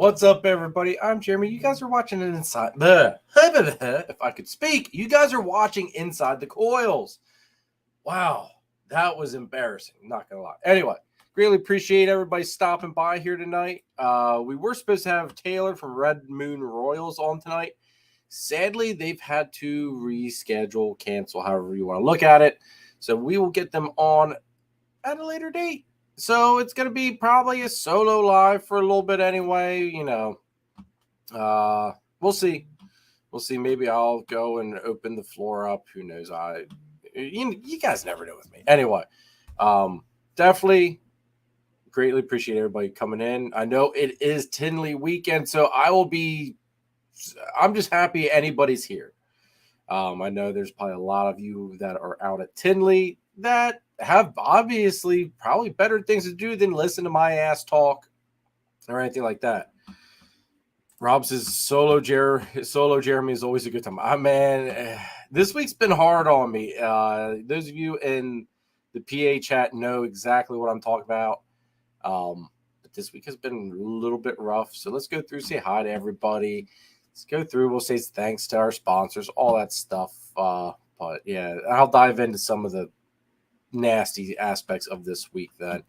What's up, everybody? I'm Jeremy. You guys are watching it inside the. If I could speak, you guys are watching Inside the Coils. Wow, that was embarrassing. Not gonna lie. Anyway, greatly appreciate everybody stopping by here tonight. We were supposed to have Taylor from Red Moon Royals on tonight. Sadly, they've had to reschedule, cancel, however you want to look at it. So we will get them on at a later date. So it's going to be probably a solo live for a little bit anyway, we'll see. We'll see. Maybe I'll go and open the floor up. Who knows? You guys never know with me. Anyway, definitely greatly appreciate everybody coming in. I know it is Tinley weekend, so I'm just happy anybody's here. I know there's probably a lot of you that are out at Tinley that have obviously probably better things to do than listen to my ass talk or anything like that. Rob says solo Jeremy is always a good time. Man, this week's been hard on me. Those of you in the PA chat know exactly what I'm talking about. But this week has been a little bit rough. So let's go through, say hi to everybody. Let's go through. We'll say thanks to our sponsors, all that stuff. But yeah, I'll dive into some of the nasty aspects of this week then.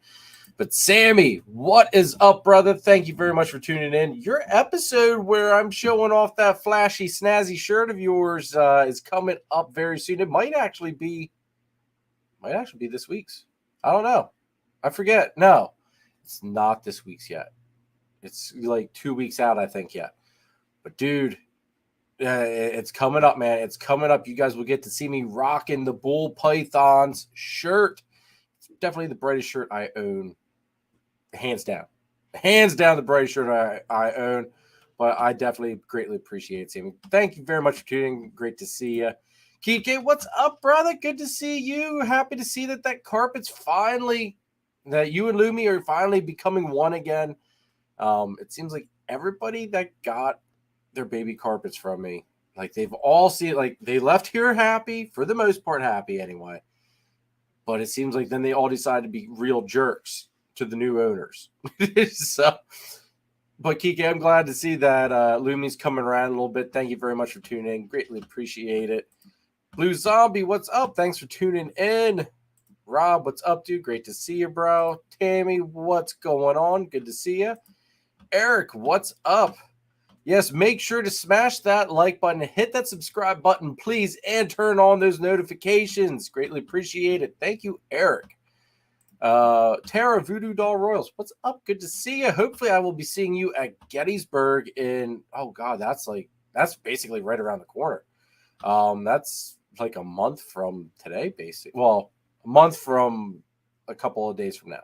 But Sammy, what is up, brother? Thank you very much for tuning in. Your episode where I'm showing off that flashy, snazzy shirt of yours is coming up very soon. It might actually be this week's. I don't know. I forget. No, it's not this week's yet. It's like 2 weeks out, I think, yet. But dude, it's coming up, man. It's coming up. You guys will get to see me rocking the Bull Pythons shirt. It's definitely the brightest shirt I own. Hands down. Hands down the brightest shirt I own. But I definitely greatly appreciate it, Sammy. Thank you very much for tuning in. Great to see you. Keith, what's up, brother? Good to see you. Happy to see that carpet's finally, that you and Lumi are finally becoming one again. It seems like everybody that got their baby carpets from me, like they've all seen, like they left here happy, for the most part happy anyway, but it seems like then they all decided to be real jerks to the new owners. So, but Kiki, I'm glad to see that Lumi's coming around a little bit. Thank you very much for tuning in. Greatly appreciate it. Blue Zombie, what's up? Thanks for tuning in. Rob, what's up, dude? Great to see you, bro. Tammy, what's going on? Good to see you. Eric, what's up? Yes, make sure to smash that like button, hit that subscribe button, please, and turn on those notifications. Greatly appreciate it. Thank you, Eric. Tara, Voodoo Doll Royals, what's up? Good to see you. Hopefully, I will be seeing you at Gettysburg in, oh, God, that's basically right around the corner. That's like a month from today, basically. Well, a month from a couple of days from now.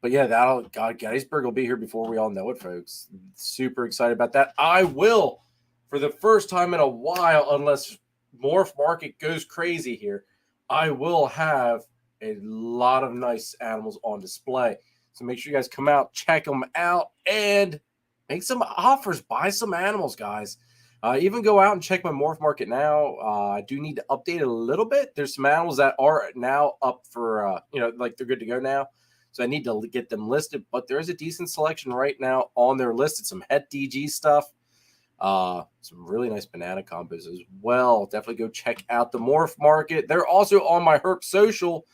But yeah, Gettysburg will be here before we all know it, folks. Super excited about that. I will, for the first time in a while, unless Morph Market goes crazy here, I will have a lot of nice animals on display. So make sure you guys come out, check them out, and make some offers. Buy some animals, guys. Even go out and check my Morph Market now. I do need to update it a little bit. There's some animals that are now up for, like they're good to go now. So I need to get them listed, but there is a decent selection right now on their list. It's some Het DG stuff, some really nice banana combos as well. Definitely go check out the Morph Market. They're also on my Herp Social,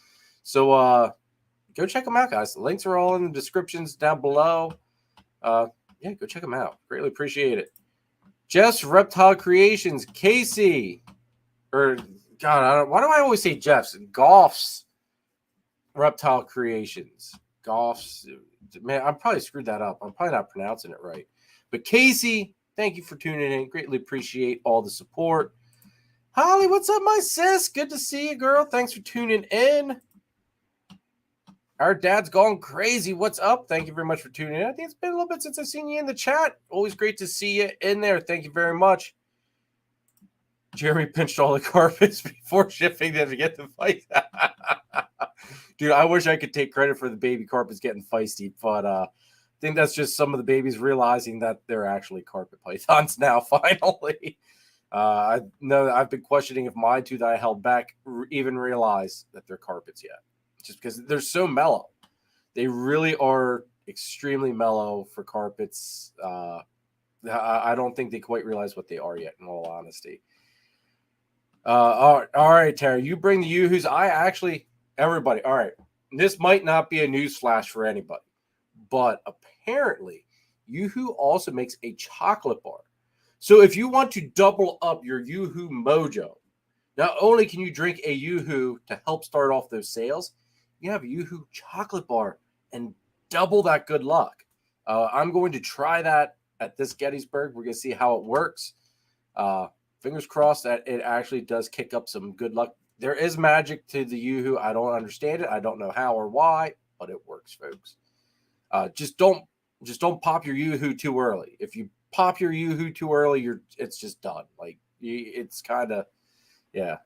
so go check them out, guys. The links are all in the descriptions down below. Yeah, go check them out. Greatly appreciate it. Jeff's Reptile Creations, Casey, why do I always say Jeff's? Golf's Reptile Creations. Golf's, man, I probably screwed that up. I'm probably not pronouncing it right. But Casey, thank you for tuning in. Greatly appreciate all the support. Holly, what's up, my sis? Good to see you, girl. Thanks for tuning in. Our dad's gone crazy. What's up? Thank you very much for tuning in. I think it's been a little bit since I've seen you in the chat. Always great to see you in there. Thank you very much. Jeremy pinched all the carpets before shipping them to get the fight. Dude, I wish I could take credit for the baby carpets getting feisty, but I think that's just some of the babies realizing that they're actually carpet pythons now, finally. I know I've been questioning if my two that I held back even realize that they're carpets yet, just because they're so mellow. They really are extremely mellow for carpets. I don't think they quite realize what they are yet, in all honesty. All right, Terry, you bring the Yoo-Hoos. Everybody, all right, this might not be a news flash for anybody, but apparently Yoo-Hoo also makes a chocolate bar. So if you want to double up your Yoo-Hoo mojo, not only can you drink a Yoo-Hoo to help start off those sales, you have a Yoo-Hoo chocolate bar and double that good luck. I'm going to try that at this Gettysburg. We're going to see how it works. Fingers crossed that it actually does kick up some good luck. There is magic to the Yoo-Hoo. I don't understand it. I don't know how or why, but it works, folks. Just don't pop your Yoo-Hoo too early. If you pop your Yoo-Hoo too early, it's just done. Like, it's kind of, yeah.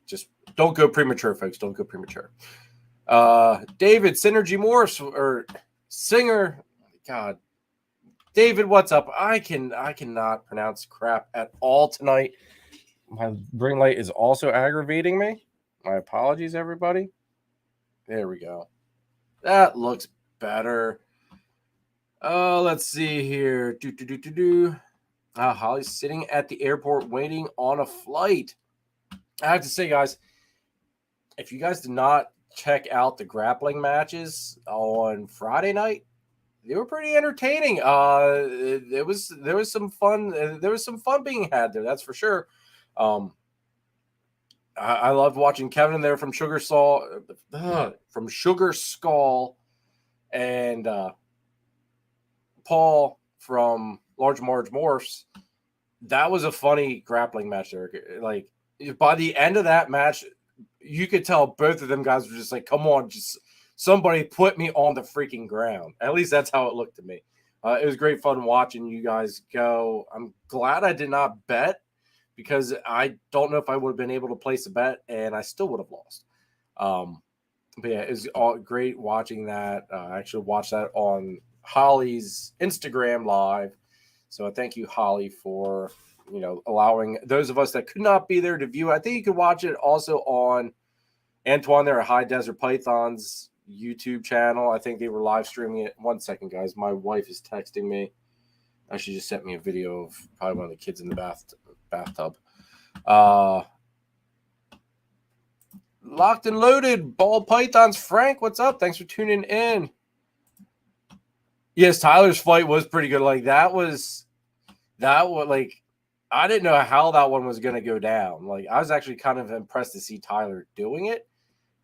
Just don't go premature, folks. Don't go premature. David Synergy Morse or Singer. God, David, what's up? I cannot pronounce crap at all tonight. My ring light is also aggravating me. My apologies, everybody. There we go. That looks better. Let's see here. Holly's sitting at the airport waiting on a flight. I have to say, guys, if you guys did not check out the grappling matches on Friday night, they were pretty entertaining. There was some fun. There was some fun being had there. That's for sure. I loved watching Kevin there from Sugar Skull, and Paul from Large Marge Morse. That was a funny grappling match there. Like, by the end of that match, you could tell both of them guys were just like, come on, just somebody put me on the freaking ground. At least that's how it looked to me. It was great fun watching you guys go. I'm glad I did not bet, because I don't know if I would have been able to place a bet, and I still would have lost. But yeah, it was all great watching that. I actually watched that on Holly's Instagram live. So I thank you, Holly, for allowing those of us that could not be there to view it. I think you could watch it also on Antoine there at High Desert Pythons YouTube channel. I think they were live streaming it. 1 second, guys. My wife is texting me. She just sent me a video of probably one of the kids in the bathtub. Locked and loaded. Ball Pythons. Frank, what's up? Thanks for tuning in. Yes, Tyler's fight was pretty good. Like, that was like, I didn't know how that one was going to go down. Like, I was actually kind of impressed to see Tyler doing it.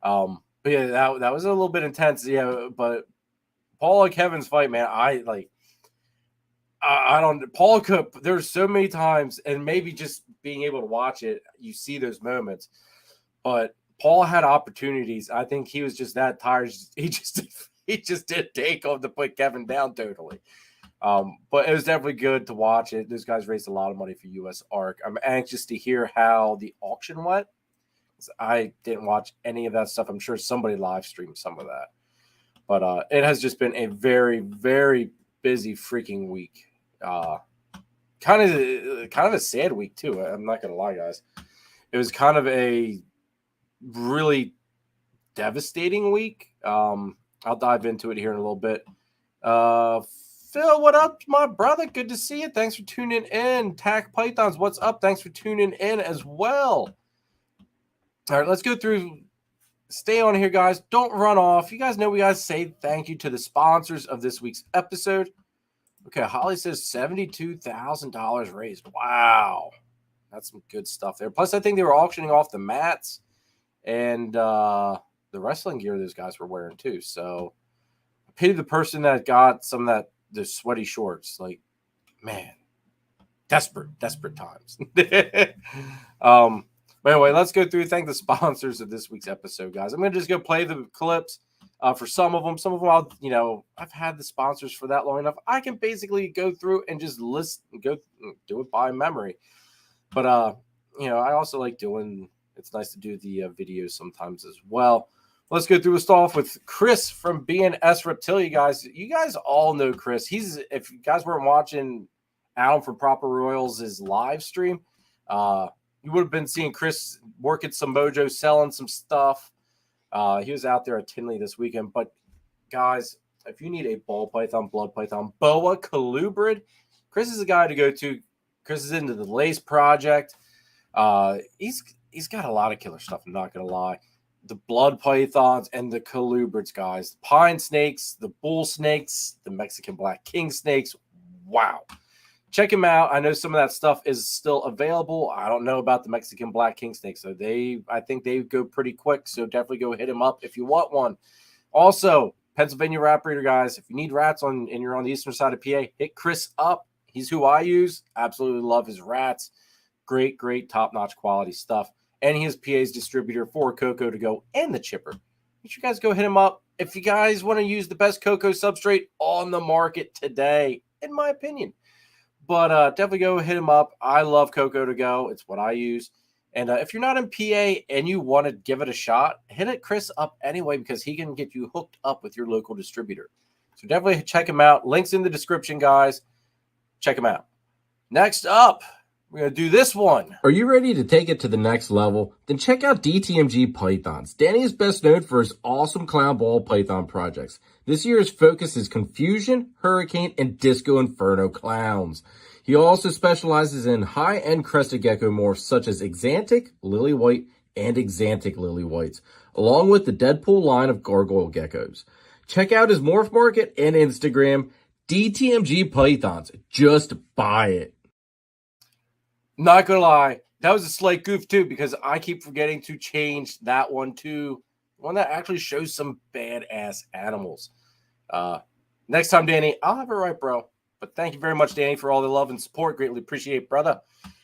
But yeah, that was a little bit intense. Yeah, but Paul and Kevin's fight, man, Paul could, there's so many times, and maybe just being able to watch it, you see those moments. But Paul had opportunities. I think he was just that tired. He just did take off to put Kevin down totally. But it was definitely good to watch it. Those guys raised a lot of money for US ARC. I'm anxious to hear how the auction went. I didn't watch any of that stuff. I'm sure somebody live streamed some of that. But it has just been a very, very busy freaking week. Kind of a sad week too. I'm not gonna lie, guys. It was kind of a really devastating week. I'll dive into it here in a little bit. Phil, what up, my brother? Good to see you. Thanks for tuning in. Tack Pythons, what's up? Thanks for tuning in as well. All right, let's go through. Stay on here, guys. Don't run off. You guys know we got to say thank you to the sponsors of this week's episode. Okay, Holly says $72,000 raised. Wow. That's some good stuff there. Plus, I think they were auctioning off the mats and the wrestling gear those guys were wearing too. So I pity the person that got some of the sweaty shorts. Like, man, desperate times. But anyway, let's go through. Thank the sponsors of this week's episode, guys. I'm going to just go play the clips for some of them. Some of them, I've had the sponsors for that long enough. I can basically go through and just list, go do it by memory. But, I also like it's nice to do the videos sometimes as well. Let's go through. We'll start off with Chris from being S Reptilia, guys. You guys all know Chris. If you guys weren't watching Adam from Proper Royals' live stream, you would have been seeing Chris working some mojo, selling some stuff. He was out there at Tinley this weekend. But, guys, if you need a ball python, blood python, boa, colubrid, Chris is the guy to go to. Chris is into the lace project. He's got a lot of killer stuff. I'm not gonna lie. The blood pythons and the colubrids, guys. The pine snakes, the bull snakes, the Mexican black king snakes. Wow. Check him out. I know some of that stuff is still available. I don't know about the Mexican black king snakes. So I think they go pretty quick. So definitely go hit him up if you want one. Also, Pennsylvania rat breeder, guys. If you need rats and you're on the eastern side of PA, hit Chris up. He's who I use. Absolutely love his rats. Great, top-notch quality stuff. And he is PA's distributor for Cocoa to Go and the Chipper. Make sure you guys go hit him up if you guys want to use the best cocoa substrate on the market today, in my opinion. But definitely go hit him up. I love Cocoa to Go. It's what I use. And if you're not in PA and you want to give it a shot, hit it Chris up anyway, because he can get you hooked up with your local distributor. So definitely check him out. Links in the description, guys. Check him out. Next up, we're going to do this one. Are you ready to take it to the next level? Then check out DTMG Pythons. Danny is best known for his awesome clown ball python projects. This year's focus is Confusion, Hurricane, and Disco Inferno clowns. He also specializes in high-end crested gecko morphs such as Exantic, Lily White, and Exantic Lily Whites, along with the Deadpool line of gargoyle geckos. Check out his morph market and Instagram, DTMG Pythons. Just buy it. Not gonna lie, that was a slight goof too, because I keep forgetting to change that one to one that actually shows some badass animals. Next time, Danny, I'll have it right, bro. But thank you very much, Danny, for all the love and support. Greatly appreciate, brother.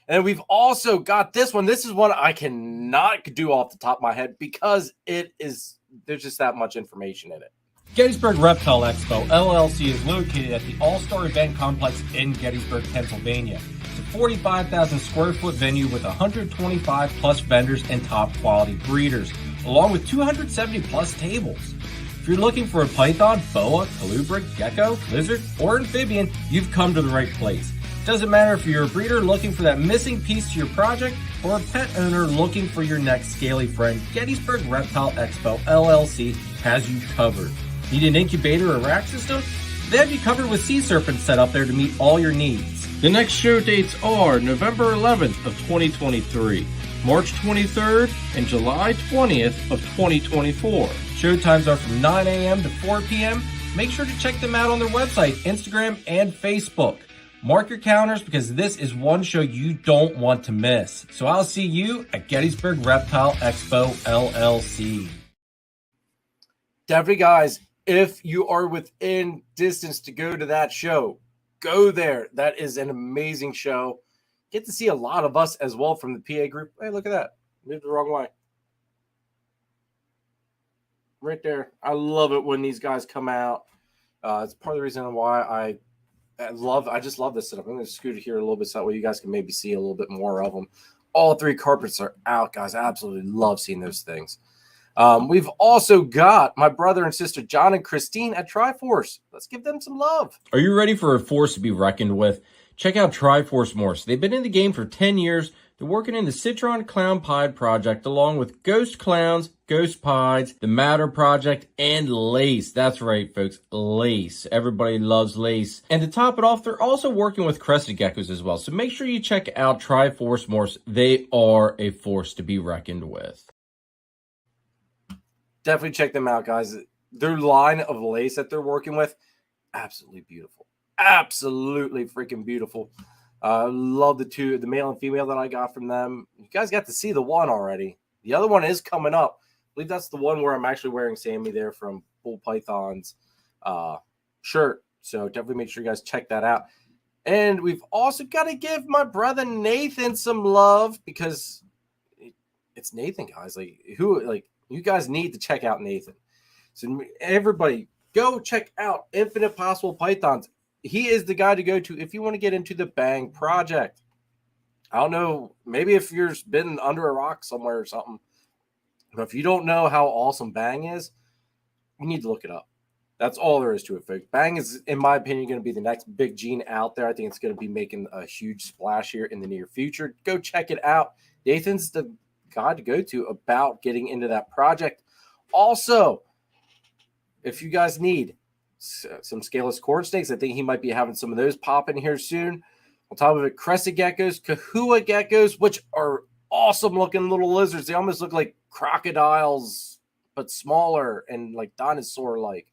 And we've also got this one. This is one I cannot do off the top of my head because there's just that much information in it. Gettysburg Reptile Expo, LLC is located at the All-Star Event Complex in Gettysburg, Pennsylvania. It's a 45,000 square foot venue with 125 plus vendors and top quality breeders, along with 270 plus tables. If you're looking for a python, boa, colubrid, gecko, lizard, or amphibian, you've come to the right place. Doesn't matter if you're a breeder looking for that missing piece to your project or a pet owner looking for your next scaly friend, Gettysburg Reptile Expo, LLC has you covered. Need an incubator or rack system? They have you covered with sea serpents set up there to meet all your needs. The next show dates are November 11th of 2023, March 23rd, and July 20th of 2024. Show times are from 9 a.m. to 4 p.m. Make sure to check them out on their website, Instagram, and Facebook. Mark your calendars because this is one show you don't want to miss. So I'll see you at Gettysburg Reptile Expo, LLC. Definitely, guys. If you are within distance to go to that show, go there. That is an amazing show. Get to see a lot of us as well from the PA group. Hey, look at that. Moved the wrong way. Right there. I love it when these guys come out. It's part of the reason why I just love this setup. I'm going to scoot it here a little bit so that way you guys can maybe see a little bit more of them. All three carpets are out, guys. I absolutely love seeing those things. We've also got my brother and sister, John and Christine at Triforce. Let's give them some love. Are you ready for a force to be reckoned with? Check out Triforce Morphs. They've been in the game for 10 years. They're working in the Citron Clown Pied Project along with Ghost Clowns, Ghost Pieds, the Matter Project, and Lace. That's right, folks, Lace. Everybody loves Lace. And to top it off, they're also working with Crested Geckos as well. So make sure you check out Triforce Morphs. They are a force to be reckoned with. Definitely check them out, guys. Their line of lace that they're working with, absolutely beautiful. Absolutely freaking beautiful. Love the male and female that I got from them. You guys got to see the one already. The other one is coming up. I believe that's the one where I'm actually wearing Sammy there from Bull Python's shirt. So definitely make sure you guys check that out. And we've also got to give my brother Nathan some love because it's Nathan, guys. You guys need to check out Nathan. So everybody, go check out Infinite Possible Pythons. He is the guy to go to if you want to get into the Bang project. I don't know, maybe if you've been under a rock somewhere or something, but if you don't know how awesome Bang is, you need to look it up. That's all there is to it, folks. Bang is, in my opinion, going to be the next big gene out there. I think it's going to be making a huge splash here in the near future. Go check it out. Nathan's the guy to go to about getting into that project. Also, if you guys need some scaleless corn snakes. I think he might be having some of those pop in here soon. On top of it, crested geckos, kahua geckos, which are awesome looking little lizards. They almost look like crocodiles, but smaller and like dinosaur like.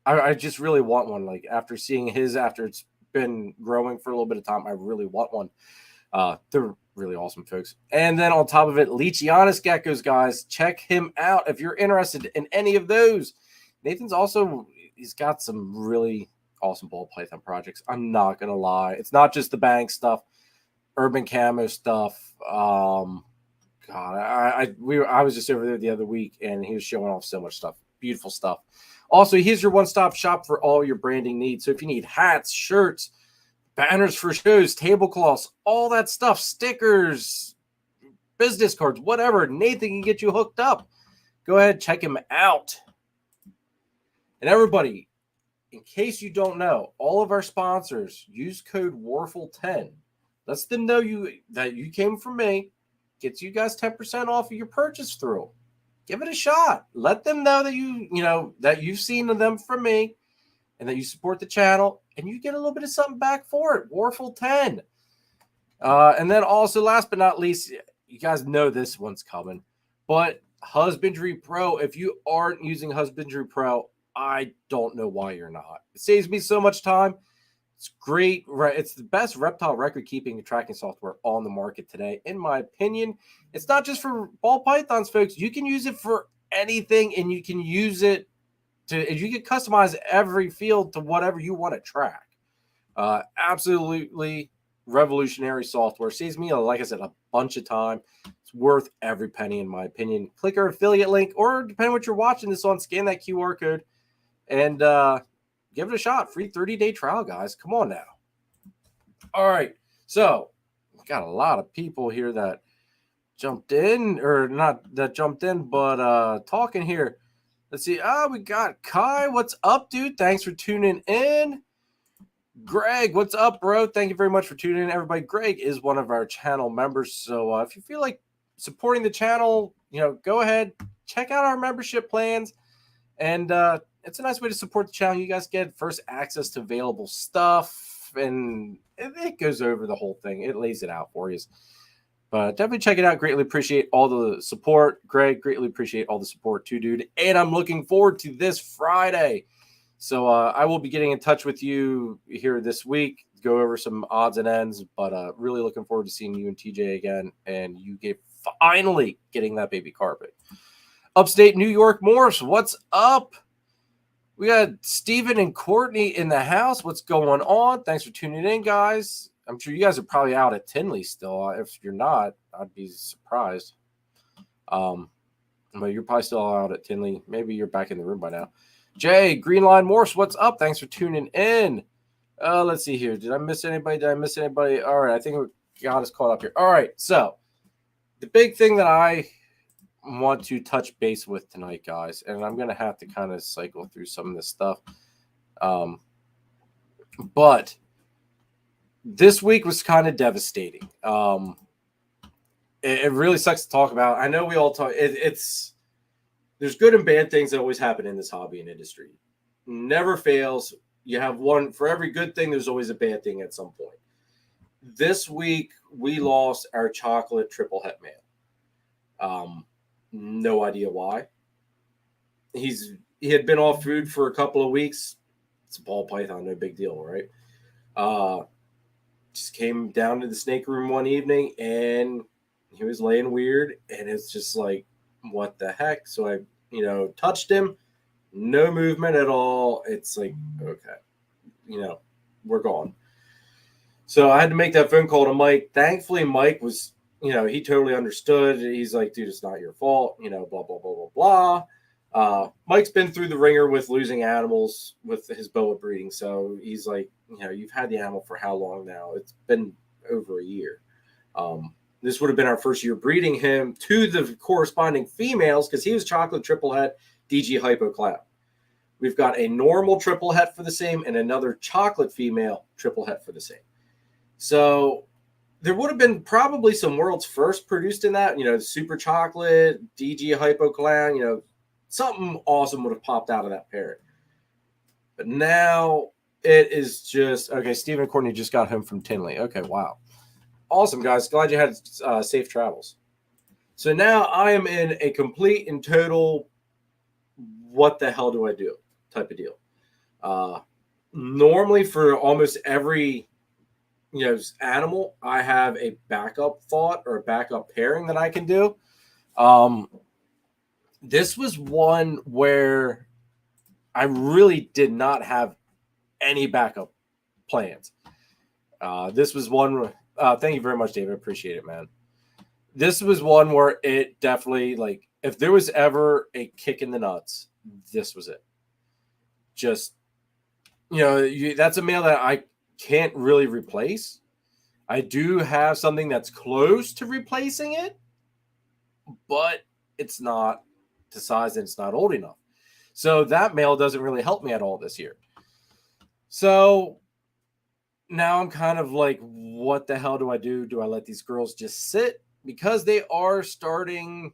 I just really want one. Like after seeing his, after it's been growing for a little bit of time, I really want one. They're really awesome, folks. And then on top of it, Leachianus geckos, guys, check him out if you're interested in any of those. Nathan's also, he's got some really awesome ball python projects. I'm not gonna lie, it's not just the bank stuff, urban camo stuff. God, I was just over there the other week, and he was showing off so much stuff, beautiful stuff. Also, here's your one-stop shop for all your branding needs. So if you need hats, shirts, banners for shows, tablecloths, all that stuff, stickers, business cards, whatever, Nathan can get you hooked up. Go ahead, check him out. And everybody, in case you don't know, all of our sponsors use code WARFLE10. Lets them know that you came from me. Gets you guys 10% off of your purchase through. Give it a shot. Let them know that that you've seen them from me and that you support the channel, and you get a little bit of something back for it. WARFLE10. And then also, last but not least, you guys know this one's coming, but Husbandry Pro. If you aren't using Husbandry Pro, I don't know why you're not. It saves me so much time. It's great. It's the best reptile record keeping and tracking software on the market today, in my opinion. It's not just for ball pythons, folks. You can use it for anything, and you can use it you can customize every field to whatever you want to track. Absolutely revolutionary software. Saves me, like I said, a bunch of time. It's worth every penny, in my opinion. Click our affiliate link, or depending on what you're watching this on, scan that QR code and give it a shot. Free 30-day trial, guys. Come on now. All right. So we've got a lot of people here that jumped in, or not that jumped in, but talking here. Let's see. We got Kai. What's up, dude? Thanks for tuning in. Greg, what's up, bro? Thank you very much for tuning in, everybody. Greg is one of our channel members. So if you feel like supporting the channel, go ahead, check out our membership plans. And it's a nice way to support the channel. You guys get first access to available stuff, and it goes over the whole thing. It lays it out for you. But definitely check it out. Greatly appreciate all the support. Greg, greatly appreciate all the support too, dude. And I'm looking forward to this Friday. So I will be getting in touch with you here this week, go over some odds and ends, but really looking forward to seeing you and TJ again, and you finally getting that baby carpet. Upstate New York, Morris, what's up? We got Steven and Courtney in the house. What's going on? Thanks for tuning in, guys. I'm sure you guys are probably out at Tinley still. If you're not, I'd be surprised. But you're probably still out at Tinley. Maybe you're back in the room by now. Jay, Greenline Morse, what's up? Thanks for tuning in. Let's see here. Did I miss anybody? All right, I think we got us caught up here. All right, so the big thing that I want to touch base with tonight, guys, and I'm going to have to kind of cycle through some of this stuff. But this week was kind of devastating. It really sucks to talk about. I know we all talk. There's good and bad things that always happen in this hobby and industry. Never fails. You have one for every good thing. There's always a bad thing at some point. This week we lost our chocolate triple het male. No idea why. He had been off food for a couple of weeks. It's a ball python, no big deal, right? Just came down to the snake room one evening, and he was laying weird, and it's just like, what the heck? So I, touched him, no movement at all. It's like, okay, we're gone. So I had to make that phone call to Mike. Thankfully, Mike was, he totally understood. He's like, dude, it's not your fault, blah, blah, blah, blah, blah. Mike's been through the ringer with losing animals with his boa breeding. So he's like, you've had the animal for how long now? It's been over a year. This would have been our first year breeding him to the corresponding females, because he was chocolate triple het DG hypo clown. We've got a normal triple het for the same and another chocolate female triple het for the same. So there would have been probably some world's first produced in that, super chocolate, DG hypo clown, something awesome would have popped out of that parrot. But now it is just okay. Stephen Courtney just got home from Tinley. Okay, wow, awesome guys. Glad you had safe travels. So now I am in a complete and total what the hell do I do type of deal. Normally for almost every animal, I have a backup thought or a backup pairing that I can do. This was one where I really did not have any backup plans. This was one. Thank you very much, David. Appreciate it, man. This was one where it definitely, like, if there was ever a kick in the nuts, this was it. Just, that's a male that I can't really replace. I do have something that's close to replacing it, but it's not the size and it's not old enough. So that male doesn't really help me at all this year. So now I'm kind of like, what the hell do I do? Do I let these girls just sit? Because they are starting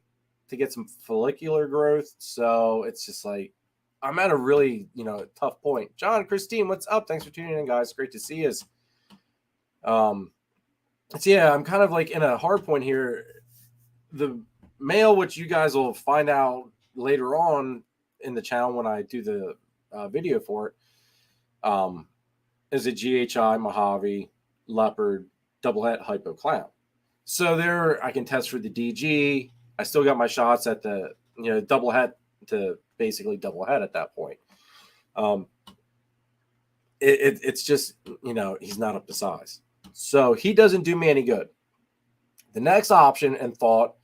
to get some follicular growth. So it's just like, I'm at a really, tough point. John, Christine, what's up? Thanks for tuning in, guys. Great to see you. So yeah, I'm kind of like in a hard point here. The male, which you guys will find out later on in the channel when I do the video for it, is a GHI Mojave Leopard double het hypo clown. So there I can test for the DG. I still got my shots at the double het to basically double het at that point. It's just he's not up to size, so he doesn't do me any good. The next option and thought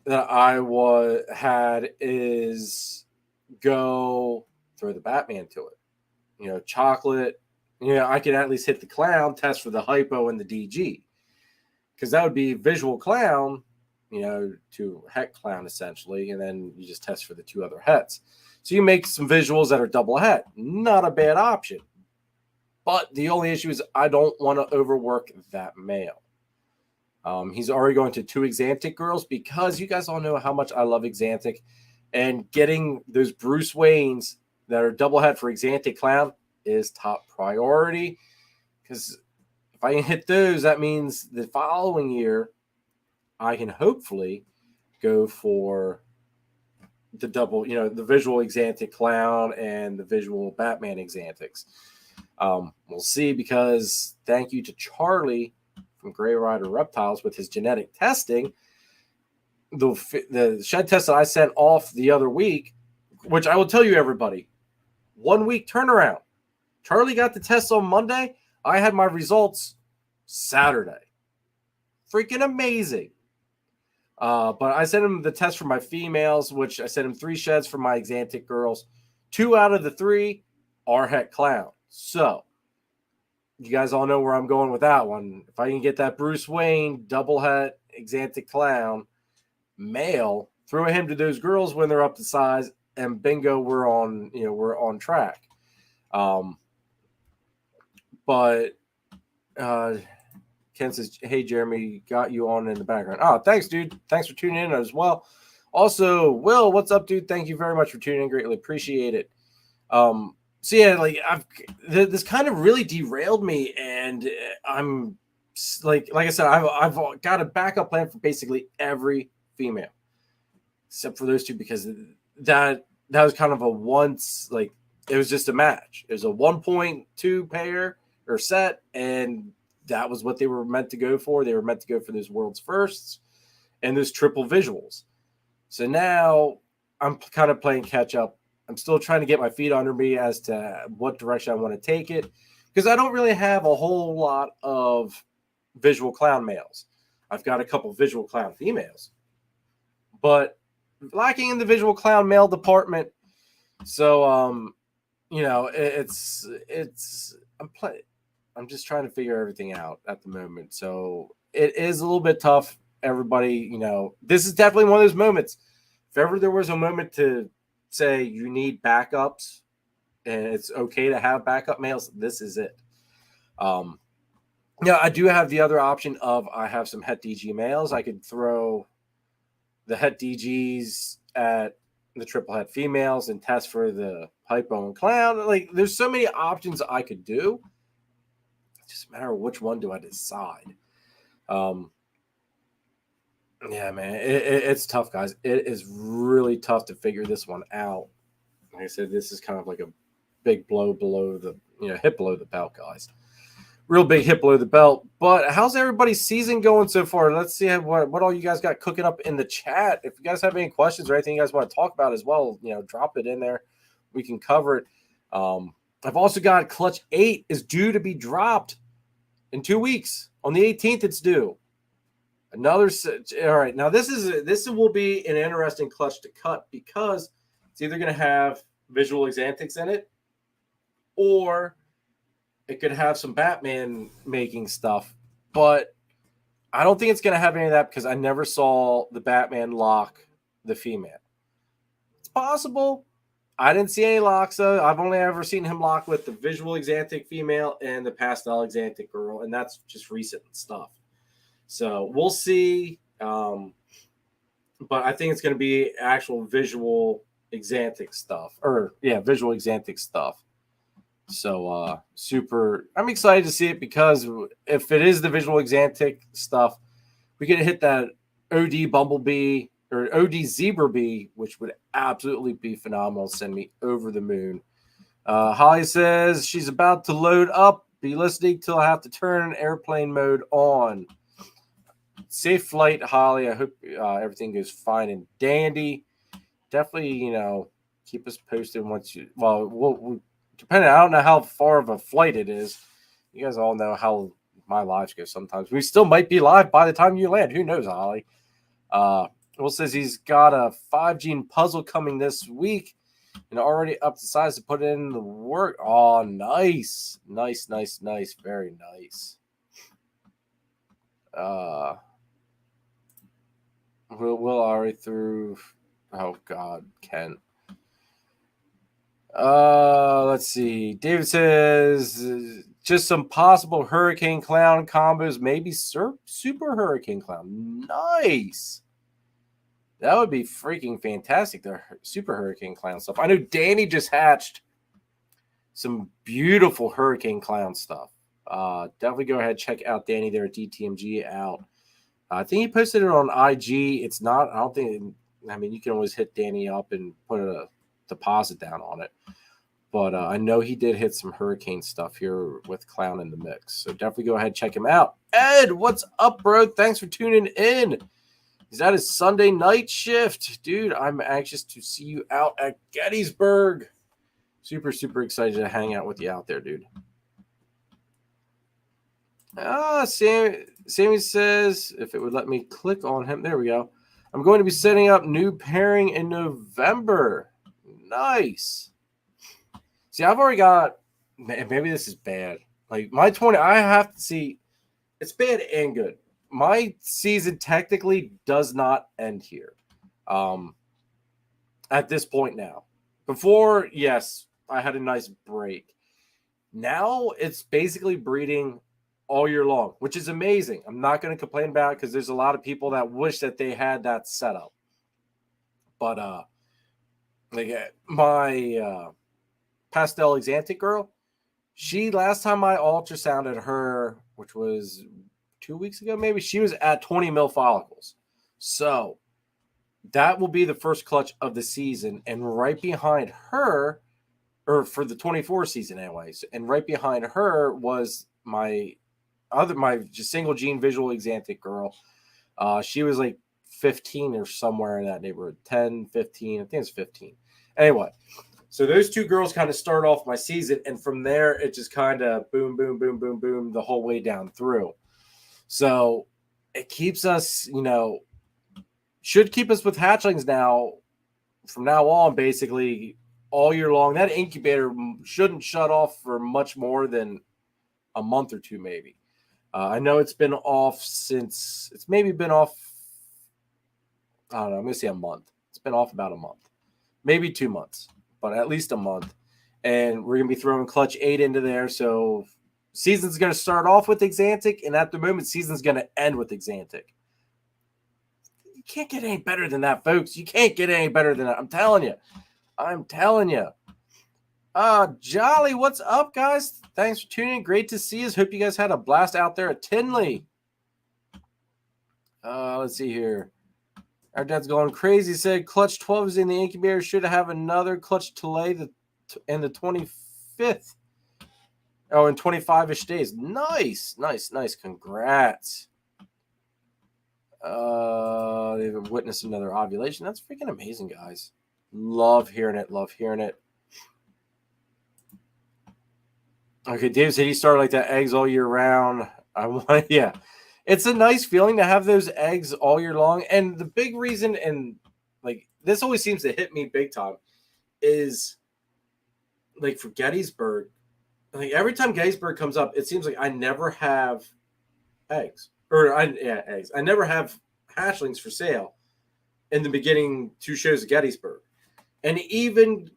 that I had is go throw the Batman to it. Chocolate. I could at least hit the clown, test for the hypo and the DG, because that would be visual clown, to het clown essentially, and then you just test for the two other hets. So you make some visuals that are double het. Not a bad option. But the only issue is I don't want to overwork that male. He's already going to 2 Exantic girls, because you guys all know how much I love Exantic, and getting those Bruce Waynes that are double het for Exantic clown is top priority, because if I can hit those, that means the following year I can hopefully go for the double, the visual Exantic clown and the visual Batman Exantics. We'll see, because thank you to Charlie from Gray Rider Reptiles with his genetic testing. The shed test that I sent off the other week, which I will tell you, everybody, 1 week turnaround. Charlie got the test on Monday. I had my results Saturday. Freaking amazing. But I sent him the test for my females, which I sent him 3 sheds for my Exantic girls. 2 out of the 3 are het clown. So you guys all know where I'm going with that one. If I can get that Bruce Wayne double het Exantic clown male, throw him to those girls when they're up to size, and bingo, we're on track. But Ken says, hey, Jeremy, got you on in the background. Oh, thanks, dude. Thanks for tuning in as well. Also, Will, what's up, dude? Thank you very much for tuning in. Greatly appreciate it. So yeah, like this kind of really derailed me, and I'm like I said, I've got a backup plan for basically every female, except for those 2, because that was kind of a once, like, it was just a match. It was a 1.2 pair or set, and that was what they were meant to go for. They were meant to go for those world's firsts and those triple visuals. So now I'm kind of playing catch up. I'm still trying to get my feet under me as to what direction I want to take it, because I don't really have a whole lot of visual clown males. I've got a couple visual clown females, but lacking in the visual clown male department. So, I'm just trying to figure everything out at the moment. So it is a little bit tough. Everybody, this is definitely one of those moments. If ever there was a moment to say you need backups and it's okay to have backup males, this is it. I do have the other option of I have some het DG males. I could throw the het DGs at the triple head females and test for the hypo and clown. Like, there's so many options I could do. It's just a matter of which one do I decide. Yeah, man, it's tough, guys. It is really tough to figure this one out. Like I said, this is kind of like a big blow below the, hit below the belt, guys. Real big hit below the belt. But how's everybody's season going so far? Let's see what all you guys got cooking up in the chat. If you guys have any questions or anything you guys want to talk about as well, drop it in there. We can cover it. I've also got Clutch 8 is due to be dropped in 2 weeks. On the 18th, it's due. All right. Now this will be an interesting clutch to cut because it's either going to have visual exantics in it, or it could have some Batman making stuff. But I don't think it's going to have any of that because I never saw the Batman lock the female. It's possible. I didn't see any locks though. I've only ever seen him lock with the visual exantic female and the pastel exantic girl, and that's just recent stuff. So we'll see. But I think it's going to be actual visual exantic stuff. Visual exantic stuff. So I'm excited to see it because if it is the visual exantic stuff, we could hit that OD Bumblebee or OD Zebra Bee, which would absolutely be phenomenal. Send me over the moon. Holly says she's about to load up. Be listening till I have to turn airplane mode on. Safe flight, Holly. I hope everything goes fine and dandy. Definitely, keep us posted once you. We'll depending. I don't know how far of a flight it is. You guys all know how my lives go. Sometimes we still might be live by the time you land. Who knows, Holly? Will says he's got a 5-gene puzzle coming this week and already up to size to put in the work. Oh, nice. Very nice. Will already through. Oh God, Kent. Let's see. David says just some possible Hurricane Clown combos, maybe Super Hurricane Clown. Nice. That would be freaking fantastic. The Super Hurricane Clown stuff. I know Danny just hatched some beautiful Hurricane Clown stuff. Definitely go ahead, check out Danny there at DTMG out. I think he posted it on IG. It's not, I don't think, you can always hit Danny up and put a deposit down on it. But I know he did hit some Hurricane stuff here with Clown in the mix. So definitely go ahead, check him out. Ed, what's up, bro? Thanks for tuning in. Is that his Sunday night shift? Dude, I'm anxious to see you out at Gettysburg. Super, super excited to hang out with you out there, dude. Sammy says, if it would let me click on him. There we go. I'm going to be setting up new pairing in November. Nice. See, I've already got, maybe this is bad. Like my 20, I have to see, it's bad and good. My season technically does not end here. At this point now. Before, yes, I had a nice break. Now it's basically breeding all year long, which is amazing. I'm not going to complain about it because there's a lot of people that wish that they had that setup. But my pastel exantic girl, she last time I ultrasounded her, which was 2 weeks ago, maybe, she was at 20 mil follicles. So that will be the first clutch of the season, and right behind her, or for the 24 season anyways, and right behind her was my just single gene visual exantic girl. She was like 15 or somewhere in that neighborhood, 10, 15, I think it's 15. Anyway, so those two girls kind of start off my season, and from there it just kind of boom, boom, boom, boom, boom the whole way down through. So it keeps us, should keep us with hatchlings now, from now on, basically all year long. That incubator shouldn't shut off for much more than a month or two, maybe. I know it's been off since, it's maybe been off, I don't know, I'm going to say a month. It's been off about a month, maybe 2 months, but at least a month. And we're going to be throwing Clutch 8 into there. So season's going to start off with Exantic, and at the moment, season's going to end with Exantic. can't get any better than that, folks. You can't get any better than that. I'm telling you. Jolly, what's up, guys? Thanks for tuning in. Great to see us. Hope you guys had a blast out there at Tinley. Let's see here. Our dad's going crazy. Said clutch 12 is in the incubator. Should have another clutch delay in the 25th. Oh, in 25-ish days. Nice. Congrats. They've witnessed another ovulation. That's freaking amazing, guys. Love hearing it. Okay, Dave said he started like that eggs all year round. Yeah. It's a nice feeling to have those eggs all year long. And the big reason, and like this always seems to hit me big time, is like for Gettysburg. Like every time Gettysburg comes up, it seems like I never have eggs. Eggs. I never have hatchlings for sale in the beginning 2 shows of Gettysburg. And even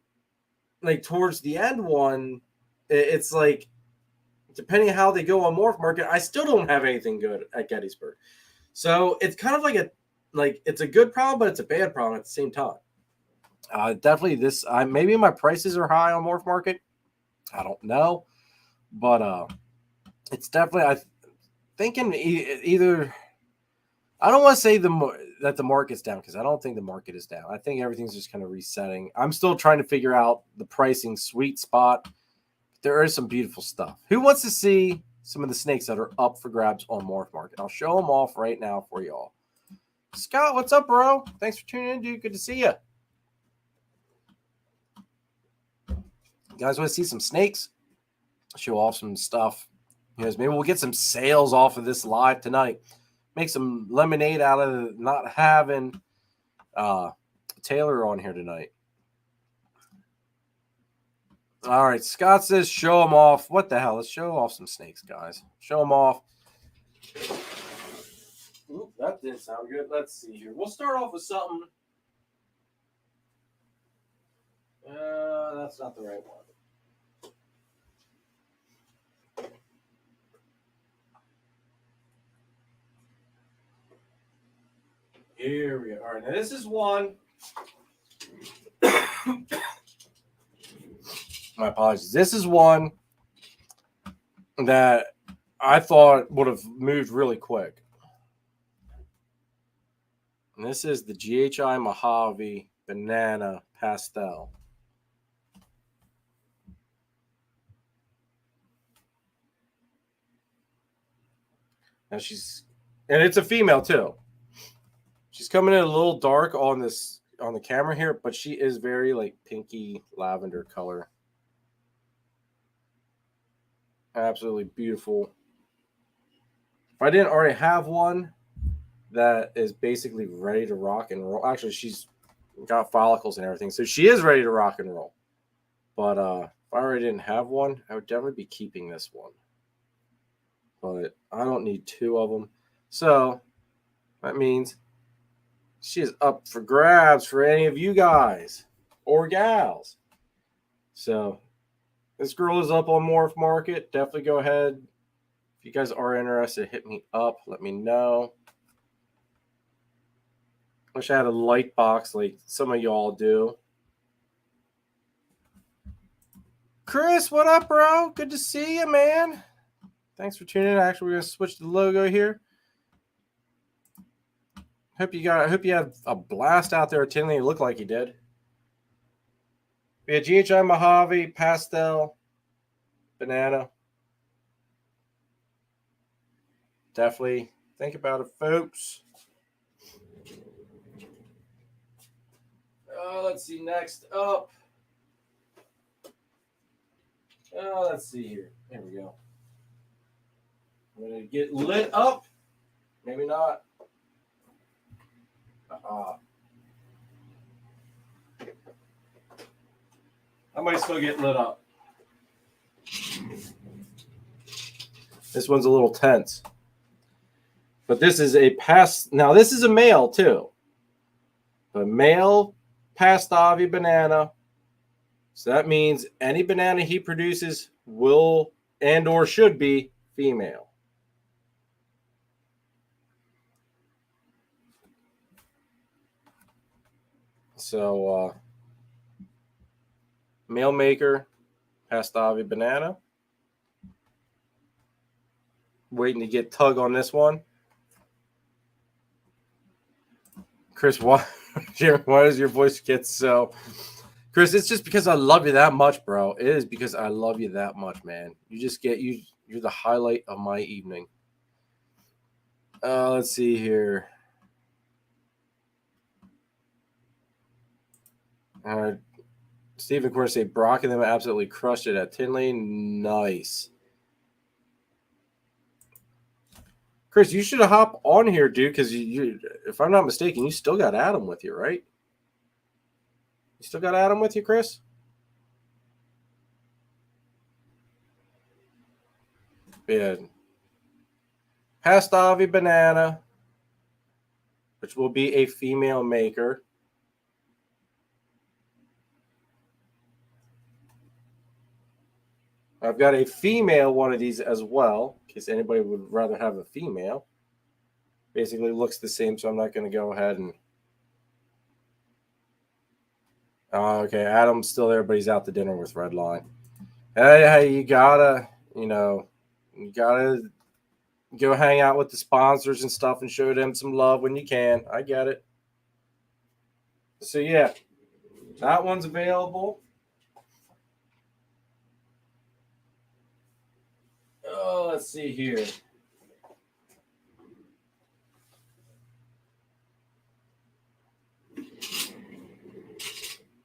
like towards the end one, it's like, depending on how they go on Morph Market, I still don't have anything good at Gettysburg. So it's kind of like it's a good problem, but it's a bad problem at the same time. Definitely this, maybe my prices are high on Morph Market. I don't know. But it's definitely, I'm thinking either, I don't want to say that the market's down, because I don't think the market is down. I think everything's just kind of resetting. I'm still trying to figure out the pricing sweet spot. There is some beautiful stuff. Who wants to see some of the snakes that are up for grabs on Morph Market? I'll show them off right now for y'all. Scott, what's up, bro? Thanks for tuning in, dude. Good to see you. You guys want to see some snakes? I'll show off some stuff. Maybe we'll get some sales off of this live tonight. Make some lemonade out of not having Taylor on here tonight. All right, Scott says show them off. What the hell? Let's show off some snakes, guys. Show them off. Ooh, that didn't sound good. Let's see here. We'll start off with something. That's not the right one. Here we go. All right, now this is one. My apologies. This is one that I thought would have moved really quick. And this is the GHI Mojave Banana Pastel. Now and it's a female too. She's coming in a little dark on the camera here, but she is very like pinky lavender color. Absolutely beautiful. If I didn't already have one that is basically ready to rock and roll. Actually, she's got follicles and everything, so she is ready to rock and roll. But if I already didn't have one, I would definitely be keeping this one. But I don't need 2 of them. So that means she is up for grabs for any of you guys or gals. So this girl is up on Morph Market. Definitely go ahead. If you guys are interested, hit me up. Let me know. Wish I had a light box like some of y'all do. Chris, what up, bro? Good to see you, man. Thanks for tuning in. Actually, we're going to switch the logo here. Hope you had a blast out there at Tinley. It looked like you did. We had GHI Mojave, Pastel, Banana. Definitely think about it, folks. Let's see, next up. Let's see here. There we go. I'm going to get lit up. Maybe not. I might still get lit up. This one's a little tense. But this is now this is a male too. A male Pastavi banana. So that means any banana he produces will and or should be female. So, male maker, Pastavi Banana. Waiting to get tug on this one. Chris, why does your voice get so... Chris, it's just because I love you that much, bro. It is because I love you that much, man. You're the highlight of my evening. Let's see here. Stephen Corsi, Brock and them absolutely crushed it at Tinley. Nice. Chris, you should hop on here, dude, because you, if I'm not mistaken, you still got Adam with you, right? You still got Adam with you, Chris? Yeah. Pastavi Banana, which will be a female maker. I've got a female one of these as well, in case anybody would rather have a female. Basically looks the same, so I'm not going to go ahead and... okay, Adam's still there, but he's out to dinner with Redline. Hey, you gotta go hang out with the sponsors and stuff and show them some love when you can. I get it. So, yeah, that one's available. Oh, let's see here.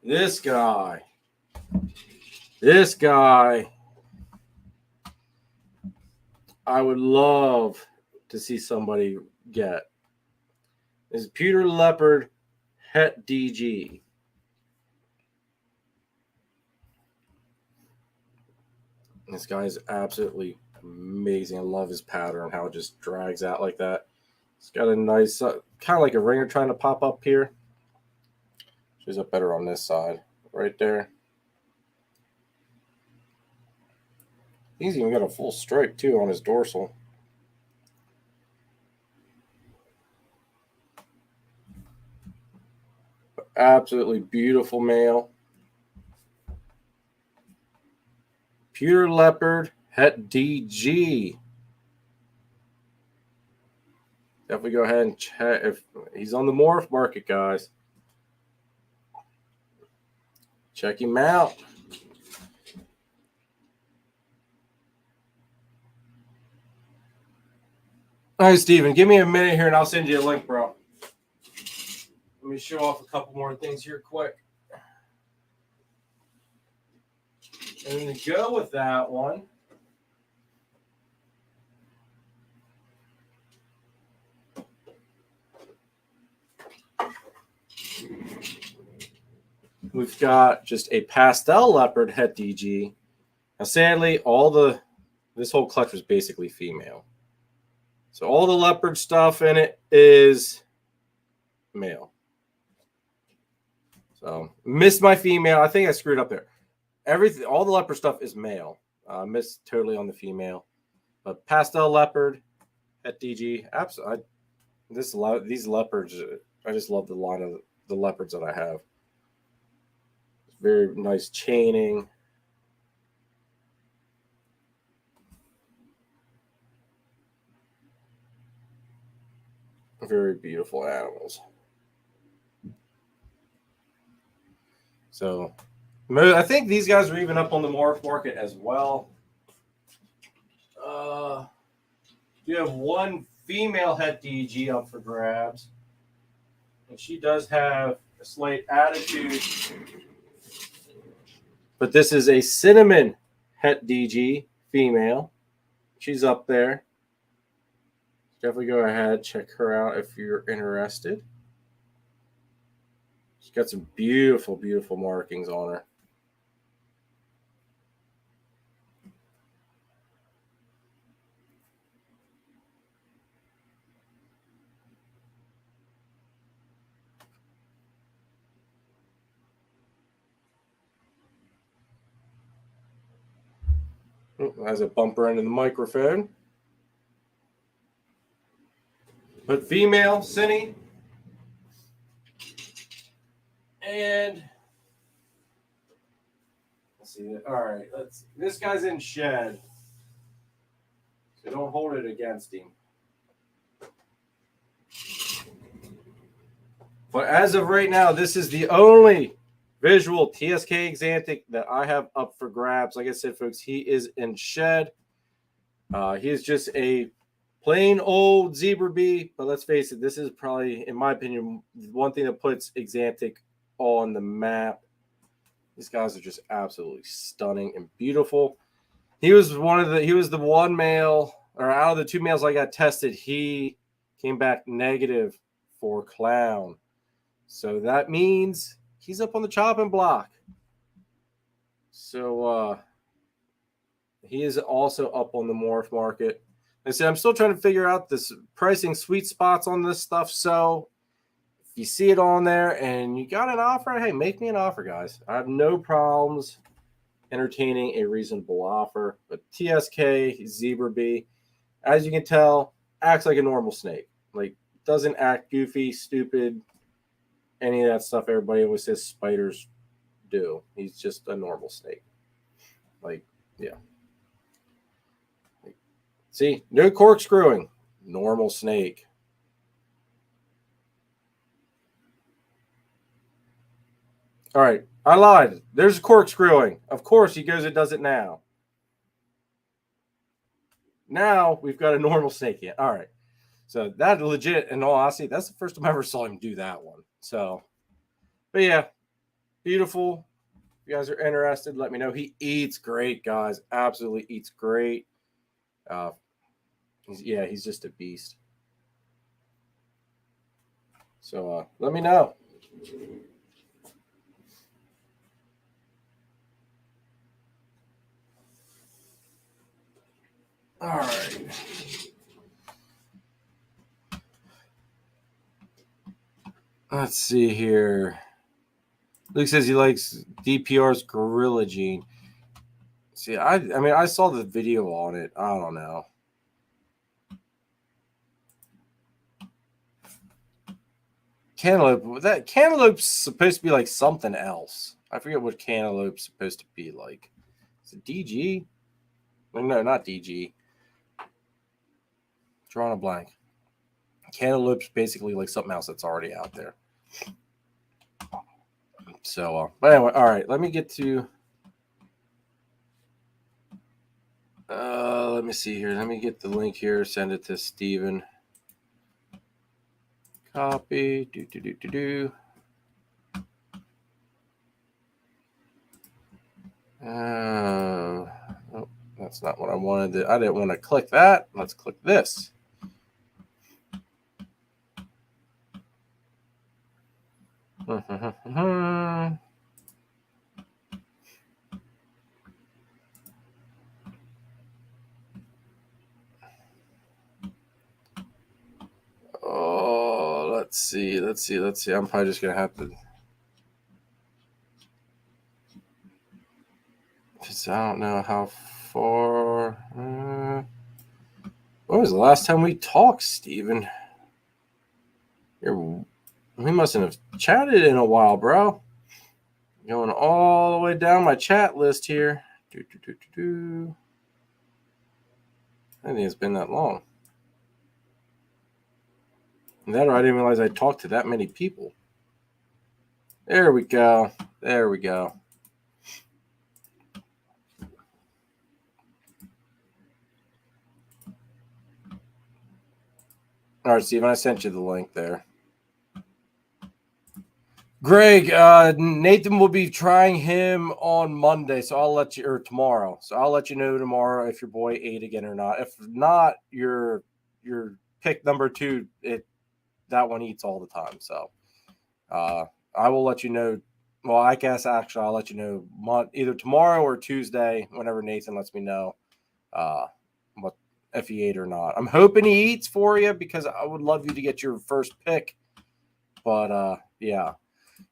This guy, I would love to see somebody get. This is Pewter Leopard Het DG. This guy is absolutely amazing. I love his pattern, how it just drags out like that. It's got a nice, kind of like a ringer trying to pop up here. Shows up better on this side, right there. He's even got a full stripe, too, on his dorsal. Absolutely beautiful male. Pewter Leopard Het DG. Definitely go ahead and check if he's on the morph market, guys. Check him out. All right, Steven, give me a minute here and I'll send you a link, bro. Let me show off a couple more things here quick. And to go with that one, we've got just a pastel leopard Het DG. Now, sadly, this whole clutch was basically female. So all the leopard stuff in it is male. So missed my female. I think I screwed up there. All the leopard stuff is male. Missed totally on the female. But pastel leopard at DG. Absolutely. These leopards, I just love the line of the leopards that I have. Very nice chaining. Very beautiful animals. So I think these guys are even up on the morph market as well. You have one female Het DG up for grabs. And she does have a slight attitude. But this is a cinnamon Het DG female. She's up there. Definitely go ahead, check her out if you're interested. She's got some beautiful, beautiful markings on her. Has a bumper into the microphone. But female, Cinny. And let's see. All right, this guy's in shed, so don't hold it against him. But as of right now, this is the only visual TSK Exantic that I have up for grabs. Like I said, folks, he is in shed. He is just a plain old zebra bee, but let's face it, this is probably, in my opinion, one thing that puts Exantic on the map. These guys are just absolutely stunning and beautiful. He was the one male, or out of the two males I got tested, he came back negative for clown. So that means he's up on the chopping block. So he is also up on the morph market. Like I said, I'm still trying to figure out this pricing sweet spots on this stuff. So if you see it on there and you got an offer, hey, make me an offer, guys. I have no problems entertaining a reasonable offer. But TSK Zebra Bee, as you can tell, acts like a normal snake. Like, doesn't act goofy, stupid, any of that stuff everybody always says spiders do. He's just a normal snake. Like, yeah. See, no corkscrewing. Normal snake. All right, I lied. There's corkscrewing. Of course, he goes and does it now. Now we've got a normal snake in. All right. So that legit, in all honesty, that's the first time I ever saw him do that one. So, but yeah, beautiful. If you guys are interested, let me know. He eats great, guys. Absolutely eats great. He's just a beast. So let me know. All right. Let's see here. Luke says he likes DPR's Gorilla Gene. See, I mean, I saw the video on it. I don't know. Cantaloupe. That cantaloupe's supposed to be like something else. I forget what cantaloupe's supposed to be like. Is it DG? No, not DG. Drawing a blank. Cantaloupe's basically like something else that's already out there. So, but anyway, all right. Let me get to. Let me see here. Let me get the link here. Send it to Steven. Copy. Oh, that's not what I wanted. I didn't want to click that. Let's click this. Oh, let's see. I'm probably just gonna have to, because I don't know how far. When was the last time we talked, Steven? We mustn't have chatted in a while, bro. Going all the way down my chat list here. I didn't think it's been that long. And that, or I didn't realize I talked to that many people. There we go. All right, Steven, I sent you the link there. Greg, Nathan will be trying him on Monday, so I'll let you, or tomorrow. So I'll let you know tomorrow if your boy ate again or not. If not, your pick number 2, that one eats all the time. So I will let you know. Well, I guess actually I'll let you know either tomorrow or Tuesday, whenever Nathan lets me know what if he ate or not. I'm hoping he eats for you because I would love you to get your first pick. But yeah.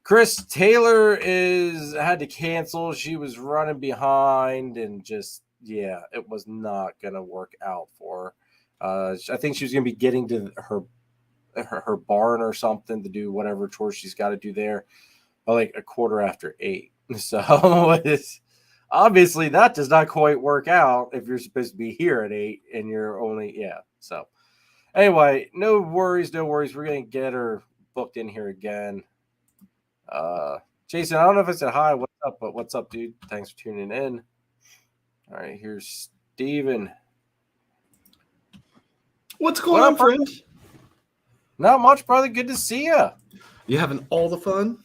Chris Taylor had to cancel. She was running behind and just, yeah, it was not going to work out for her. I think she was going to be getting to her barn or something to do whatever chores she's got to do there. like a quarter after 8. So it's obviously that does not quite work out if you're supposed to be here at 8 and you're only So anyway, no worries. We're gonna get her booked in here again. Jason, I don't know if I said hi, what's up, but what's up, dude? Thanks for tuning in. All right, here's Steven. What's going on, friend? Not much, brother. Good to see you. You having all the fun?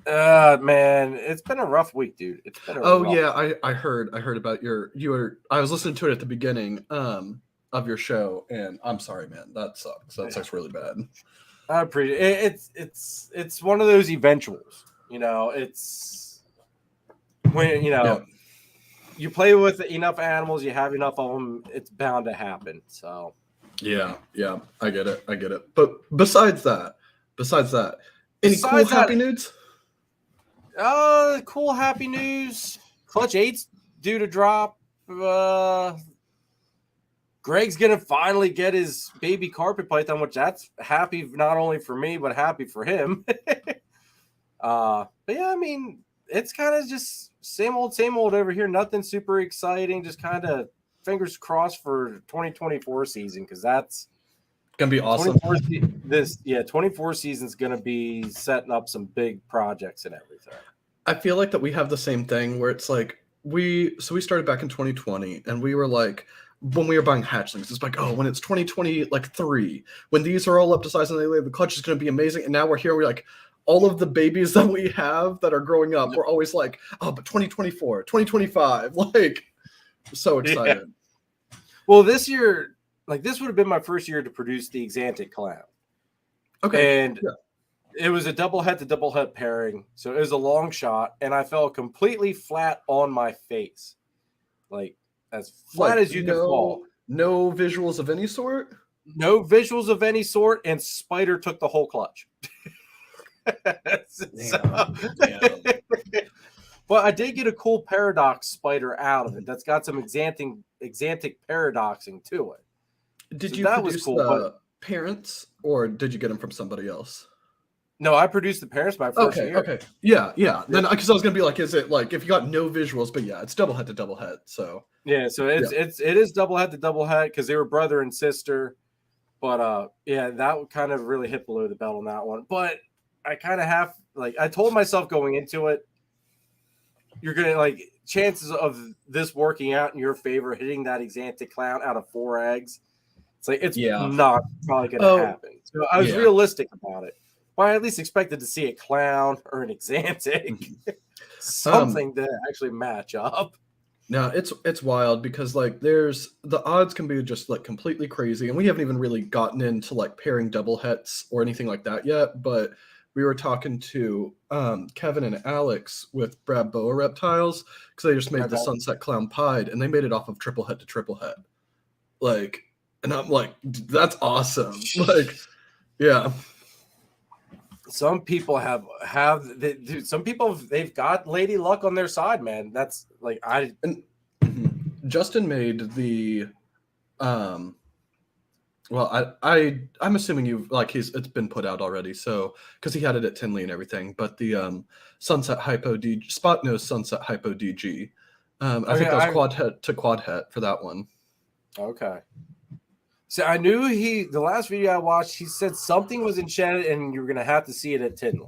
Man, it's been a rough week, dude. It's been I heard about I was listening to it at the beginning of your show, and I'm sorry, man. That sucks. That sucks really bad. I appreciate it. It's one of those eventuals. It's when you play with enough animals, you have enough of them, it's bound to happen. So yeah, I get it. But besides that, any cool happy news? Cool happy news. Clutch 8's due to drop. Greg's gonna finally get his baby carpet python, which that's happy not only for me but happy for him. But yeah, I mean, it's kind of just same old over here. Nothing super exciting. Just kind of fingers crossed for 2024 season, because that's gonna be awesome. 24 season's gonna be setting up some big projects and everything. I feel like that we have the same thing where it's like we started back in 2020, and we were like, when we were buying hatchlings, it's like, oh, when it's 2020, like 3, when these are all up to size and they lay, the clutch is going to be amazing. And now we're here, we're like, all of the babies that we have that are growing up, we're always like, oh, but 2024, 2025, like, so excited. Yeah. Well, this year, like, this would have been my first year to produce the Exantic clown. Okay. And it was a double head to double head pairing. So it was a long shot, and I fell completely flat on my face. Like, as flat as you could fall. No visuals of any sort? No visuals of any sort, and Spider took the whole clutch. Damn. But I did get a cool paradox spider out of it. That's got some exantic paradoxing to it. Did you produce the parents, or did you get them from somebody else? No, I produced the parents my first year. Okay. Yeah. Then, because I was gonna be like, is it like if you got no visuals, but yeah, it's double head to double head. So yeah, so it is double head to double head because they were brother and sister. But that would kind of really hit below the belt on that one. But I kind of I told myself going into it, you're gonna chances of this working out in your favor, hitting that Exantic clown out of 4 eggs. It's not probably gonna happen. So I was realistic about it. Well, I at least expected to see a clown or an Exantic, something to actually match up. No, it's wild because there's the odds can be just completely crazy, and we haven't even really gotten into pairing double hets or anything like that yet. But we were talking to Kevin and Alex with Brad Boa Reptiles because they just made the Sunset Clown Pied, and they made it off of triple head to triple head. And I'm like, that's awesome. Yeah. Some people some people they've got lady luck on their side, man. That's Justin made the I'm assuming it's been put out already, so because he had it at Tinley and everything, but the Sunset Hypo DG Spot Nose Sunset Hypo DG. I think that was quad head to quad head for that one. Okay. So I knew the last video I watched, he said something was enchanted and you were going to have to see it at Tinley.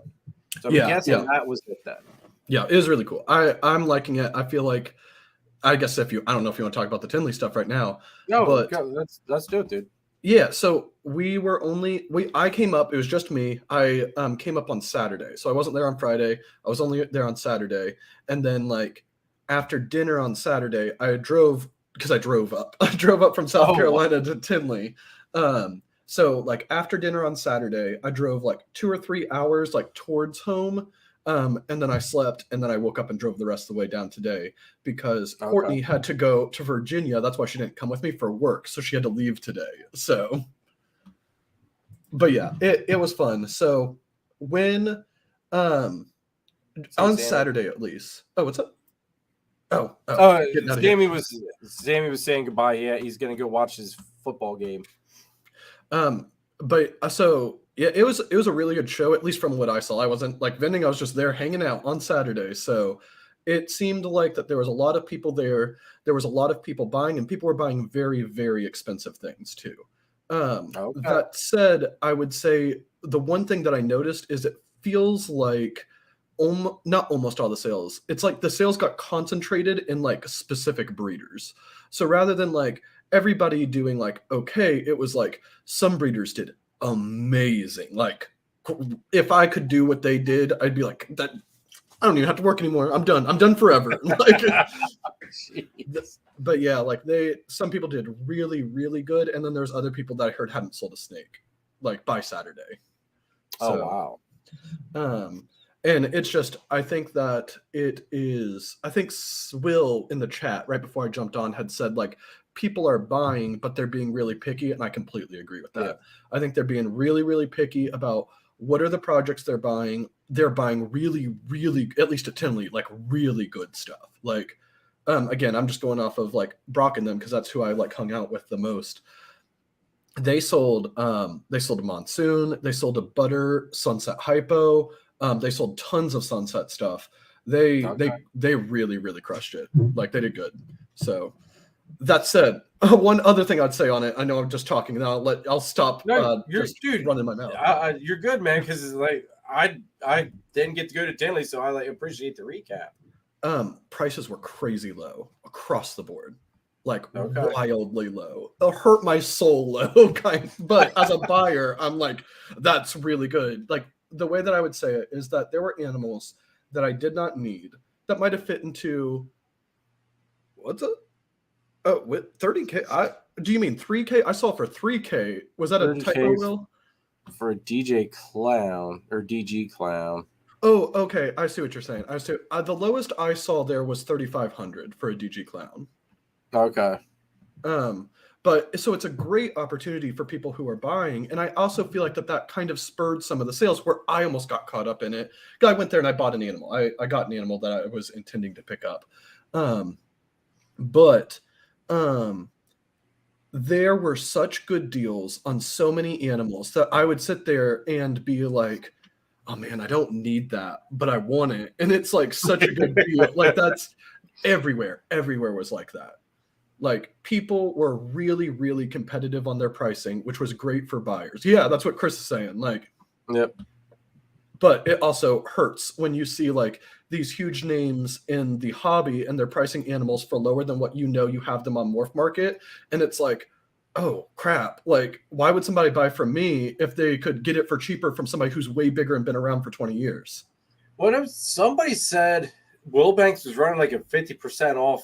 So I'm guessing that was it then. Yeah, it was really cool. I'm liking it. I feel like, I guess I don't know if you want to talk about the Tinley stuff right now. No, but let's do it, dude. Yeah, so I came up, it was just me. I came up on Saturday. So I wasn't there on Friday. I was only there on Saturday. And then after dinner on Saturday, I drove up from South Carolina to Tinley. So after dinner on Saturday, I drove 2 or 3 hours towards home. And then I slept, and then I woke up and drove the rest of the way down today because Courtney had to go to Virginia. That's why she didn't come with me for work. So she had to leave today. So, but yeah, it was fun. So when, on Saturday at least. Oh, what's up? Sammy was saying goodbye. Yeah, he's gonna go watch his football game. But so Yeah, it was a really good show, at least from what I saw. I wasn't like vending, I was just there hanging out on Saturday. So it seemed like that there was a lot of people there. There was a lot of people buying, and people were buying very, very expensive things too. Okay. That said, I would say the one thing that I noticed is it feels like not almost all the sales. It's like the sales got concentrated in like specific breeders. So rather than like everybody doing like okay, it was like some breeders did amazing. Like if I could do what they did, I'd be like that. I don't even have to work anymore. I'm done. I'm done forever. Like, but yeah, like some people did really, really good, and then there's other people that I heard hadn't sold a snake, like by Saturday. Oh wow. And it's just, I think that it is. I think Will in the chat right before I jumped on had said like people are buying, but they're being really picky, and I completely agree with that. Yeah. I think they're being really, really picky about what are the projects they're buying. They're buying really, really, at least at Tinley, like really good stuff. Like, again, I'm just going off of like Brock and them because that's who I like hung out with the most. They sold a Monsoon. They sold a Butter Sunset Hypo. They sold tons of Sunset stuff. They really, really crushed it. Like they did good. So that said, one other thing I'd say on it. I know I'm just talking now. I'll stop. No, dude, running my mouth. You're good, man. Because like I didn't get to go to Tinley, so I like appreciate the recap. Prices were crazy low across the board, like wildly low. It'll hurt my soul low, but as a buyer, I'm like, that's really good. Like the way that I would say it is that there were animals that I did not need that might have fit into what's it? Oh, with 30K. Do you mean 3K? I saw for 3K. Was that a typo, Will? For a DJ Clown or DG Clown. Oh, okay. I see what you're saying. I see. The lowest I saw there was 3,500 for a DG Clown. Okay. But so it's a great opportunity for people who are buying, and I also feel like that kind of spurred some of the sales where I almost got caught up in it. I went there and I bought an animal. I got an animal that I was intending to pick up, but there were such good deals on so many animals that I would sit there and be like, oh man, I don't need that, but I want it. And it's like such a good deal. Like that's everywhere. Everywhere was like that. Like people were really, really competitive on their pricing, which was great for buyers. Yeah, that's what Chris is saying. Like, yep. But it also hurts when you see like these huge names in the hobby and they're pricing animals for lower than what you have them on Morph Market. And it's like, oh crap. Like, why would somebody buy from me if they could get it for cheaper from somebody who's way bigger and been around for 20 years? What if somebody said Will Banks was running like a 50% off?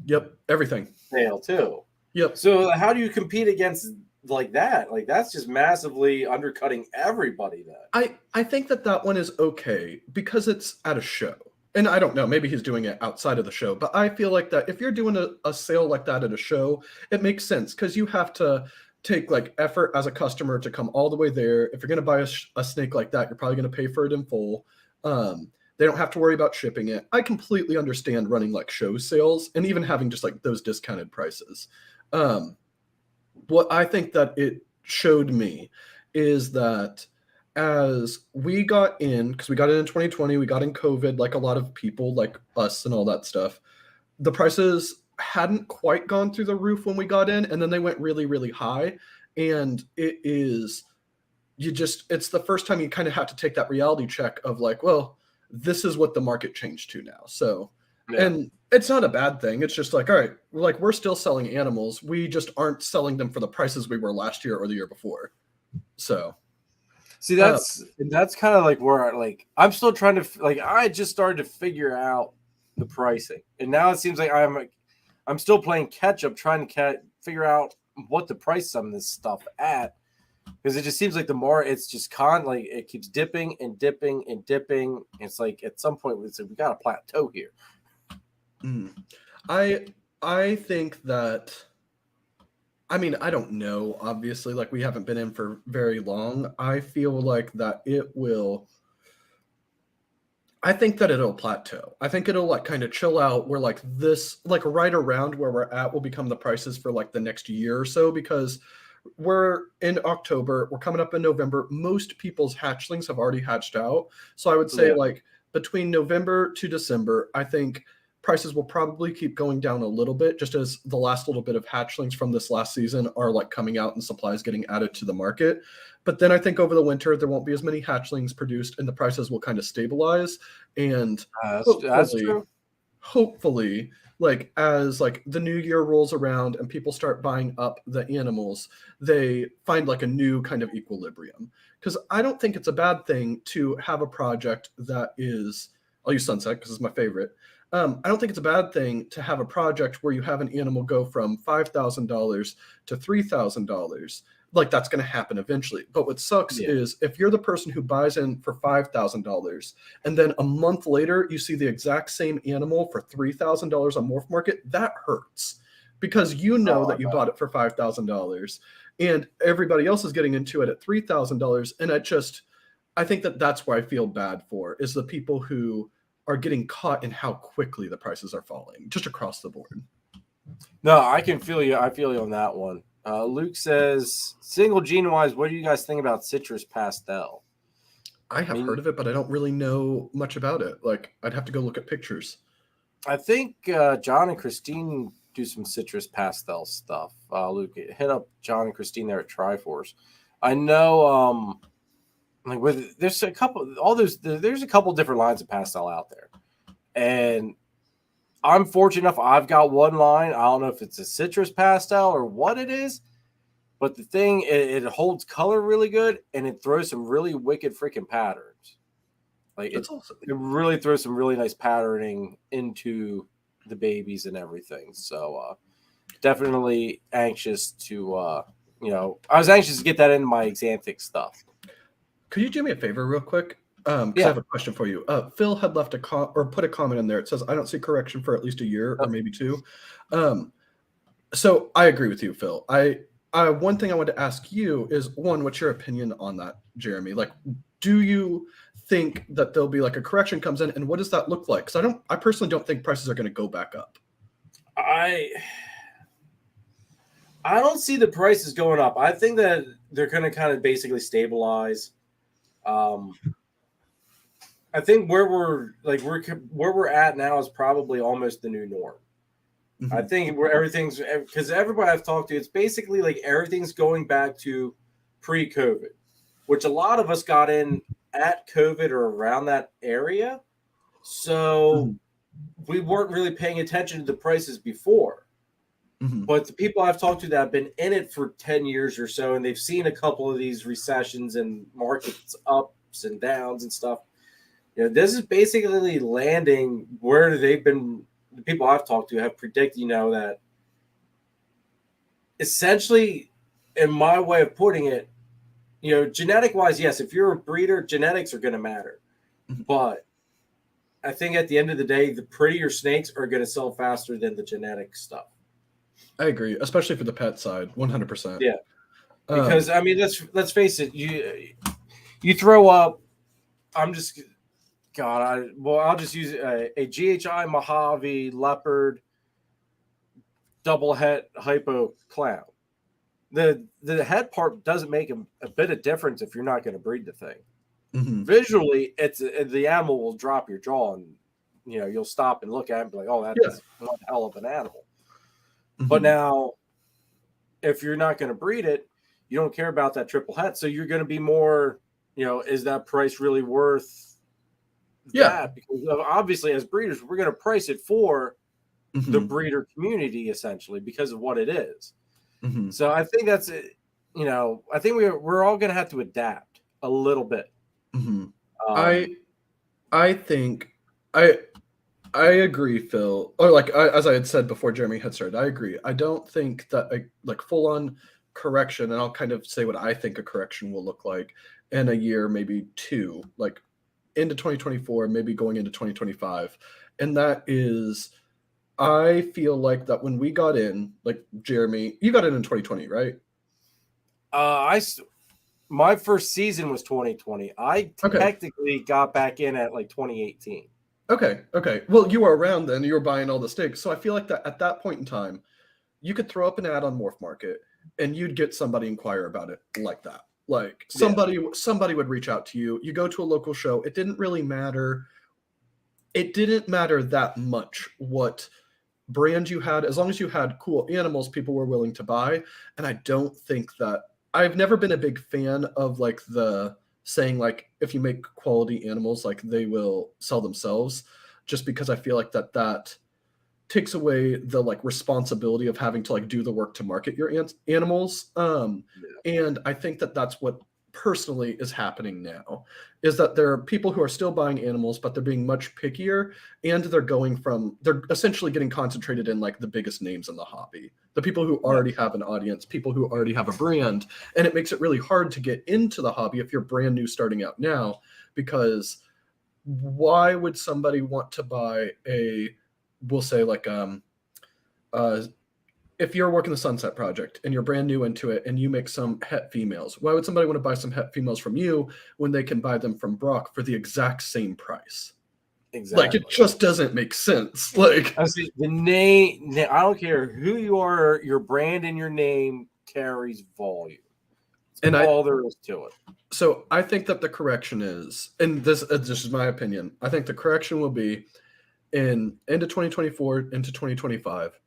Yep, everything. Sale too. Yep. So how do you compete against like that? Like that's just massively undercutting everybody then. I think that one is okay because it's at a show. And I don't know, maybe he's doing it outside of the show, but I feel like that if you're doing a sale like that at a show, it makes sense because you have to take like effort as a customer to come all the way there. If you're going to buy a snake like that, you're probably going to pay for it in full. They don't have to worry about shipping it. I completely understand running like show sales and even having just like those discounted prices. What I think that it showed me is that as we got in, because we got in 2020, we got in COVID, like a lot of people like us and all that stuff, the prices hadn't quite gone through the roof when we got in, and then they went really, really high. And it's the first time you kind of have to take that reality check of like, well, this is what the market changed to now. So, yeah. And it's not a bad thing. It's just like, all right, like we're still selling animals. We just aren't selling them for the prices we were last year or the year before. So. See, that's kind of like where I'm still trying to like I just started to figure out the pricing, and now it seems like I'm still playing catch up, trying to figure out what to price some of this stuff at, because it just seems like the more it's just it keeps dipping and dipping and dipping. It's like at some point we got a plateau here. I think that. I mean, I don't know, obviously, like we haven't been in for very long. I feel like that I think that it'll plateau. I think it'll like kind of chill out where like this, like right around where we're at will become the prices for like the next year or so, because we're in October, we're coming up in November. Most people's hatchlings have already hatched out. So I would say like between November to December, I think prices will probably keep going down a little bit, just as the last little bit of hatchlings from this last season are like coming out and supplies getting added to the market. But then I think over the winter, there won't be as many hatchlings produced and the prices will kind of stabilize. And that's true. Hopefully, like as like the new year rolls around and people start buying up the animals, they find like a new kind of equilibrium. Because I don't think it's a bad thing to have a project that is, I'll use Sunset because it's my favorite. I don't think it's a bad thing to have a project where you have an animal go from $5,000 to $3,000. Like that's going to happen eventually. But what sucks is if you're the person who buys in for $5,000 and then a month later you see the exact same animal for $3,000 on Morph Market, that hurts because you know that you bought it for $5,000 and everybody else is getting into it at $3,000. And I think that that's where I feel bad for is the people who are getting caught in how quickly the prices are falling just across the board. No, I can feel you. I feel you on that one. Luke says, single gene wise, what do you guys think about citrus pastel? I have heard of it, but I don't really know much about it. Like I'd have to go look at pictures. I think John and Christine do some citrus pastel stuff. Luke, hit up John and Christine there at Triforce. I know like there's a couple different lines of pastel out there. And I'm fortunate enough, I've got one line. I don't know if it's a citrus pastel or what it is, but the thing, it holds color really good and it throws some really wicked freaking patterns. Like awesome. It really throws some really nice patterning into the babies and everything. So definitely anxious to, I was anxious to get that into my Xanthic stuff. Could you do me a favor real quick? I have a question for you. Phil had left put a comment in there. It says, I don't see correction for at least a year or maybe two. So I agree with you, Phil. One thing I want to ask you is, one, what's your opinion on that, Jeremy? Like, do you think that there'll be like a correction comes in and what does that look like? Because I personally don't think prices are going to go back up. I don't see the prices going up. I think that they're going to kind of basically stabilize. I think where we're at now is probably almost the new norm. Mm-hmm. I think where everything's, because everybody I've talked to, it's basically like everything's going back to pre-COVID, which a lot of us got in at COVID or around that area. So we weren't really paying attention to the prices before. Mm-hmm. But the people I've talked to that have been in it for 10 years or so, and they've seen a couple of these recessions and markets ups and downs and stuff. This is basically landing where they've been. The people I've talked to have predicted, that essentially, in my way of putting it, genetic wise, yes, if you're a breeder, genetics are going to matter. Mm-hmm. But I think at the end of the day, the prettier snakes are going to sell faster than the genetic stuff. I agree, especially for the pet side, 100%. Yeah, because let's face it, you throw up. I'll just use a GHI Mojave Leopard double head hypo clown. The head part doesn't make a bit of difference if you're not going to breed the thing. Mm-hmm. Visually, the animal will drop your jaw, and you'll stop and look at it and be like, "Oh, that is one hell of an animal." Mm-hmm. But now, if you're not going to breed it, you don't care about that triple head, so you're going to be more, is that price really worth that? Because obviously, as breeders, we're going to price it for the breeder community essentially because of what it is. Mm-hmm. So I think that's it. I think we're all going to have to adapt a little bit. Mm-hmm. I think I agree, Phil. Or as I had said before Jeremy had started, I agree. I don't think that a full-on correction, and I'll kind of say what I think a correction will look like in a year, maybe two, like into 2024, maybe going into 2025. And that is, I feel like that when we got in, like Jeremy, you got in 2020, right? My first season was 2020. I technically got back in at like 2018. Okay. Well, you were around then. You were buying all the stakes. So I feel like that at that point in time, you could throw up an ad on Morph Market and you'd get somebody inquire about it like that. Like somebody would reach out to you. You go to a local show. It didn't really matter. It didn't matter that much what brand you had, as long as you had cool animals, people were willing to buy. And I don't think that I've never been a big fan of like the saying like if you make quality animals, like they will sell themselves, just because I feel like that takes away the like responsibility of having to like do the work to market your animals. And I think that that's what personally is happening now, is that there are people who are still buying animals, but they're being much pickier, and they're essentially getting concentrated in like the biggest names in the hobby, the people who already have an audience, people who already have a brand. And it makes it really hard to get into the hobby if you're brand new starting out now, because why would somebody want to buy we'll say like if you're working the Sunset Project and you're brand new into it and you make some het females, why would somebody want to buy some het females from you when they can buy them from Brock for the exact same price? Exactly. Like, it just doesn't make sense. Like, I see the name. I don't care who you are. Your brand and your name carries volume. And all there is to it. So I think that the correction is, and this is my opinion, I think the correction will be into 2024, into 2025,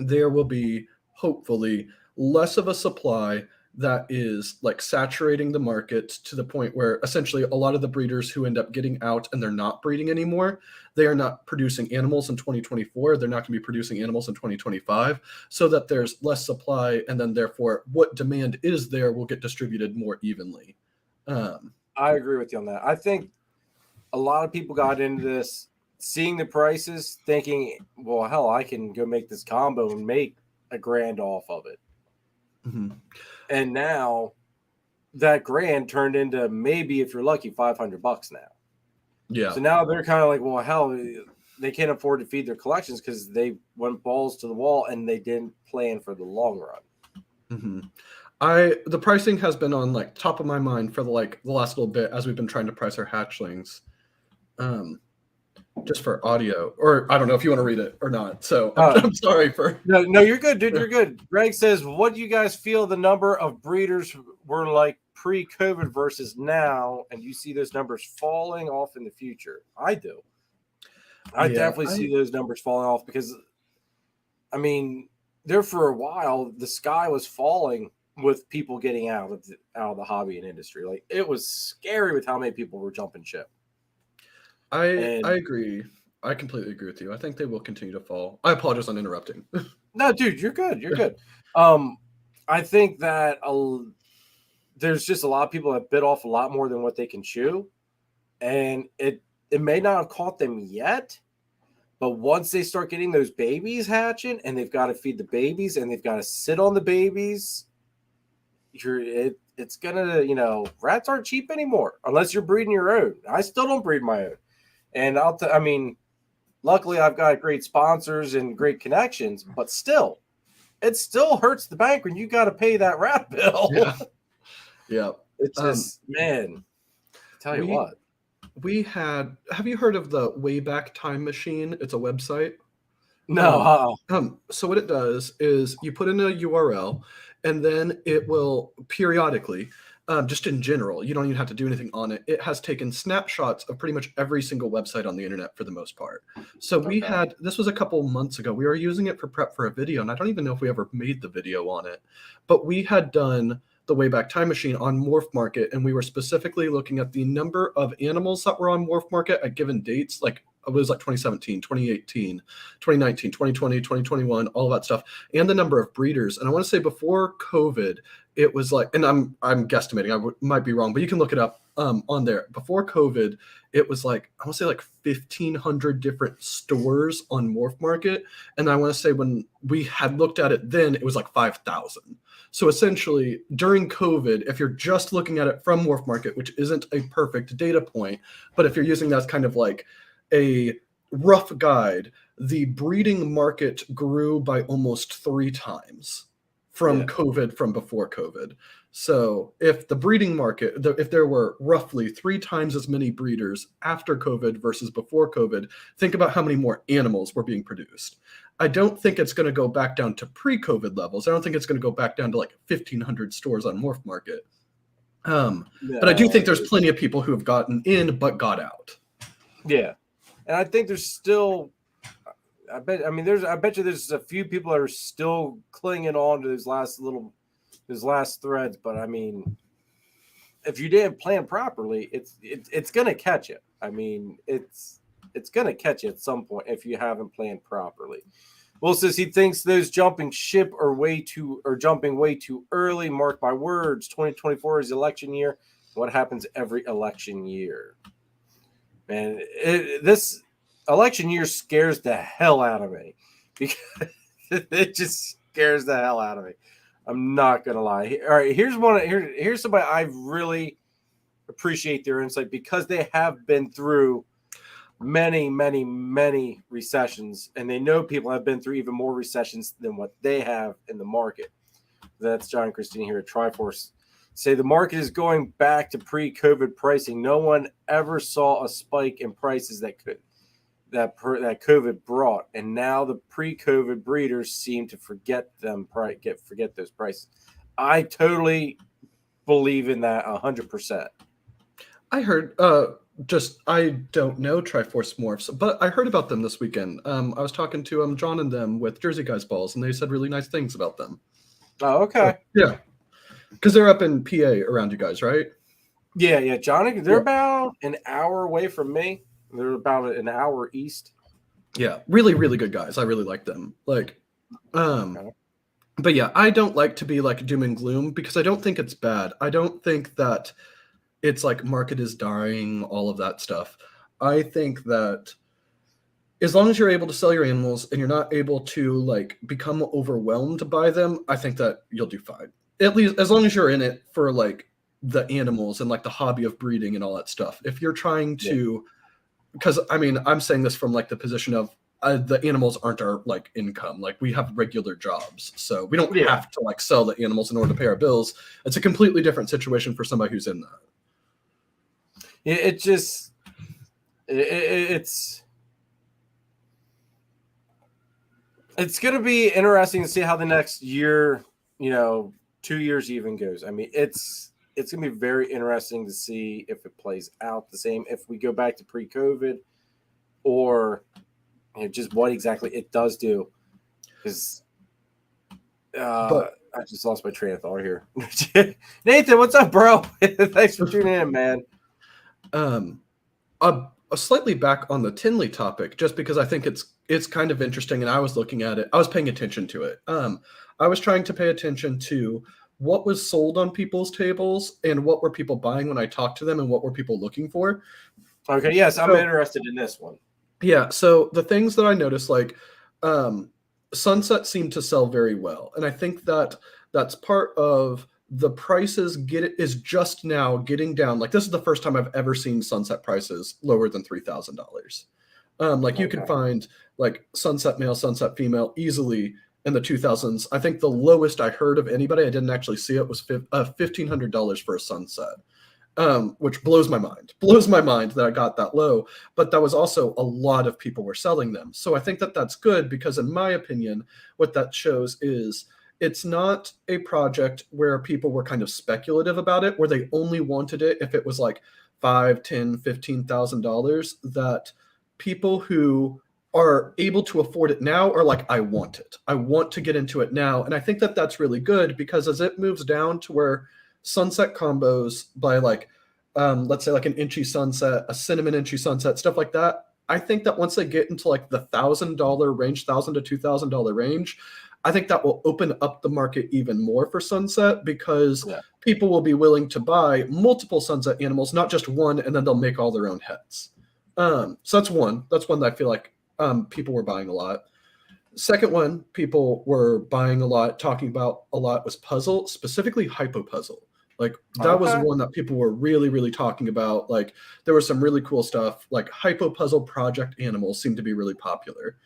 there will be hopefully less of a supply that is like saturating the market to the point where essentially a lot of the breeders who end up getting out and they're not breeding anymore, they are not producing animals in 2024. They're not going to be producing animals in 2025, so that there's less supply, and then therefore what demand is there will get distributed more evenly. I agree with you on that. I think a lot of people got into this seeing the prices, thinking, well, hell, I can go make this combo and make $1,000 off of it. Mm-hmm. And now that grand turned into maybe, if you're lucky, $500 now. Yeah. So now they're kind of like, well, hell, they can't afford to feed their collections because they went balls to the wall and they didn't plan for the long run. Mm-hmm. The pricing has been on like top of my mind for the last little bit as we've been trying to price our hatchlings. Just for audio, or I don't know if you want to read it or not. So I'm sorry for. No, you're good, dude. You're good. Greg says, what do you guys feel the number of breeders were like pre-COVID versus now? And you see those numbers falling off in the future? I do. I definitely see those numbers falling off because, I mean, there for a while, the sky was falling with people getting out of the hobby and industry. Like, it was scary with how many people were jumping ship. I agree. I completely agree with you. I think they will continue to fall. I apologize on interrupting. No, dude, you're good. You're good. I think that there's just a lot of people that bit off a lot more than what they can chew. And it may not have caught them yet, but once they start getting those babies hatching and they've got to feed the babies and they've got to sit on the babies, it's gonna, rats aren't cheap anymore unless you're breeding your own. I still don't breed my own. And I mean, luckily I've got great sponsors and great connections, but still, it still hurts the bank when you got to pay that rat bill. Yeah. It's just, man, tell you what. Have you heard of the Wayback Time Machine? It's a website. No. So what it does is you put in a URL, and then it will periodically, just in general, you don't even have to do anything on it. It has taken snapshots of pretty much every single website on the internet for the most part. So this was a couple months ago. We were using it for prep for a video, and I don't even know if we ever made the video on it. But we had done the Wayback Time Machine on Morph Market, and we were specifically looking at the number of animals that were on Morph Market at given dates, like it was like 2017, 2018, 2019, 2020, 2021, all that stuff, and the number of breeders. And I want to say before COVID, it was like, and I'm guesstimating, I might be wrong, but you can look it up on there. Before COVID, it was like, I want to say like 1,500 different stores on Morph Market. And I want to say when we had looked at it then, it was like 5,000. So essentially during COVID, if you're just looking at it from Morph Market, which isn't a perfect data point, but if you're using that as kind of like a rough guide, the breeding market grew by almost 3 times from COVID, from before COVID. So if the breeding market, if there were roughly 3 times as many breeders after COVID versus before COVID, think about how many more animals were being produced. I don't think it's going to go back down to pre-COVID levels. I don't think it's going to go back down to like 1,500 stores on Morph Market. But I do think there's plenty of people who have gotten in but got out. Yeah, and I think there's still, I bet you there's a few people that are still clinging on to those last threads. But I mean, if you didn't plan properly, it's gonna catch you. I mean, it's gonna catch you at some point if you haven't planned properly. Will says he thinks those jumping ship are jumping way too early. Mark my words, 2024 is election year. What happens every election year? Man, this election year scares the hell out of me because it just scares the hell out of me. I'm not gonna lie. All right, here's somebody I really appreciate their insight because they have been through many, many, many recessions, and they know people have been through even more recessions than what they have in the market. That's John and Christine here at Triforce. Say the market is going back to pre-COVID pricing. No one ever saw a spike in prices that COVID brought, and now the pre-COVID breeders seem to forget those prices. I totally believe in that 100%. I heard I don't know Triforce Morphs, but I heard about them this weekend. I was talking to John and them with Jersey Guys Balls, and they said really nice things about them. Oh, okay. Yeah. Because they're up in PA around you guys, right? Yeah. Johnny, they're about an hour away from me. They're about an hour east. Yeah. Really, really good guys. I really like them. But yeah, I don't like to be like doom and gloom because I don't think it's bad. I don't think that it's like market is dying, all of that stuff. I think that as long as you're able to sell your animals and you're not able to like become overwhelmed by them, I think that you'll do fine. At least as long as you're in it for like the animals and like the hobby of breeding and all that stuff. If you're trying to, because I mean, I'm saying this from like the position of the animals aren't our like income. Like we have regular jobs, so we don't have to like sell the animals in order to pay our bills. It's a completely different situation for somebody who's in that. It's going to be interesting to see how the next year, 2 years even goes. I mean, it's going to be very interesting to see if it plays out the same, if we go back to pre-COVID or just what exactly it does do. Because I just lost my train of thought here. Nathan, what's up, bro? Thanks for tuning in, man. A slightly back on the Tinley topic, just because I think it's kind of interesting, and I was looking at it. I was paying attention to it. I was trying to pay attention to what was sold on people's tables and what were people buying when I talked to them and what were people looking for. Okay, yes, I'm interested in this one. Yeah, so the things that I noticed, like Sunset seemed to sell very well, and I think that that's part of the prices is just now getting down. Like this is the first time I've ever seen Sunset prices lower than $3,000. You can find like Sunset male, Sunset female easily in the 2000s. I think the lowest I heard of anybody, I didn't actually see it, was $1,500 for a Sunset, which blows my mind. Blows my mind that I got that low. But that was also a lot of people were selling them. So I think that that's good because in my opinion, what that shows is it's not a project where people were kind of speculative about it, where they only wanted it if it was like $5,000, $10,000, $15,000, that people who are able to afford it now are like, I want it. I want to get into it now. And I think that that's really good because as it moves down to where Sunset combos by like, let's say like an Inchy Sunset, a Cinnamon Inchy Sunset, stuff like that, I think that once they get into like the $1,000 range, $1,000 to $2,000 range, I think that will open up the market even more for Sunset because people will be willing to buy multiple Sunset animals, not just one, and then they'll make all their own heads. So that's one. That's one that I feel like people were buying a lot. Second one people were buying a lot, talking about a lot, was Puzzle, specifically Hypo Puzzle. Like that was one that people were really, really talking about. Like there was some really cool stuff. Like Hypo Puzzle project animals seemed to be really popular,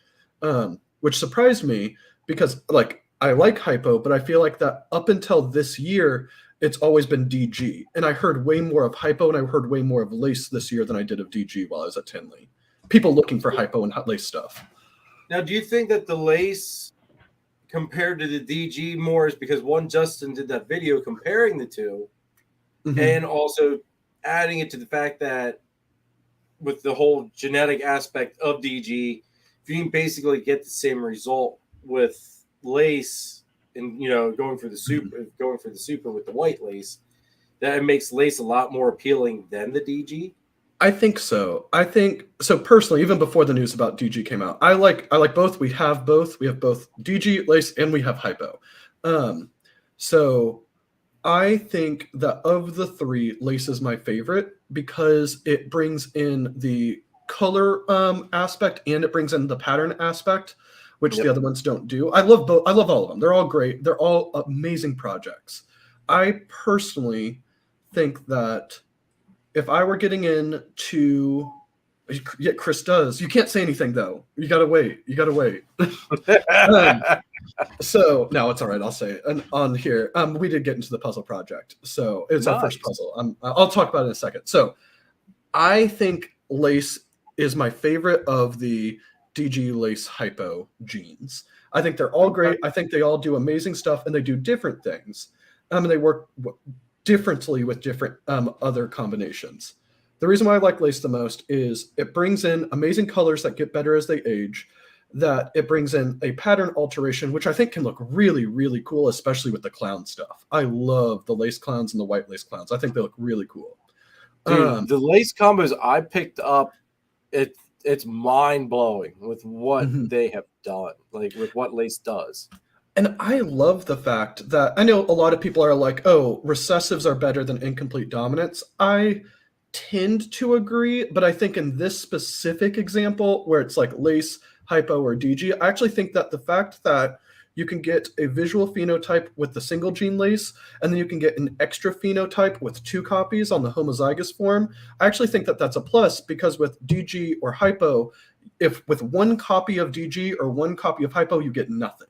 which surprised me because like I like Hypo, but I feel like that up until this year, it's always been DG. And I heard way more of hypo and I heard way more of lace this year than I did of DG while I was at Tinley. People looking for hypo and lace stuff. Now, do you think that the lace compared to the DG more is because one, Justin did that video comparing the two, and also adding it to the fact that with the whole genetic aspect of DG, if you can basically get the same result with lace and, you know, going for the super with the white lace, that it makes lace a lot more appealing than the DG? I think so. I think so personally, even before the news about DG came out, I like both. We have both. We have both DG lace and we have hypo. So I think that of the three, lace is my favorite because it brings in the color aspect and it brings in the pattern aspect, which the other ones don't do. I love both. I love all of them. They're all great. They're all amazing projects. I personally think that if I were getting into, yeah, Chris does. You can't say anything though. You gotta wait. So no, it's all right. I'll say it on here. We did get into the puzzle project, so it's our first puzzle. I'll talk about it in a second. So I think lace is my favorite of the DG lace hypo genes. I think they're all great. I think they all do amazing stuff, and they do different things. And they work differently with different other combinations. The reason why I like lace the most is it brings in amazing colors that get better as they age, that it brings in a pattern alteration, which I think can look really, really cool, especially with the clown stuff. I love the lace clowns and the white lace clowns. I think they look really cool. Dude, the lace combos I picked up, it's mind-blowing with what they have done, like with what lace does. And I love the fact that I know a lot of people are like, oh, recessives are better than incomplete dominants. I tend to agree, but I think in this specific example where it's like lace, hypo, or DG, I actually think that the fact that you can get a visual phenotype with the single gene lace, and then you can get an extra phenotype with 2 copies on the homozygous form, I actually think that that's a plus because with DG or hypo, if with 1 copy of DG or 1 copy of hypo, you get nothing.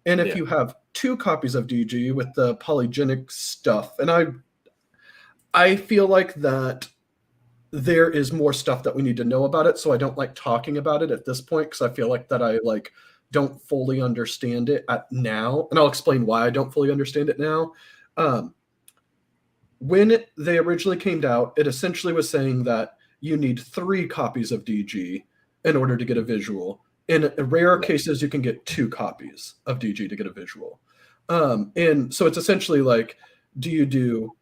And if you have 2 copies of DG with the polygenic stuff, and I feel like that there is more stuff that we need to know about it, so I don't like talking about it at this point because I feel like that I don't fully understand it now, and I'll explain why I don't fully understand it now. When they originally came out, it essentially was saying that you need 3 copies of DG in order to get a visual. In rare cases, you can get 2 copies of DG to get a visual. And so it's essentially like, do you do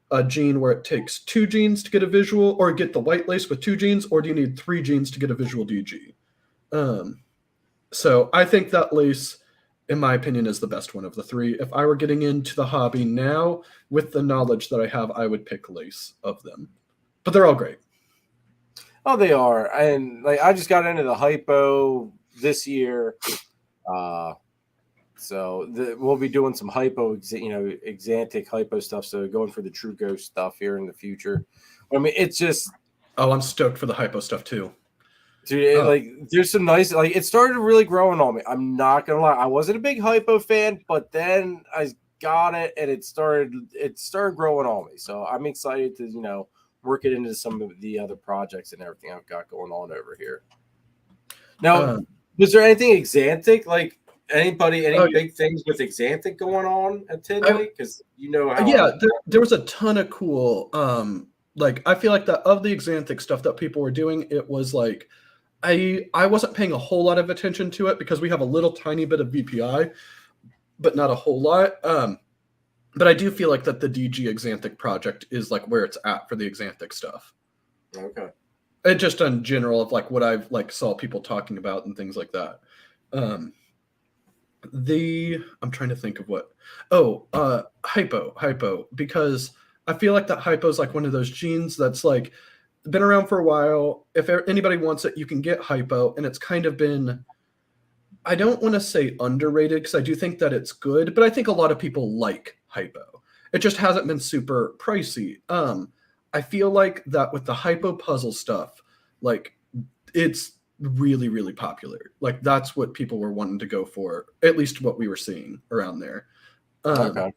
a gene where it takes 2 genes to get a visual, or get the white lace with 2 genes, or do you need 3 genes to get a visual DG? So I think that lace, in my opinion, is the best one of the 3. If I were getting into the hobby now with the knowledge that I have, I would pick lace of them. But they're all great. Oh, they are. And I just got into the hypo this year. So we'll be doing some hypo, exantic hypo stuff. So going for the true ghost stuff here in the future. I mean, it's just. Oh, I'm stoked for the hypo stuff too. Dude, there's some nice, it started really growing on me. I'm not going to lie. I wasn't a big hypo fan, but then I got it and it started growing on me. So I'm excited to, work it into some of the other projects and everything I've got going on over here. Now, was there anything exantic? Like any big things with exantic going on at Tinley? Because how. There was a ton of cool. I feel like that of the exantic stuff that people were doing, it was like I wasn't paying a whole lot of attention to it because we have a little tiny bit of VPI, but not a whole lot. But I do feel like that the DG Exantic project is like where it's at for the Exantic stuff. Okay. And just in general of like what I've saw people talking about and things like that. I'm trying to think of what. Hypo, because I feel like that hypo is like one of those genes that's like been around for a while. If anybody wants it, you can get hypo, and it's kind of been, I don't want to say underrated because I do think that it's good, but I think a lot of people like hypo. It just hasn't been super pricey. I feel like that with the hypo puzzle stuff, it's really, really popular. That's what people were wanting to go for, at least what we were seeing around there. Okay.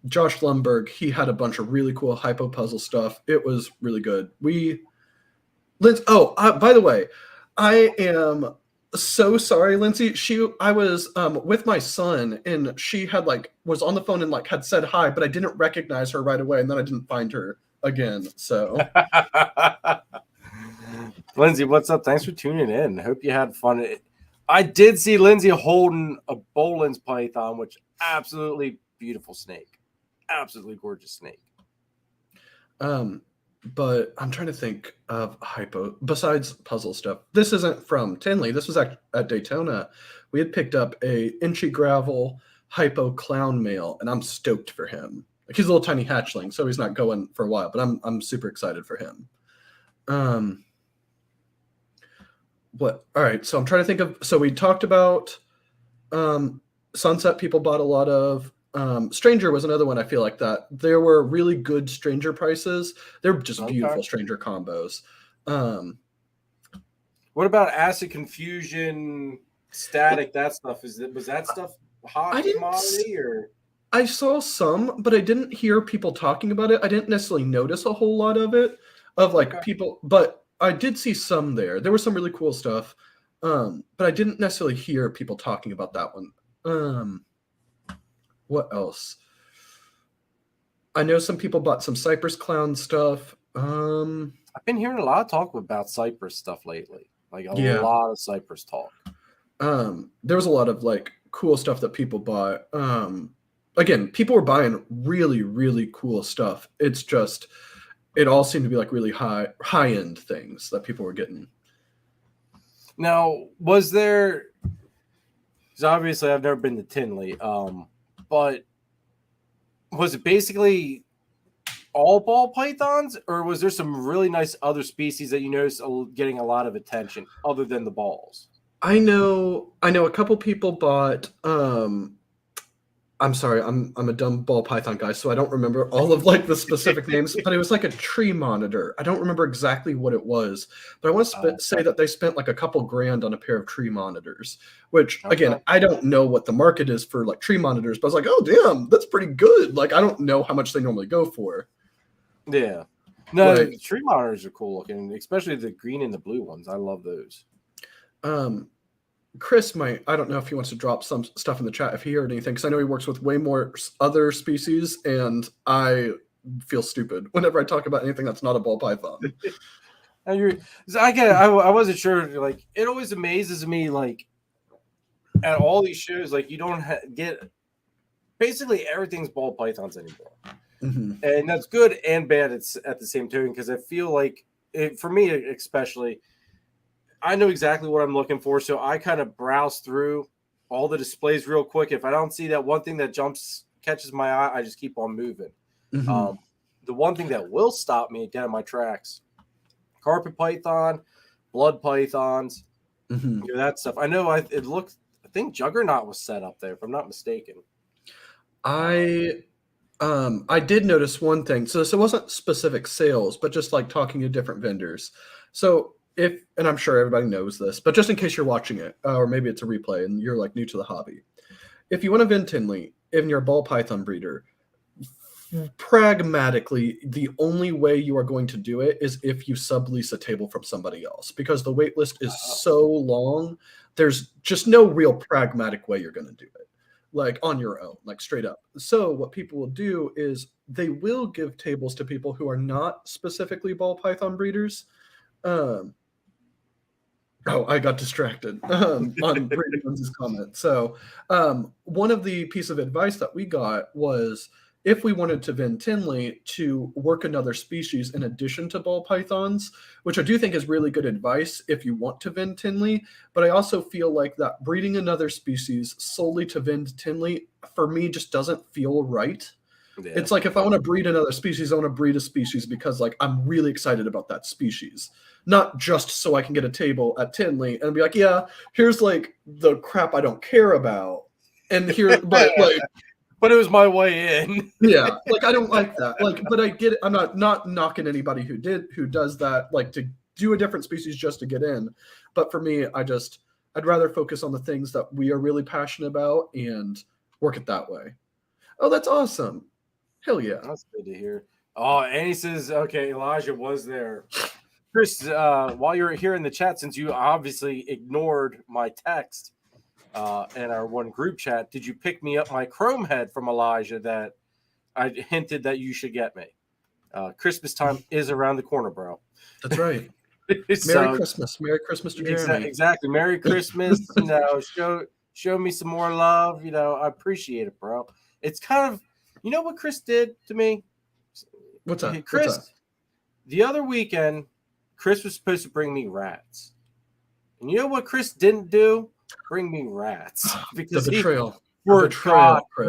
Josh Lumberg, he had a bunch of really cool hypo puzzle stuff. It was really good. By the way, I am so sorry, Lindsay. I was with my son, and she had was on the phone and had said hi, but I didn't recognize her right away, and then I didn't find her again. So, Lindsay, what's up? Thanks for tuning in. Hope you had fun. I did see Lindsay holding a Bolin's python, which absolutely beautiful snake, absolutely gorgeous snake. But I'm trying to think of hypo besides puzzle stuff. This isn't from Tinley. This was at Daytona. We had picked up a Inchy Gravel hypo clown male, and I'm stoked for him. He's a little tiny hatchling, so he's not going for a while, but I'm super excited for him. All right, so I'm trying to think of. So we talked about Sunset. People bought a lot of. Stranger was another one. I feel like that there were really good Stranger prices. They're just beautiful Stranger combos. What about Acid Confusion, Static? That stuff was that stuff hot commodity or? I saw some, but I didn't hear people talking about it. I didn't necessarily notice a whole lot of it, people, but I did see some there. There was some really cool stuff, but I didn't necessarily hear people talking about that one. What else? I know some people bought some Cypress Clown stuff. I've been hearing a lot of talk about Cypress stuff lately, lot of Cypress talk. There was a lot of cool stuff that people bought. Again, people were buying really, really cool stuff. It's just, it all seemed to be really high end things that people were getting. Now, was there? Because obviously, I've never been to Tinley. But was it basically all ball pythons, or was there some really nice other species that you noticed getting a lot of attention other than the balls? I know a couple people bought. I'm sorry, I'm a dumb ball python guy, so I don't remember all of the specific names. But it was a tree monitor. I don't remember exactly what it was, but I want to say that they spent a couple grand on a pair of tree monitors. Which again, I don't know what the market is for tree monitors, but I was oh damn, that's pretty good. I don't know how much they normally go for. Yeah, no, the tree monitors are cool looking, especially the green and the blue ones. I love those. Chris I don't know if he wants to drop some stuff in the chat if he heard anything, because I know he works with way more other species, and I feel stupid whenever I talk about anything that's not a ball python. I wasn't sure. It always amazes me, at all these shows, you don't get basically everything's ball pythons anymore, and that's good and bad. It's at the same token, because I feel for me especially. I know exactly what I'm looking for, so I kind of browse through all the displays real quick. If I don't see that one thing that catches my eye, I just keep on moving. The one thing that will stop me dead in my tracks: carpet python, blood pythons, that stuff. I know. I think Juggernaut was set up there, if I'm not mistaken. I did notice one thing. So it wasn't specific sales, but just talking to different vendors. So. And I'm sure everybody knows this, but just in case you're watching it, or maybe it's a replay and you're new to the hobby, if you want to vend Tinley and you're a ball python breeder, pragmatically, the only way you are going to do it is if you sublease a table from somebody else, because the wait list is so long. There's just no real pragmatic way you're going to do it, on your own, straight up. So what people will do is they will give tables to people who are not specifically ball python breeders. I got distracted on Brady Lindsay's comment. So one of the piece of advice that we got was, if we wanted to vend Tinley, to work another species in addition to ball pythons, which I do think is really good advice if you want to vend Tinley. But I also feel that breeding another species solely to vend Tinley, for me, just doesn't feel right. Yeah. It's if I want to breed another species, I want to breed a species because I'm really excited about that species, not just so I can get a table at Tinley and be yeah, here's the crap I don't care about, and here, but it was my way in. Yeah, I don't like that. But I get it. I'm not knocking anybody who does that, to do a different species just to get in. But for me, I'd rather focus on the things that we are really passionate about and work it that way. Oh, that's awesome. Hell yeah. That's good to hear. Oh, and he says, okay, Elijah was there. Chris, while you're here in the chat, since you obviously ignored my text in our one group chat, did you pick me up my Chrome head from Elijah that I hinted that you should get me? Christmas time is around the corner, bro. That's right. So, Merry Christmas. Merry Christmas to Jeremy. Exactly. Merry Christmas. Show me some more love. I appreciate it, bro. It's kind of, what Chris did to me? What's that? Chris, What's that? The other weekend, Chris was supposed to bring me rats. And you know what Chris didn't do? Bring me rats. Because The betrayal. He forgot Chris.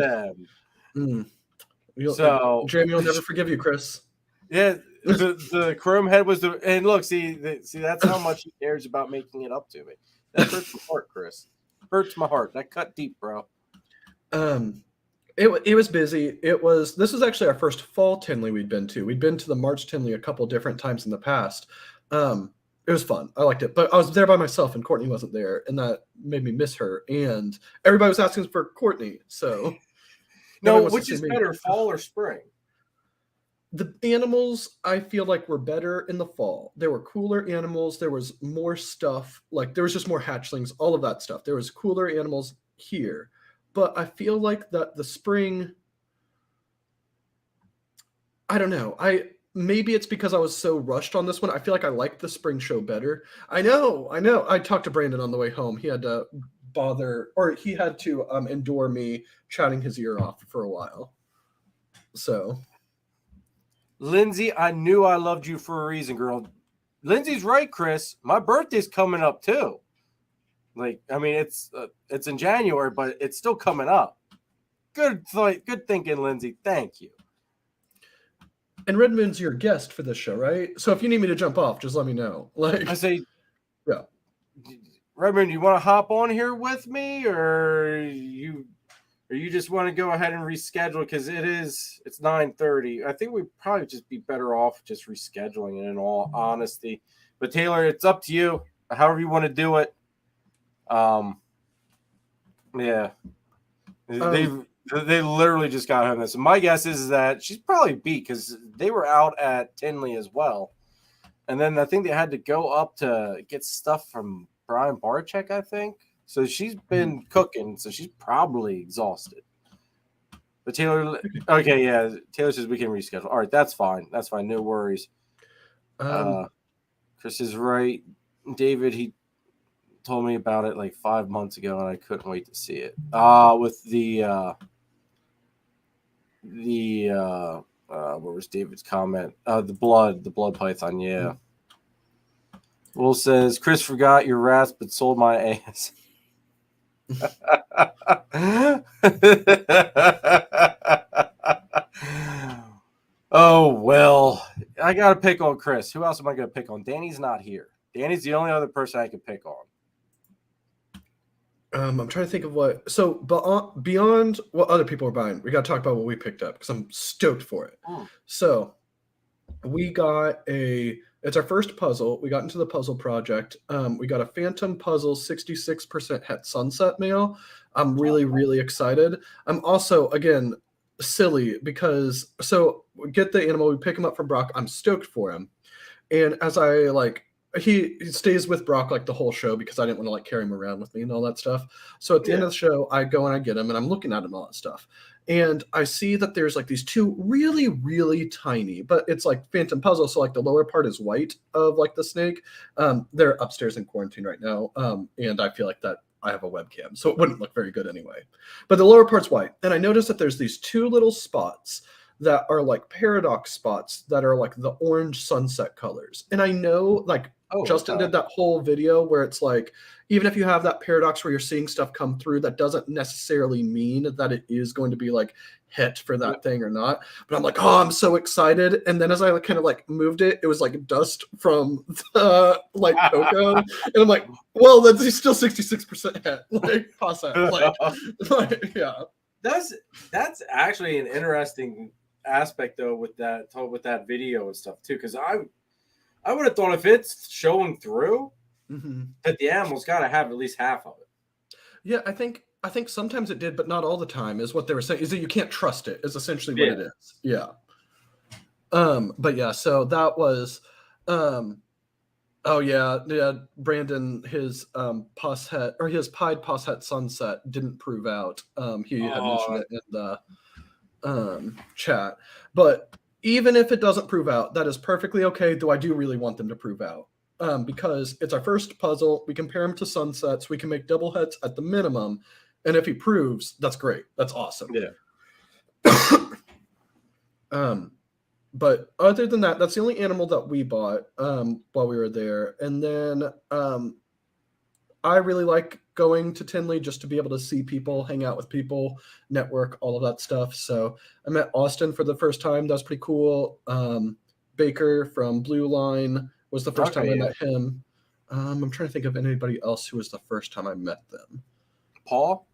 them. So Jeremy will never forgive you, Chris. Yeah, the Chrome head was and look, see that's how much he cares about making it up to me. That hurts my heart, Chris. Hurts my heart. That cut deep, bro. It was busy. This was actually our first fall Tinley we'd been to. We'd been to the March Tinley a couple different times in the past. It was fun. I liked it, but I was there by myself and Courtney wasn't there, and that made me miss her. And everybody was asking for Courtney, so no, which is better, fall or spring? The animals, I feel like, were better in the fall. There were cooler animals. There was more stuff. Like, there was just more hatchlings, all of that stuff. There was cooler animals here. But I feel like that the spring, I don't know. Maybe it's because I was so rushed on this one. I feel like I liked the spring show better. I know. I talked to Brandon on the way home. He had to endure me chatting his ear off for a while. So... Lindsay, I knew I loved you for a reason, girl. Lindsay's right, Chris. My birthday's coming up too. It's in January, but it's still coming up. Good thinking, Lindsay. Thank you. And Redmond's your guest for this show, right? So if you need me to jump off, just let me know. I say, yeah. Redmond, you want to hop on here with me, or you just want to go ahead and reschedule because it's 9:30. I think we'd probably just be better off just rescheduling it in all honesty. But Taylor, it's up to you. However you want to do it. Yeah. They literally just got home. So my guess is that she's probably beat because they were out at Tinley as well. And then I think they had to go up to get stuff from Brian Barczyk, I think. So she's been cooking, so she's probably exhausted. But Taylor, okay, yeah. Taylor says we can reschedule. All right, that's fine. That's fine. No worries. Chris is right. David, he told me about it like 5 months ago, and I couldn't wait to see it. With the what was David's comment? The blood python. Yeah. Will says Chris forgot your rats, but sold my ass. Oh well, I gotta pick on Chris. Who else am I gonna pick on? Danny's not here. Danny's the only other person I can pick on. I'm trying to think of what. So beyond what other people are buying, we got to talk about what we picked up because I'm stoked for it. So we got it's our first puzzle. We got into the puzzle project. We got a Phantom Puzzle 66% Het Sunset male. I'm really, really excited. I'm also, again, silly because, so we get the animal, we pick him up from Brock. I'm stoked for him. And as I he stays with Brock like the whole show because I didn't want to like carry him around with me and all that stuff. So at the end of the show, I go and I get him and I'm looking at him and all that stuff. And I see that there's like these two really, really tiny, but it's like Phantom Puzzle. So like the lower part is white of like the snake. They're upstairs in quarantine right now. And I feel like that I have a webcam, so it wouldn't look very good anyway. But the lower part's white. And I noticed that there's these two little spots that are like paradox spots that are like the orange sunset colors. And I know like Justin did that whole video where it's like, even if you have that paradox where you're seeing stuff come through, that doesn't necessarily mean that it is going to be like hit for that thing or not. But I'm like, oh, I'm so excited. And then as I kind of like moved it, it was like dust from the like cocoa. And I'm like, well, that's still 66% hit. Like, pass that. Yeah. That's actually an interesting aspect though with that video and stuff too, because I would have thought if it's showing through that the animal's got to have at least half of it. Yeah, I think I think sometimes it did, but not all the time. Is what they were saying. Is that you can't trust it? Is essentially what it is. Yeah. But yeah. So that was. Oh yeah. Brandon, his Poshet or his Pied Poshet Sunset didn't prove out. He had mentioned it in the chat. But even if it doesn't prove out, that is perfectly okay. Though I do really want them to prove out. Because it's our first puzzle. We compare him to sunsets. We can make double heads at the minimum. And if he proves, that's great. That's awesome. Yeah. But other than that, that's the only animal that we bought while we were there. And then I really like going to Tinley just to be able to see people, hang out with people, network, all of that stuff. So I met Austin for the first time. That was pretty cool. Baker from Blue Line was the first time I met him. I'm trying to think of anybody else who was the first time I met them. Paul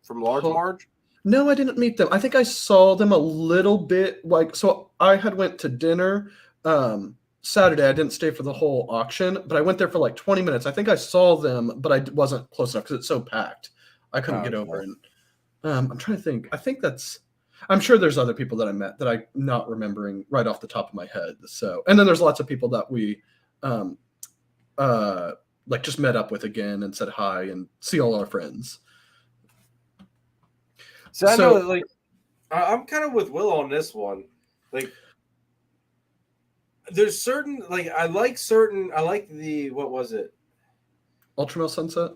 from Large Marge? No, I didn't meet them. I think I saw them a little bit. So I had went to dinner Saturday. I didn't stay for the whole auction, but I went there for like 20 minutes. I think I saw them, but I wasn't close enough because it's so packed. I couldn't get over. And I'm trying to think. I'm sure there's other people that I met that I'm not remembering right off the top of my head. So, and then there's lots of people that we like just met up with again and said hi and see all our friends. So I know, like, I'm kind of with Will on this one. Like, there's certain, like, I like the, what was it? Ultramel Sunset?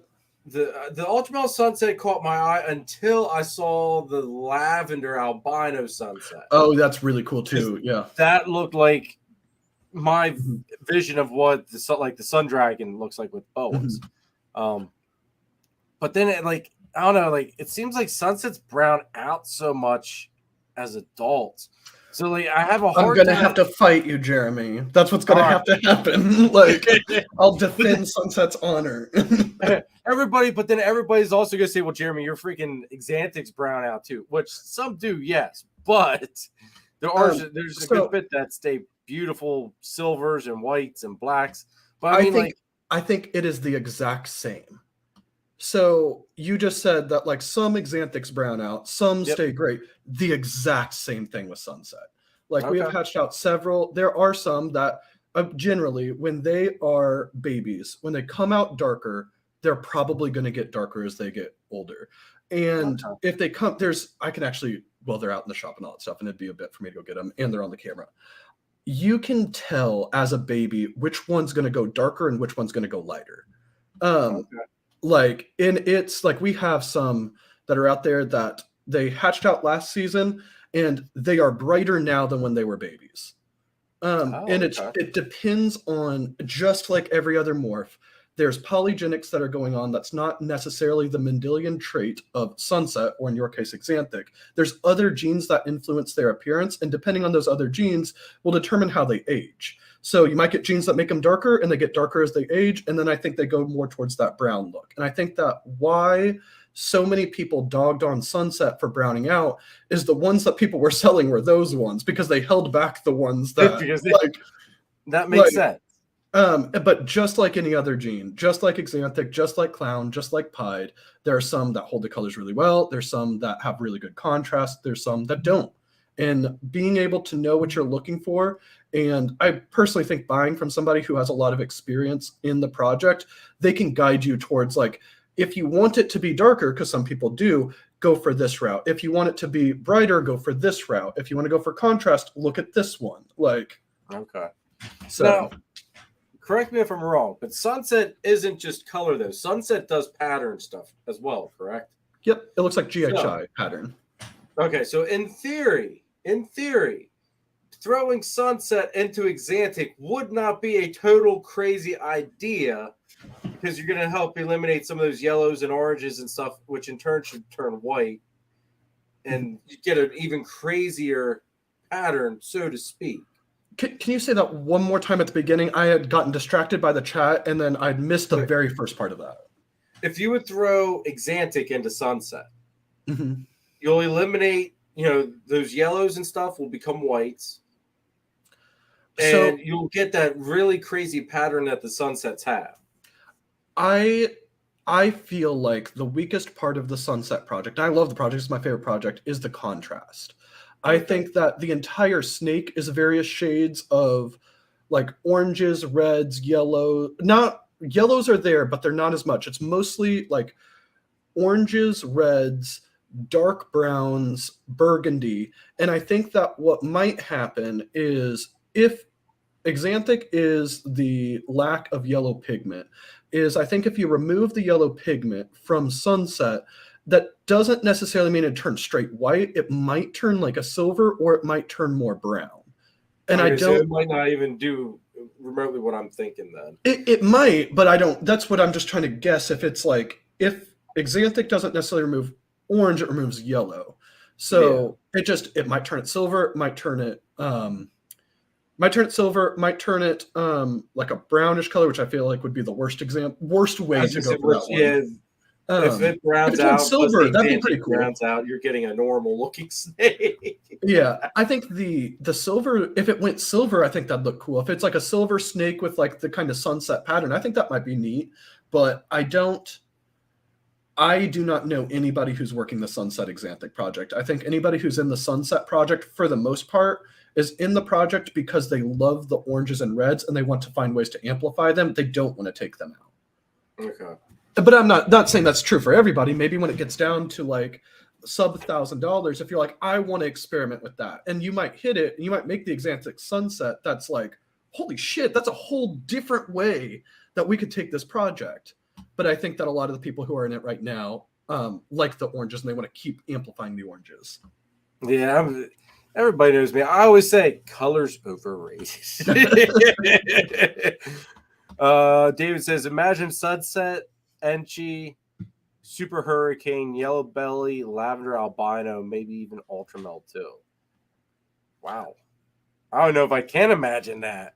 The Ultramel Sunset caught my eye until I saw the Lavender Albino Sunset. Oh, that's really cool too. Yeah. That looked like my vision of what the Sun Dragon looks like with boas. But then it, like, I don't know, like, it seems like sunsets brown out so much as adults. So, like, I have a hard time. I'm going to have to fight you, Jeremy. That's what's going to have to happen. Like, I'll defend Sunset's honor. But then everybody's also going to say, well, Jeremy, your freaking Xanthics brown out too, which some do, yes. But there's a good bit that stay beautiful silvers and whites and blacks. But I think it is the exact same. So you just said that like some Xanthics brown out, some stay great. The exact same thing with Sunset. Like we have hatched out several. There are some that generally when they are babies, when they come out darker, they're probably going to get darker as they get older. And if they come, they're out in the shop and all that stuff, and it'd be a bit for me to go get them, and they're on the camera. You can tell as a baby which one's going to go darker and which one's going to go lighter. Like, and it's like we have some that are out there that they hatched out last season and they are brighter now than when they were babies. And it depends on, just like every other morph, there's polygenics that are going on. That's not necessarily the Mendelian trait of Sunset, or in your case, Xanthic. There's other genes that influence their appearance, and depending on those other genes will determine how they age. So you might get genes that make them darker, and they get darker as they age, and then I think they go more towards that brown look. And I think that why so many people dogged on Sunset for browning out is the ones that people were selling were those ones, because they held back the ones that that makes sense. But just like any other gene, just like Xanthic, just like Clown, just like Pied, there are some that hold the colors really well. There's some that have really good contrast. There's some that don't. And being able to know what you're looking for, and I personally think buying from somebody who has a lot of experience in the project, they can guide you towards, like, if you want it to be darker, because some people do, go for this route. If you want it to be brighter, go for this route. If you want to go for contrast, look at this one. Like, so now, correct me if I'm wrong, but Sunset isn't just color though. Sunset does pattern stuff as well, correct? Yep, it looks like GHI pattern. Okay, so in theory, throwing Sunset into Xanthic would not be a total crazy idea, because you're going to help eliminate some of those yellows and oranges and stuff, which in turn should turn white, and you get an even crazier pattern, so to speak. Can you say that one more time at the beginning? I had gotten distracted by the chat, and then I'd missed the very first part of that. If you would throw Xanthic into Sunset, you'll eliminate, those yellows and stuff will become whites. And you'll get that really crazy pattern that the Sunsets have. I I feel like the weakest part of the Sunset project, and I love the project, it's my favorite project, is the contrast. I think that the entire snake is various shades of like oranges, reds, yellow. Not yellows are there, but they're not as much. It's mostly like oranges, reds, dark browns, burgundy. And I think that what might happen is if Xanthic is the lack of yellow pigment, is I think if you remove the yellow pigment from Sunset, that doesn't necessarily mean it turns straight white. It might turn like a silver, or it might turn more brown. And I don't. It might not even do remotely what I'm thinking then. It might, but I don't. That's what I'm just trying to guess. If it's like if Xanthic doesn't necessarily remove orange, it removes yellow. So it might turn it silver, might turn it silver, might turn it like a brownish color, which I feel like would be the worst way to go for that one. Yeah, if it browns out, silver, that'd be pretty cool. Browns out, you're getting a normal looking snake. Yeah, I think the silver, if it went silver, I think that'd look cool. If it's like a silver snake with like the kind of sunset pattern, I think that might be neat. But I do not know anybody who's working the Sunset Xanthic project. I think anybody who's in the Sunset project, for the most part, is in the project because they love the oranges and reds and they want to find ways to amplify them. They don't want to take them out. Okay. But I'm not saying that's true for everybody. Maybe when it gets down to like sub $1,000, if you're like, I want to experiment with that, and you might hit it, and you might make the Xanthic Sunset, that's like, holy shit, that's a whole different way that we could take this project. But I think that a lot of the people who are in it right now like the oranges, and they want to keep amplifying the oranges. Yeah, everybody knows me. I always say color's overrated. David says, imagine Sunset, Enchi, Super Hurricane, Yellow Belly, Lavender Albino, maybe even Ultramel too. Wow. I don't know if I can imagine that.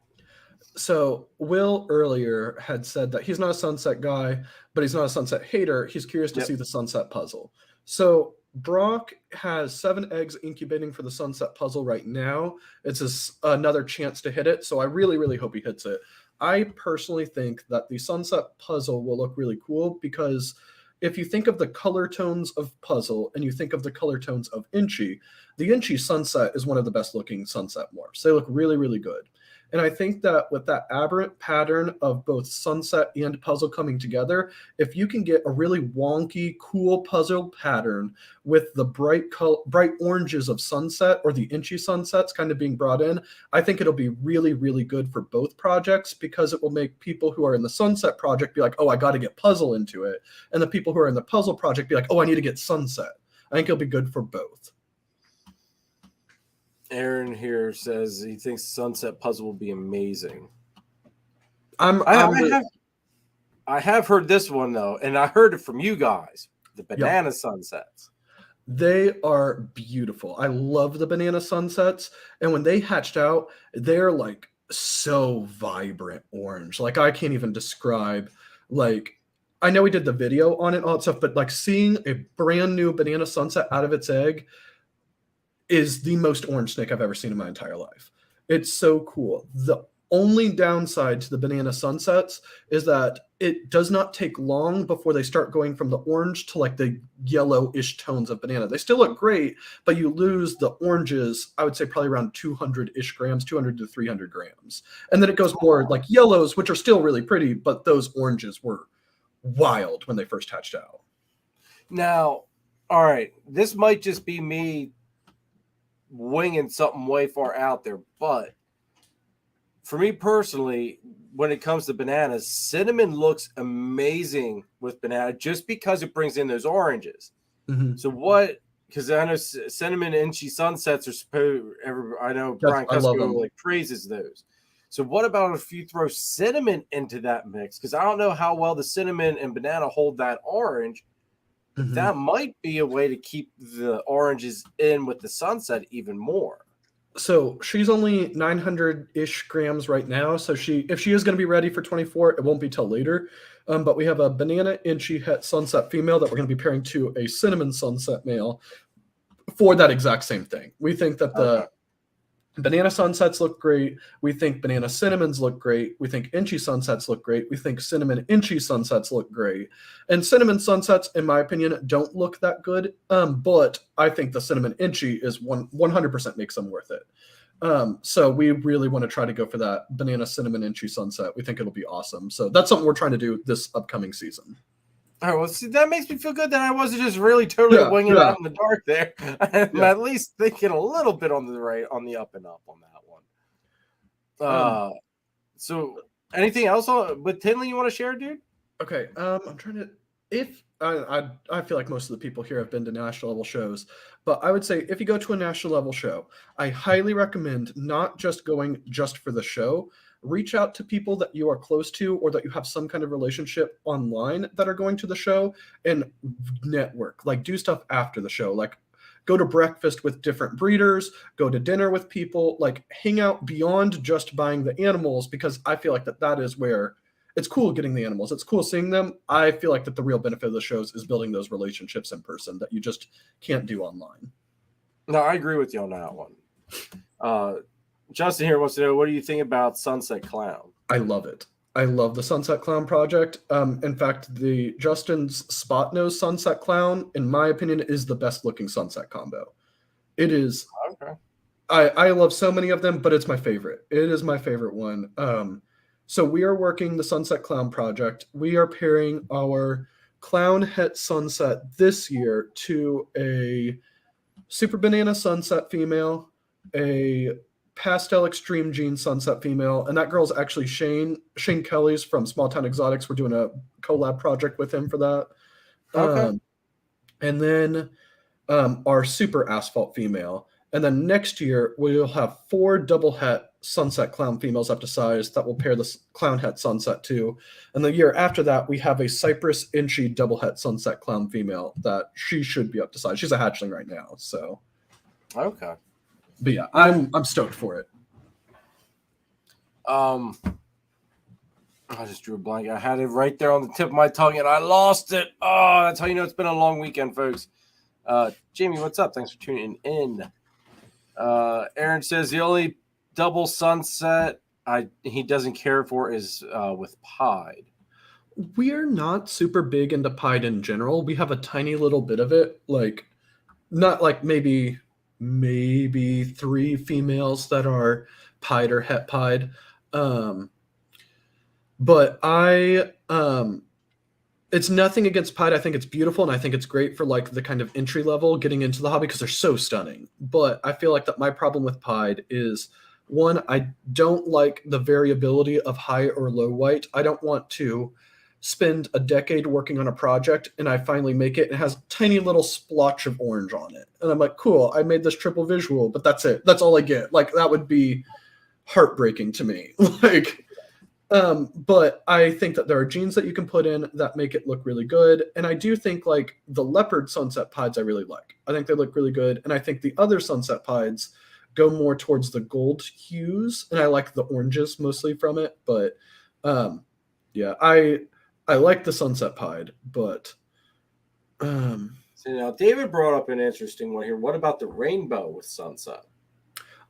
So Will earlier had said that he's not a Sunset guy, but he's not a Sunset hater. He's curious to see the Sunset puzzle. So Brock has 7 eggs incubating for the Sunset puzzle right now. It's another chance to hit it. So I really, really hope he hits it. I personally think that the Sunset puzzle will look really cool because if you think of the color tones of puzzle and you think of the color tones of Inchi, the Inchi Sunset is one of the best looking Sunset morphs. They look really, really good. And I think that with that aberrant pattern of both Sunset and puzzle coming together, if you can get a really wonky, cool puzzle pattern with the bright oranges of Sunset or the Inchi Sunsets kind of being brought in, I think it'll be really, really good for both projects because it will make people who are in the Sunset project be like, oh, I got to get puzzle into it. And the people who are in the puzzle project be like, oh, I need to get Sunset. I think it'll be good for both. Aaron here says he thinks Sunset puzzle will be amazing. I have heard this one though, and I heard it from you guys. The banana sunsets. They are beautiful. I love the banana sunsets, and when they hatched out, they're like so vibrant orange. Like I can't even describe. Like I know we did the video on it and all that stuff, but like seeing a brand new banana sunset out of its egg is the most orange snake I've ever seen in my entire life. It's so cool. The only downside to the banana sunsets is that it does not take long before they start going from the orange to like the yellowish tones of banana. They still look great, but you lose the oranges, I would say probably around 200-ish grams, 200 to 300 grams. And then it goes more like yellows, which are still really pretty, but those oranges were wild when they first hatched out. Now, all right, this might just be me winging something way far out there, but for me personally, when it comes to bananas, cinnamon looks amazing with banana just because it brings in those oranges. Mm-hmm. So what? Because I know cinnamon Inchi sunsets are supposed. I know Brian Cusco like praises those. So what about if you throw cinnamon into that mix? Because I don't know how well the cinnamon and banana hold that orange. Mm-hmm. That might be a way to keep the oranges in with the sunset even more. So she's only 900-ish grams right now. So if she is going to be ready for 24, it won't be till later. But we have a banana Inchi het sunset female that we're going to be pairing to a cinnamon sunset male for that exact same thing. We think that Banana sunsets look great. We think banana cinnamons look great. We think inchy sunsets look great. We think cinnamon inchy sunsets look great. And cinnamon sunsets, in my opinion, don't look that good. But I think the cinnamon inchy is 100% makes them worth it. So we really want to try to go for that banana cinnamon inchy sunset. We think it'll be awesome. So that's something we're trying to do this upcoming season. All right, well, see, that makes me feel good that I wasn't just really totally winging it out in the dark there. I'm at least thinking a little bit on the up and up on that one. So anything else with Tinley you want to share, dude? Okay, I'm trying to. If I feel like most of the people here have been to national level shows, but I would say if you go to a national level show, I highly recommend not just going just for the show. Reach out to people that you are close to or that you have some kind of relationship online that are going to the show and network. Like do stuff after the show. Like go to breakfast with different breeders, go to dinner with people, like hang out beyond just buying the animals, because I feel like that is where it's cool getting the animals. It's cool seeing them. I feel like that the real benefit of the shows is building those relationships in person that you just can't do online. No, I agree with you on that one. Justin here wants to know, what do you think about Sunset Clown? I love it. I love the Sunset Clown project. In fact, the Justin's Spot Nose Sunset Clown, in my opinion, is the best looking sunset combo. It is. Okay. I love so many of them, but it's my favorite. It is my favorite one. So we are working the Sunset Clown project. We are pairing our Clown Het Sunset this year to a Super Banana Sunset female, a Pastel Extreme Gene Sunset female, and that girl's actually Shane Kelly's from Small Town Exotics. We're doing a collab project with him for that. Okay. And then our Super Asphalt female. And then next year, we'll have 4 double het Sunset Clown females up to size that will pair the Clown Het Sunset to. And the year after that, we have a Cypress Inchy double het Sunset Clown female that she should be up to size. She's a hatchling right now, so. Okay. But yeah, I'm stoked for it. I just drew a blank. I had it right there on the tip of my tongue and I lost it. Oh, that's how you know it's been a long weekend, folks. Jamie, what's up? Thanks for tuning in. Aaron says the only double sunset he doesn't care for is with Pied. We're not super big into Pied in general. We have a tiny little bit of it, like not like maybe 3 females that are Pied or het Pied. But it's nothing against Pied. I think it's beautiful, and I think it's great for like the kind of entry level getting into the hobby because they're so stunning. But I feel like that my problem with Pied is, one, I don't like the variability of high or low white. I don't want to spend a decade working on a project and I finally make it and it has a tiny little splotch of orange on it. And I'm like, cool, I made this triple visual, but that's it. That's all I get. Like that would be heartbreaking to me. But I think that there are genes that you can put in that make it look really good. And I do think like the leopard sunset pieds I really like. I think they look really good. And I think the other sunset pieds go more towards the gold hues. And I like the oranges mostly from it. But yeah, I like the sunset pied, but so now David brought up an interesting one here. What about the rainbow with sunset?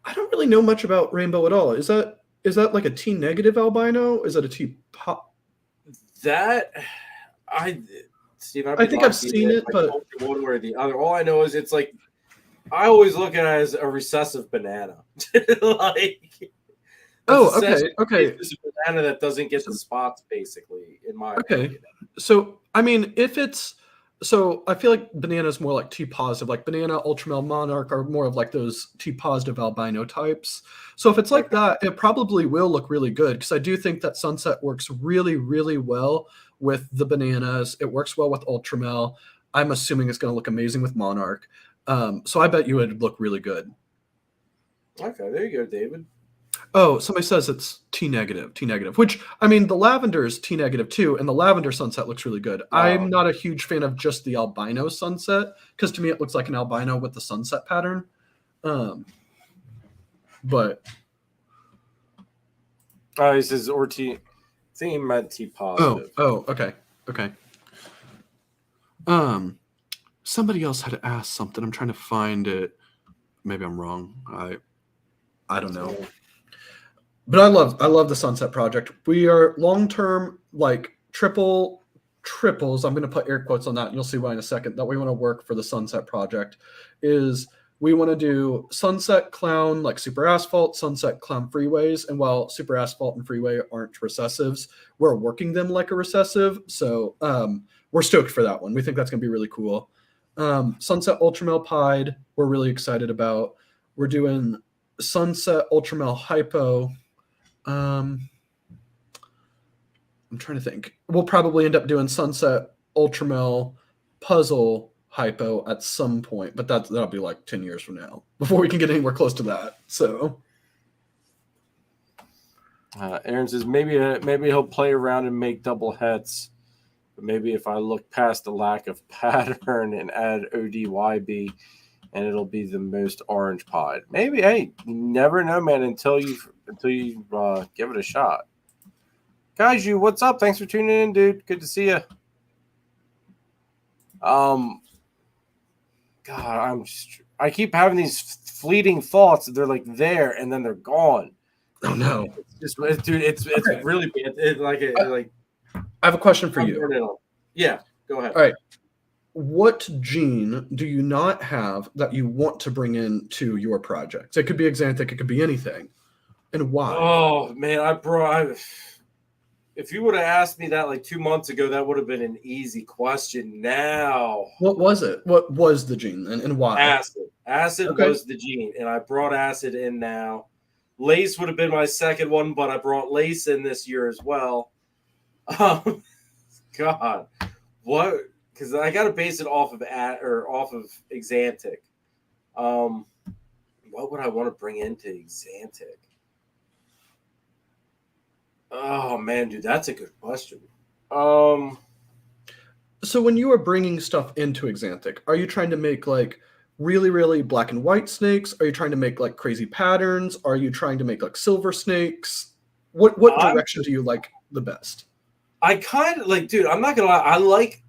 I don't really know much about rainbow at all. Is that like a T negative albino? Is that a T pop? Steve, I think I've seen it, but one way or the other. All I know is it's like I always look at it as a recessive banana. Okay. It's a banana that doesn't get the spots, basically, in my opinion. So, I mean, I feel like banana is more like T positive, like banana, ultramel, monarch are more of like those T positive albino types. So if it's like that, it probably will look really good because I do think that sunset works really, really well with the bananas. It works well with ultramel. I'm assuming it's going to look amazing with monarch. So I bet you it would look really good. Okay, there you go, David. Oh, somebody says it's T negative, which, I mean, the lavender is T negative too, and the lavender sunset looks really good. I'm not a huge fan of just the albino sunset, because to me it looks like an albino with the sunset pattern. But he says, or T, I think he meant T positive. Okay. Somebody else had asked something. I'm trying to find it. Maybe I'm wrong. I don't know. But I love the Sunset Project. We are long-term, like triples. I'm going to put air quotes on that, and you'll see why in a second. That we want to work for the Sunset Project is we want to do Sunset Clown, like Super Asphalt, Sunset Clown freeways. And while Super Asphalt and Freeway aren't recessives, we're working them like a recessive. So we're stoked for that one. We think that's going to be really cool. Sunset Ultramel Pied, we're really excited about. We're doing Sunset Ultramel Hypo. I'm trying to think. We'll probably end up doing Sunset Ultramel Puzzle Hypo at some point, but that'll be like 10 years from now before we can get anywhere close to that. So Aaron says maybe he'll play around and make double hets. But maybe if I look past the lack of pattern and add ODYB, and it'll be the most orange pod. Maybe. Hey, you never know, man, until you give it a shot. Guys, what's up? Thanks for tuning in, dude. Good to see you. God, I keep having these fleeting thoughts that they're like there and then they're gone. Oh no, it's okay. Really bad. I have a question for you. Yeah, go ahead. All right. What gene do you not have that you want to bring into your projects? It could be Xanthic, it could be anything. And why? Oh, man, if you would have asked me that like 2 months ago, that would have been an easy question. Now, what was it? What was the gene and why? Acid was the gene, and I brought acid in now. Lace would have been my second one, but I brought lace in this year as well. God, what? Because I got to base it off of Xanthic. What would I want to bring into Xanthic? Oh man, dude, that's a good question. So when you are bringing stuff into Xanthic, are you trying to make like really, really black and white snakes? Are you trying to make like crazy patterns? Are you trying to make like silver snakes? What direction do you like the best? I kind of like, dude, I'm not gonna lie, I like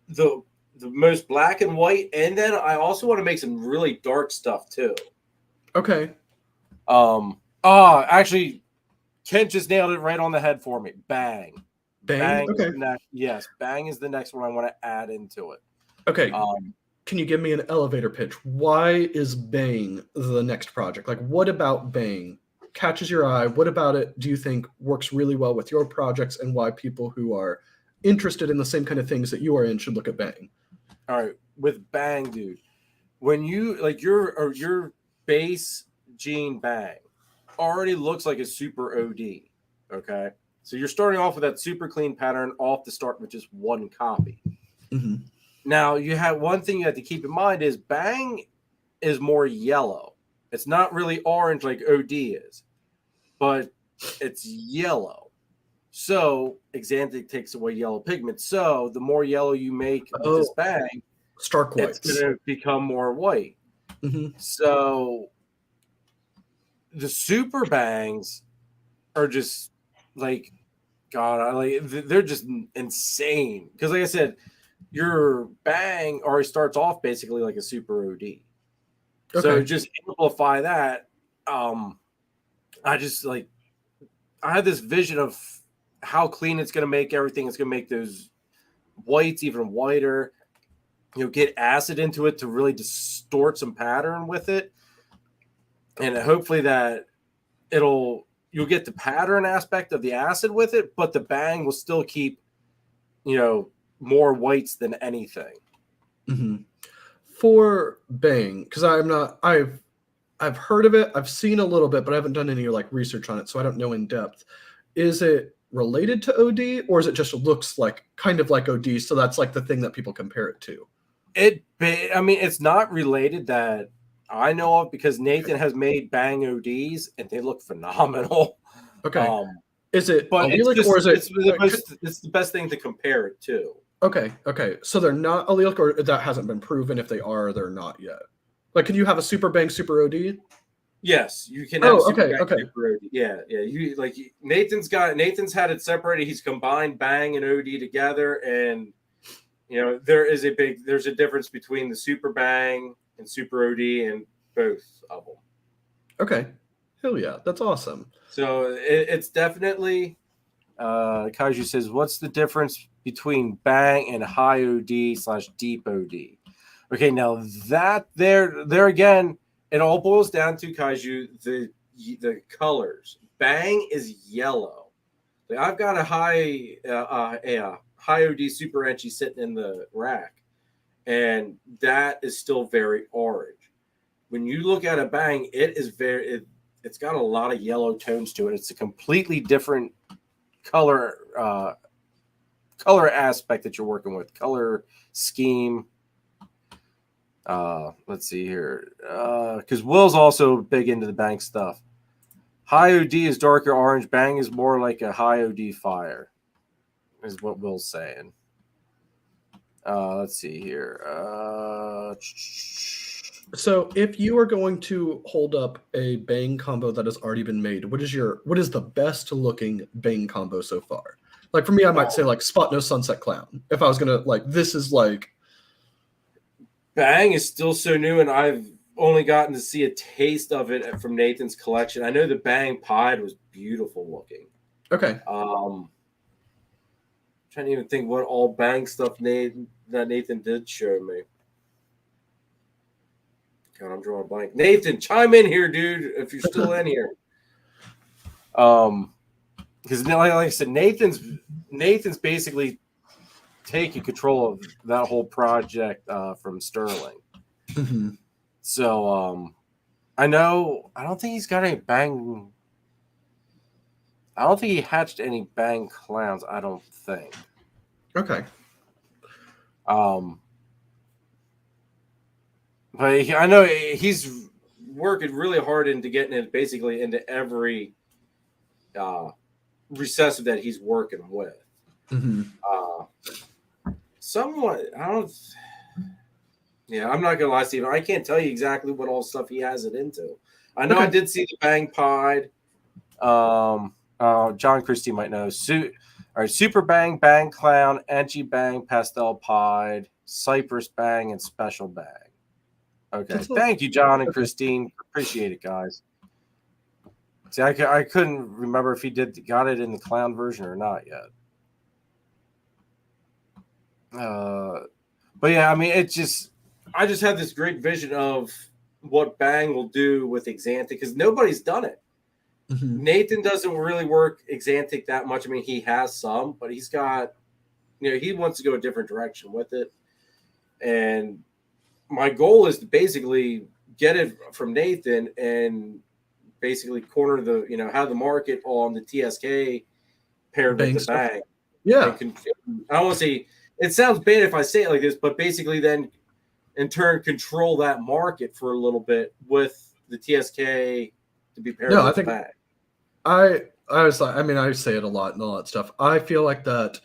the most black and white, and then I also want to make some really dark stuff too. Okay. Actually, Kent just nailed it right on the head for me. Bang. Okay. Yes, Bang is the next one I want to add into it. Okay. Can you give me an elevator pitch? Why is Bang the next project? Like, what about Bang catches your eye? What about it do you think works really well with your projects, and why people who are interested in the same kind of things that you are in should look at Bang? All right, with Bang, dude, when you like your base gene Bang already looks like a super OD. Okay, so you're starting off with that super clean pattern off the start with just one copy. Mm-hmm. Now you have one thing you have to keep in mind is Bang is more yellow. It's not really orange like OD is, but it's yellow. So Xanthic takes away yellow pigment. So the more yellow you make with this Bang, stark whites, it's going to become more white. Mm-hmm. So the super Bangs are just like, God, they're just insane. Because like I said, your Bang already starts off basically like a super OD. Okay. So just amplify that. I had this vision of how clean it's going to make everything. It's going to make those whites even whiter. Get acid into it to really distort some pattern with it. And hopefully that you'll get the pattern aspect of the acid with it, but the Bang will still keep, more whites than anything. Mm-hmm. For Bang, because I've heard of it. I've seen a little bit, but I haven't done any like research on it, so I don't know in depth. Is it related to OD, or is it just looks like kind of like OD? So that's like the thing that people compare it to. It's not related that I know of, because Nathan has made Bang ODs and they look phenomenal. Okay. Is it but allelic, or is it? It's the best thing to compare it to. Okay. So they're not allelic, or that hasn't been proven. If they are, they're not yet. Like, can you have a super Bang super OD? Yes, you can have okay. Super OD. Yeah. Nathan's had it separated. He's combined Bang and OD together, and there's a difference between the super Bang and super OD and both of them. Okay. Hell yeah, that's awesome. So it's definitely. Kaiju says, "What's the difference between bang and high OD/deep OD?" Okay, now that there again, it all boils down to Kaiju the colors. Bang is yellow. Like I've got a high OD Super Enchi sitting in the rack, and that is still very orange. When you look at a bang, it's got a lot of yellow tones to it. It's a completely different color aspect that you're working with, color scheme. Let's see here, because Will's also big into the bang stuff. High OD is darker orange. Bang is more like a high OD fire, is what Will's saying. Let's see here. So if you are going to hold up a bang combo that has already been made, what is the best looking bang combo so far? Like for me, I might say like Spot No Sunset Clown. If I was gonna this is like bang is still so new, and I've only gotten to see a taste of it from Nathan's collection. I know the bang pied was beautiful looking. Okay. Trying to even think what all bang stuff that Nathan did show me. God, I'm drawing a blank. Nathan, chime in here, dude, if you're still in here. Because like I said, Nathan's basically taking control of that whole project from Sterling. Mm-hmm. So I don't think he's got any bang. I don't think he hatched any bang clowns. I don't think. Okay. But I know he's working really hard into getting it basically into every recessive that he's working with. Mm-hmm. Somewhat, I'm not gonna lie, Steven. I can't tell you exactly what all stuff he has it into. I know I did see the bang pied. John Christie might know. All right, Super Bang, Bang Clown, Enchi Bang, Pastel Pied, Cypress Bang, and Special Bang. Okay, thank you, John and Christine. Appreciate it, guys. See, I couldn't remember if he got it in the clown version or not yet. But yeah, I mean, I just had this great vision of what Bang will do with Exantic because nobody's done it. Mm-hmm. Nathan doesn't really work Exantic that much. I mean, he has some, but he's got, he wants to go a different direction with it. And my goal is to basically get it from Nathan and basically corner have the market on the TSK paired with the Bang. Yeah. I don't want to say, it sounds bad if I say it like this, but basically then in turn control that market for a little bit with the TSK to be paired with the Bang. I say it a lot and all that stuff. I feel like that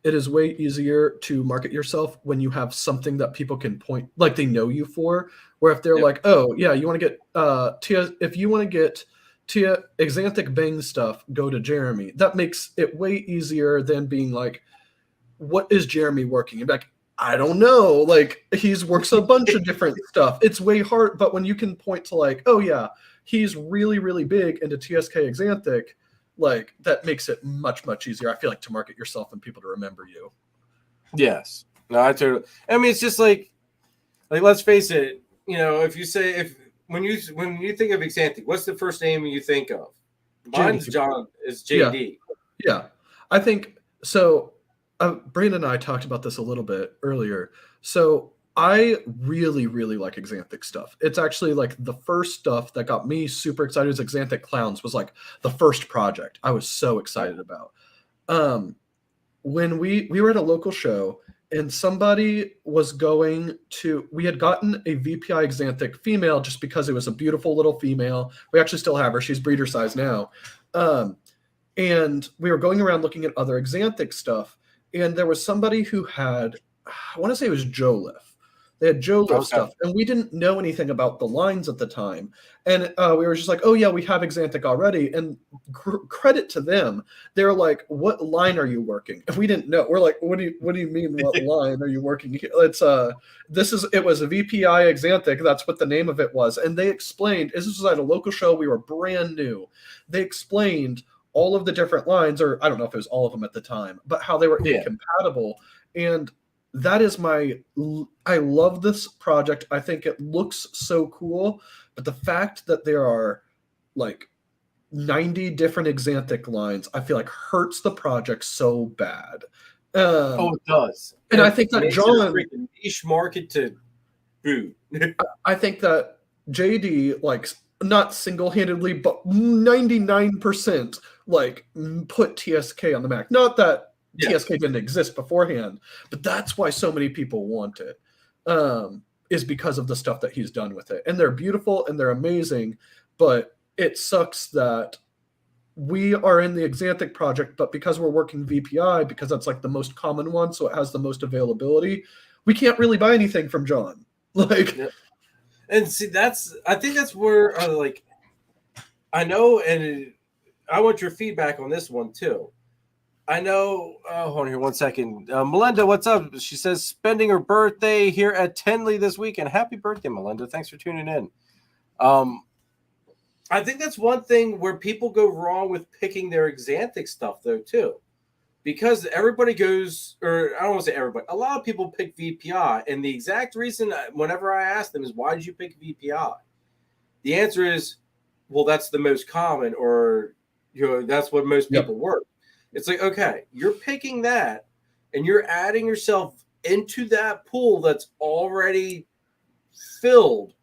it is way easier to market yourself when you have something that people can point, like they know you for. Where if they're like, oh yeah, you want to get if you want to get Exantic Bang stuff, go to Jeremy. That makes it way easier than being like, what is Jeremy working? And like, I don't know. Like he's works a bunch of different stuff. It's way hard, but when you can point to like, oh yeah, he's really, really big into TSK Exantic, like that makes it much, much easier. I feel like to market yourself and people to remember you. Yes. No, I mean, it's just like let's face it. When you think of Exantic, what's the first name you think of? Mine's John is JD. Yeah. I think so. Brandon and I talked about this a little bit earlier. So I really, really like Exantic stuff. It's actually like the first stuff that got me super excited as Exantic Clowns was like the first project I was so excited about. When we were at a local show and somebody was we had gotten a VPI Exantic female just because it was a beautiful little female. We actually still have her. She's breeder size now. And we were going around looking at other Exantic stuff. And there was somebody who had, I want to say it was Joliffe. They had Joe Lift Okay. stuff, and we didn't know anything about the lines at the time. And we were just like, oh yeah, we have Exanthic already. And credit to them, they're like, what line are you working? And we didn't know. We're like, what do you mean? What line are you working here? It was a VPI Exanthic. That's what the name of it was. And they explained, this was at a local show. We were brand new. They explained all of the different lines, or I don't know if it was all of them at the time, but how they were incompatible. And that is I love this project. I think it looks so cool, but the fact that there are like 90 different Exanthic lines, I feel like hurts the project so bad. It does. And I think that John, niche market to boot. I think that JD, like, not single-handedly, but 99% like put TSK on the map. Not that TSK didn't exist beforehand, but that's why so many people want it, is because of the stuff that he's done with it. And they're beautiful and they're amazing, but it sucks that we are in the Exanthic project, but because we're working VPI, because that's like the most common one, so it has the most availability, we can't really buy anything from John. Like, and see, I think that's where I know, and I want your feedback on this one too. I know. Hold on here 1 second. Melinda, what's up? She says spending her birthday here at Tenley this weekend. Happy birthday, Melinda! Thanks for tuning in. I think that's one thing where people go wrong with picking their Exanthic stuff, though, too. Because everybody goes, or I don't want to say everybody, a lot of people pick VPI. And the exact reason, whenever I ask them, is why did you pick VPI? The answer is, well, that's the most common, or that's what most people work. It's like, okay, you're picking that, and you're adding yourself into that pool that's already filled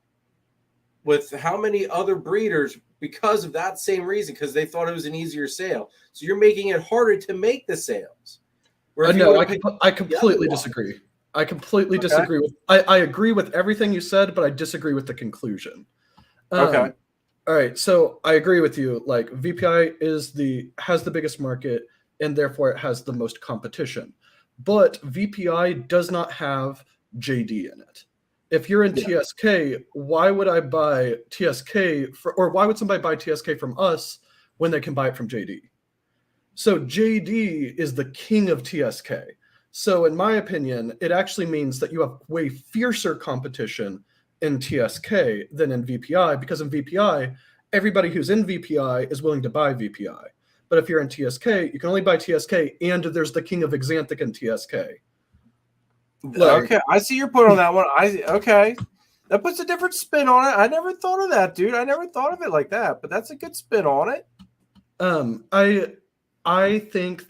with how many other breeders because of that same reason, because they thought it was an easier sale. So you're making it harder to make the sales. No, I completely disagree. I completely disagree with. I agree with everything you said, but I disagree with the conclusion. Okay. All right. So I agree with you. Like, VPI has the biggest market, and therefore it has the most competition. But VPI does not have JD in it. If you're in TSK, why would I buy TSK or why would somebody buy TSK from us when they can buy it from JD? So JD is the king of TSK. So in my opinion, it actually means that you have way fiercer competition in TSK than in VPI, because in VPI, everybody who's in VPI is willing to buy VPI. But if you're in TSK, you can only buy TSK, and there's the king of Exanthic in TSK. Okay, I see your point on that one. Okay, that puts a different spin on it. I never thought of that, dude. I never thought of it like that, but that's a good spin on it. I think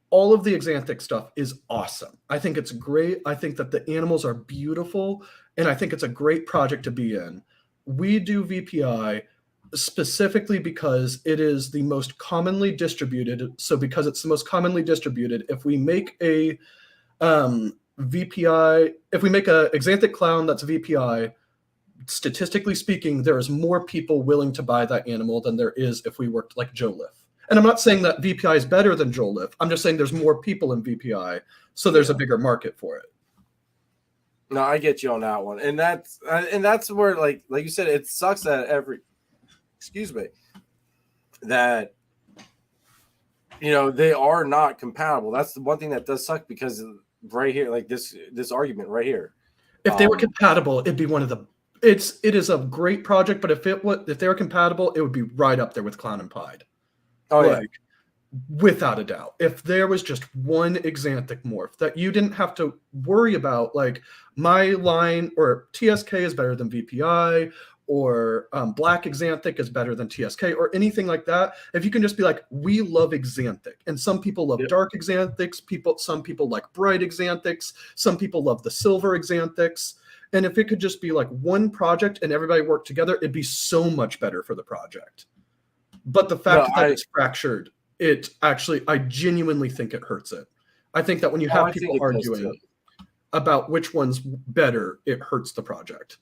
all of the Exanthic stuff is awesome. I think it's great. I think that the animals are beautiful, and I think it's a great project to be in. We do VPI specifically because it is the most commonly distributed. So because it's the most commonly distributed, if we make a VPI, if we make a Exanthic clown that's VPI, statistically speaking, there is more people willing to buy that animal than there is if we worked like Joe Liff. And I'm not saying that VPI is better than Joe Liff. I'm just saying there's more people in VPI, so there's a bigger market for it. No, I get you on that one, and that's where, like you said, it sucks that that they are not compatible. That's the one thing that does suck, because right here, like this argument right here, if they were compatible, it'd be one of the. It is a great project, but if they were compatible, it would be right up there with Clown and Pied. Oh yeah, without a doubt. If there was just one Exanthic morph that you didn't have to worry about, like my line or TSK is better than VPI, or Black Exanthic is better than TSK, or anything like that. If you can just be like, we love Exanthic, and some people love dark Exanthics, some people like bright Exanthics, some people love the silver Exanthics. And if it could just be like one project and everybody worked together, it'd be so much better for the project. But the fact that it's fractured, I genuinely think it hurts it. I think that when you have people arguing about which one's better, it hurts the project.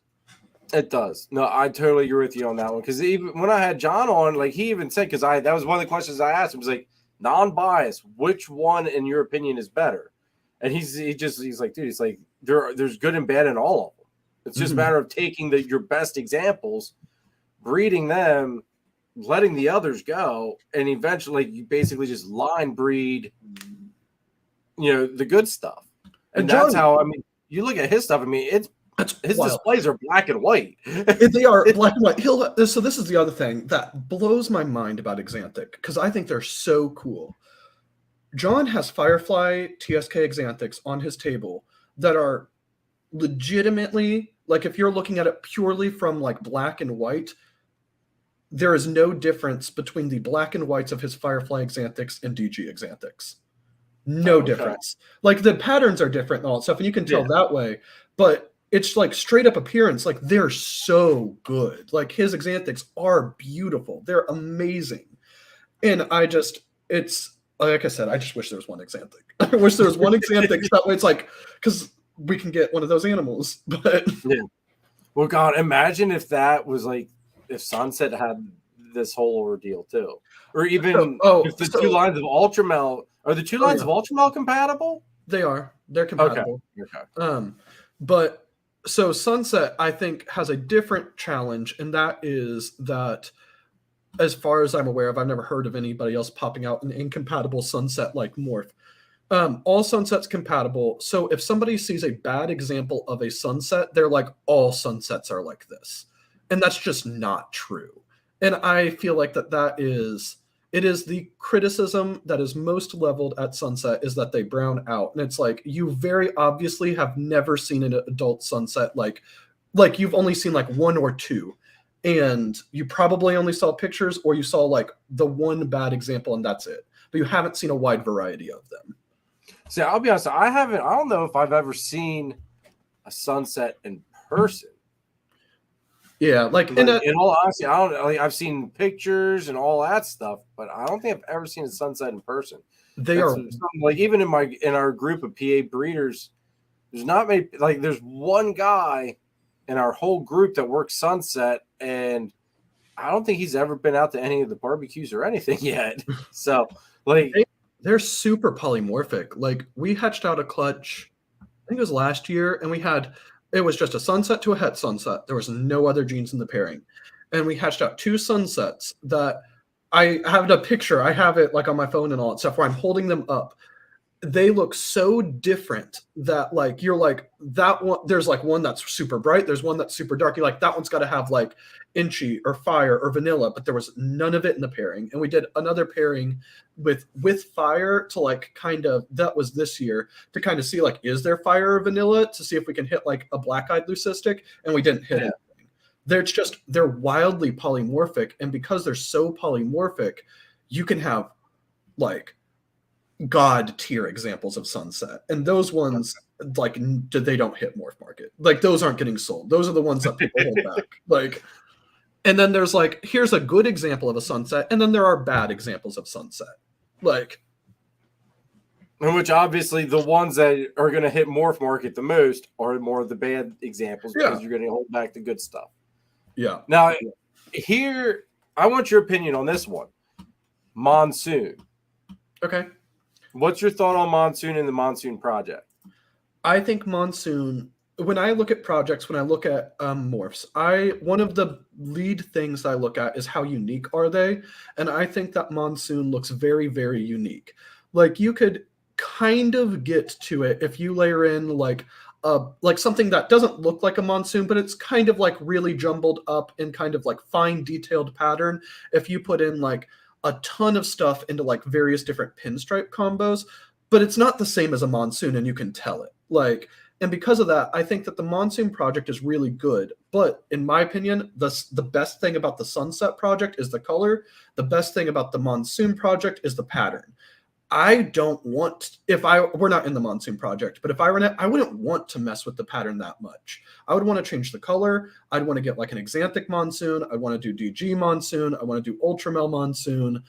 It does. No, I totally agree with you on that one. Because even when I had John on, like he even said, because that was one of the questions I asked him, was like, non-biased, which one in your opinion is better? And he's like, dude, it's like there's good and bad in all of them. It's just a matter of taking your best examples, breeding them, letting the others go, and eventually you basically just line breed, the good stuff. And John, that's how, you look at his stuff. His displays are black and white. They are black and white. So this is the other thing that blows my mind about Exanthic, because I think they're so cool. John has Firefly TSK Exanthics on his table that are legitimately, like, if you're looking at it purely from like black and white, there is no difference between the black and whites of his Firefly Exanthics and DG Exanthics. No difference. Like, the patterns are different and all that stuff, and you can tell that way, but it's like straight up appearance. Like, they're so good. Like, his Exanthics are beautiful. They're amazing. And it's like I said, I just wish there was one Exanthic. I wish there was one Exanthic. That way it's like, because we can get one of those animals. But well, God, imagine if that was like, if Sunset had this whole ordeal too, or even if the two lines of Ultramel are the two lines of Ultramel compatible. They are. They're compatible. Okay. But so Sunset, I think, has a different challenge, and that is that, as far as I'm aware of, I've never heard of anybody else popping out an incompatible Sunset like morph. All Sunsets compatible. So if somebody sees a bad example of a Sunset, they're like, all Sunsets are like this. And that's just not true. And I feel like it is the criticism that is most leveled at Sunset, is that they brown out. And it's like, you very obviously have never seen an adult Sunset. Like you've only seen like one or two. And you probably only saw pictures, or you saw like the one bad example, and that's it. But you haven't seen a wide variety of them. See, I'll be honest, I don't know if I've ever seen a Sunset in person. Yeah, like in all honesty, I don't. Like, I've seen pictures and all that stuff, but I don't think I've ever seen a Sunset in person. They are like, even in our group of PA breeders, there's not many. Like, there's one guy in our whole group that works Sunset, and I don't think he's ever been out to any of the barbecues or anything yet. So, like, they're super polymorphic. Like, we hatched out a clutch, I think it was last year, and it was just a Sunset to a Het Sunset. There was no other genes in the pairing. And we hatched out two Sunsets that I have a picture. I have it like on my phone and all that stuff where I'm holding them up. They look so different that, like, you're like, that one, there's like one that's super bright, there's one that's super dark. You're like, that one's got to have like Inchy or Fire or Vanilla, but there was none of it in the pairing. And we did another pairing with Fire to like kind of, that was this year, to kind of see like, is there Fire or Vanilla, to see if we can hit like a black-eyed leucistic, and we didn't hit anything. They're wildly polymorphic, and because they're so polymorphic, you can have like god tier examples of Sunset, and those ones like they don't hit morph market. Like, those aren't getting sold. Those are the ones that people hold back. Like, and then there's like, here's a good example of a Sunset, and then there are bad examples of Sunset. Like, in which obviously the ones that are going to hit morph market the most are more of the bad examples, because you're going to hold back the good stuff. Yeah. Now, here, I want your opinion on this one. Monsoon. Okay. What's your thought on Monsoon and the Monsoon project? I think Monsoon, when I look at projects, when I look at morphs, one of the lead things I look at is how unique are they? And I think that Monsoon looks very, very unique. Like, you could kind of get to it if you layer in like something that doesn't look like a Monsoon, but it's kind of like really jumbled up in kind of like fine detailed pattern. If you put in like a ton of stuff into like various different pinstripe combos, but it's not the same as a Monsoon, and you can tell it. Like, and because of that, I think that the Monsoon project is really good. But in my opinion, the best thing about the Sunset project is the color. The best thing about the Monsoon project is the pattern. I don't want, we're not in the Monsoon project, but if I were in it, I wouldn't want to mess with the pattern that much. I would want to change the color. I'd want to get like an Exanthic Monsoon. I want to do DG Monsoon. I want to do Ultramel Monsoon.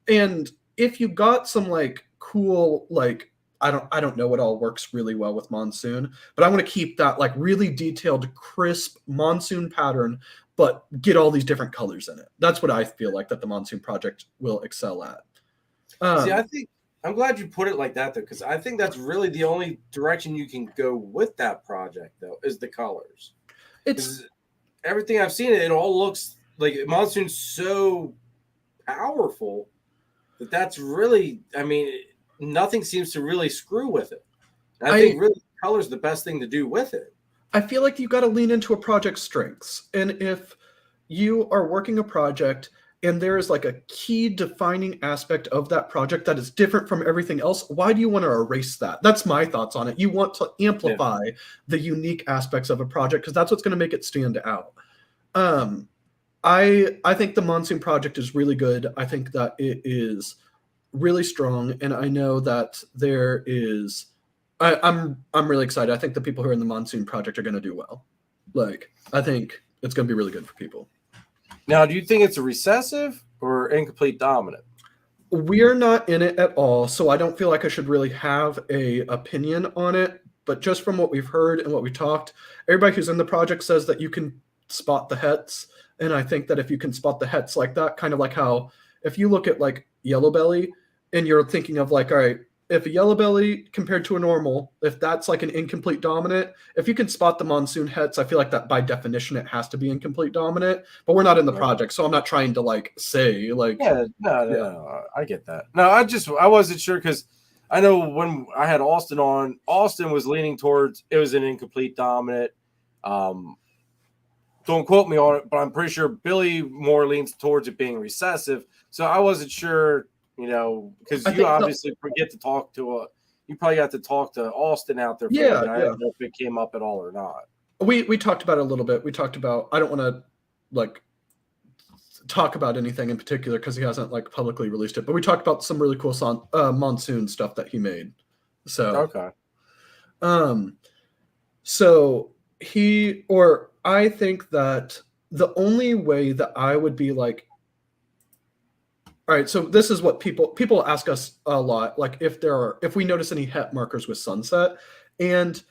And if you got some like cool, like, I don't know what all works really well with Monsoon, but I want to keep that like really detailed, crisp Monsoon pattern, but get all these different colors in it. That's what I feel like that the Monsoon project will excel at. See, I think I'm glad you put it like that, though, because I think that's really the only direction you can go with that project, though, is the colors. It's everything I've seen, it all looks like Monsoon's so powerful that's really, I mean, nothing seems to really screw with it. And I think really color's the best thing to do with it. I feel like you got to lean into a project's strengths. And if you are working a project and there is like a key defining aspect of that project that is different from everything else, why do you want to erase that? That's my thoughts on it. You want to amplify the unique aspects of a project because that's what's going to make it stand out. I think the Monsoon project is really good. I think that it is really strong, and I know that there is. I'm really excited. I think the people who are in the Monsoon project are going to do well. Like, I think it's going to be really good for people. Now, do you think it's a recessive or incomplete dominant? We're not in it at all, so I don't feel like I should really have a opinion on it. But just from what we've heard and what we talked, everybody who's in the project says that you can spot the hets. And I think that if you can spot the hets like that, kind of like how if you look at like yellow belly and you're thinking of like, all right, if a yellow belly compared to a normal, if that's like an incomplete dominant, if you can spot the Monsoon hets, I feel like that by definition it has to be incomplete dominant. But we're not in the project, so I'm not trying to like say like. Yeah, no, I get that. No, I wasn't sure because I know when I had Austin on, Austin was leaning towards it was an incomplete dominant. Don't quote me on it, but I'm pretty sure Billy more leans towards it being recessive. So I wasn't sure, because you obviously forget to talk to you probably got to talk to Austin out there. Yeah, I don't know if it came up at all or not. We talked about it a little bit. We talked about, I don't want to like talk about anything in particular because he hasn't like publicly released it, but we talked about some really cool Monsoon stuff that he made. So, okay. So I think that the only way that I would be like, all right, so this is what people ask us a lot, like if we notice any het markers with sunset, and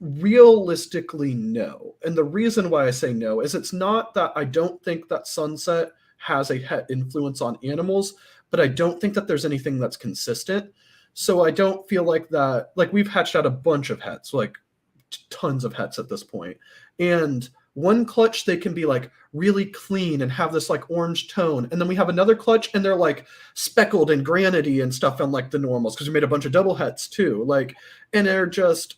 realistically, no. And the reason why I say no is it's not that I don't think that sunset has a het influence on animals, but I don't think that there's anything that's consistent. So I don't feel like that, like we've hatched out a bunch of hets, like tons of hets at this point. And one clutch, they can be like really clean and have this like orange tone. And then we have another clutch and they're like speckled and granity and stuff on like the normals because we made a bunch of double hets too. Like, and they're just,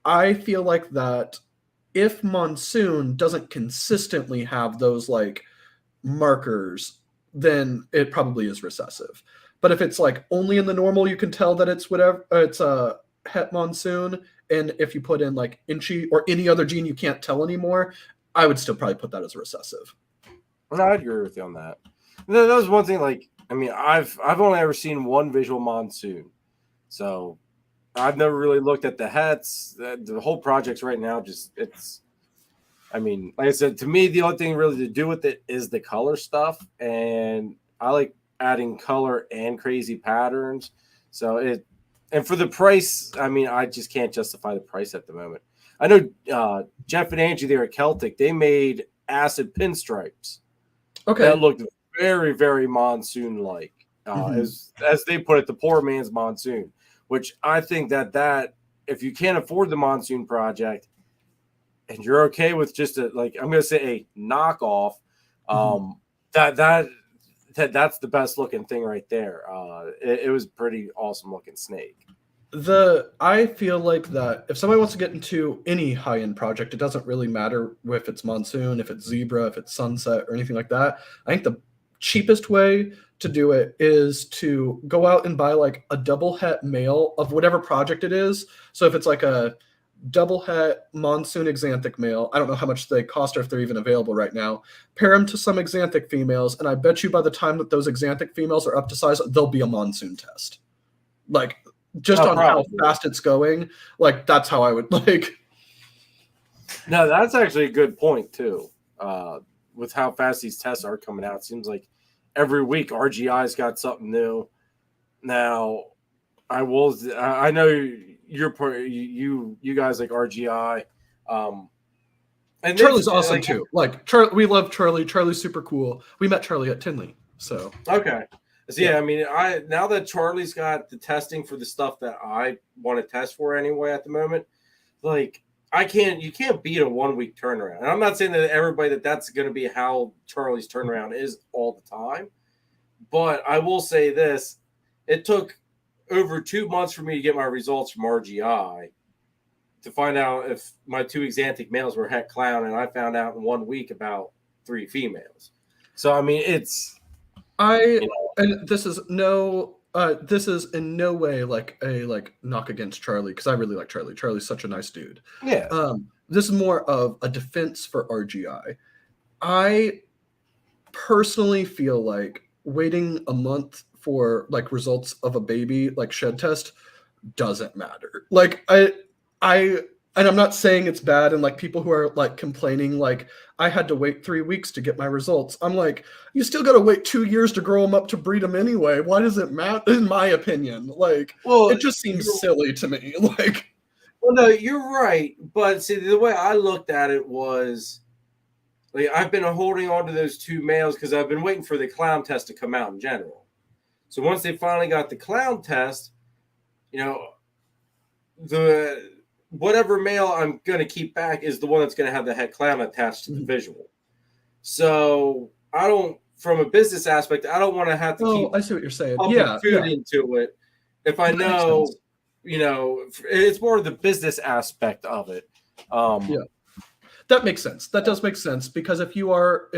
I feel like that if Monsoon doesn't consistently have those like markers, then it probably is recessive. But if it's like only in the normal, you can tell that it's whatever, it's a het Monsoon. And if you put in like Inchy or any other gene you can't tell anymore, I would still probably put that as a recessive. No, I agree with you on that. That was one thing. Like, I mean, I've only ever seen one visual Monsoon, so I've never really looked at the hets. The whole project's right now it's. I mean, like I said, to me, the only thing really to do with it is the color stuff, and I like adding color and crazy patterns. So it. And for the price, I mean, I just can't justify the price at the moment. I know Jeff and Angie there at Celtic, they made acid pinstripes. Okay. That looked very, very Monsoon-like. As they put it, the poor man's Monsoon, which I think that if you can't afford the Monsoon project and you're okay with just I'm going to say a knockoff, that's the best looking thing right there. It was pretty awesome looking snake. I feel like that if somebody wants to get into any high-end project, it doesn't really matter if it's Monsoon, if it's Zebra, if it's Sunset or anything like that. I think the cheapest way to do it is to go out and buy like a double het male of whatever project it is. So if it's like a double het Monsoon exanthic male, I don't know how much they cost or if they're even available right now, pair them to some exanthic females, and I bet you by the time that those exanthic females are up to size, they'll be a Monsoon test. Like, just on how fast it's going, like that's how I would like. No, that's actually a good point too. With how fast these tests are coming out, it seems like every week RGI's got something new. Now, I know you guys like RGI, and Charlie's awesome too. Like we love Charlie. Charlie's super cool. We met Charlie at Tinley, so okay. So, yeah, I mean, now that Charlie's got the testing for the stuff that I want to test for anyway at the moment, like you can't beat a 1 week turnaround. And I'm not saying that everybody that's going to be how Charlie's turnaround is all the time, but I will say this: it took over 2 months for me to get my results from RGI to find out if my 2 exantic males were het clown, and I found out in 1 week about 3 females. So I mean, and this is in no way like a knock against Charlie, because I really like Charlie. Charlie's such a nice dude. Yeah. This is more of a defense for RGI. I personally feel like waiting a month for like results of a baby like shed test doesn't matter. Like and I'm not saying it's bad, and like people who are like complaining like I had to wait 3 weeks to get my results, I'm like, you still got to wait 2 years to grow them up to breed them anyway. Why does it matter? In my opinion, like, well, it just seems silly to me. Like, well, no, you're right, but see, the way I looked at it was like I've been holding on to those 2 males because I've been waiting for the clown test to come out in general. So once they finally got the clown test, the whatever male I'm going to keep back is the one that's going to have the het clown attached to the visual. So I don't, from a business aspect, I don't want to have to keep. I see what you're saying. Food into it. If I know, it's more of the business aspect of it. That makes sense. That does make sense, because if you are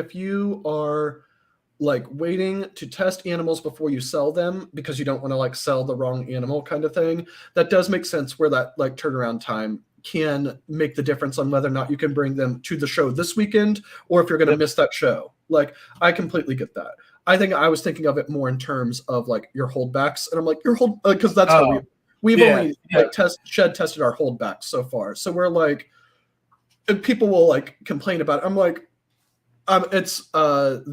like waiting to test animals before you sell them because you don't want to like sell the wrong animal kind of thing, that does make sense where that like turnaround time can make the difference on whether or not you can bring them to the show this weekend or if you're going to miss that show. Like, I completely get that. I think I was thinking of it more in terms of like your holdbacks, and I'm like, because that's how we've only like shed tested our holdbacks so far. So we're like, and people will like complain about it. I'm like, it's bias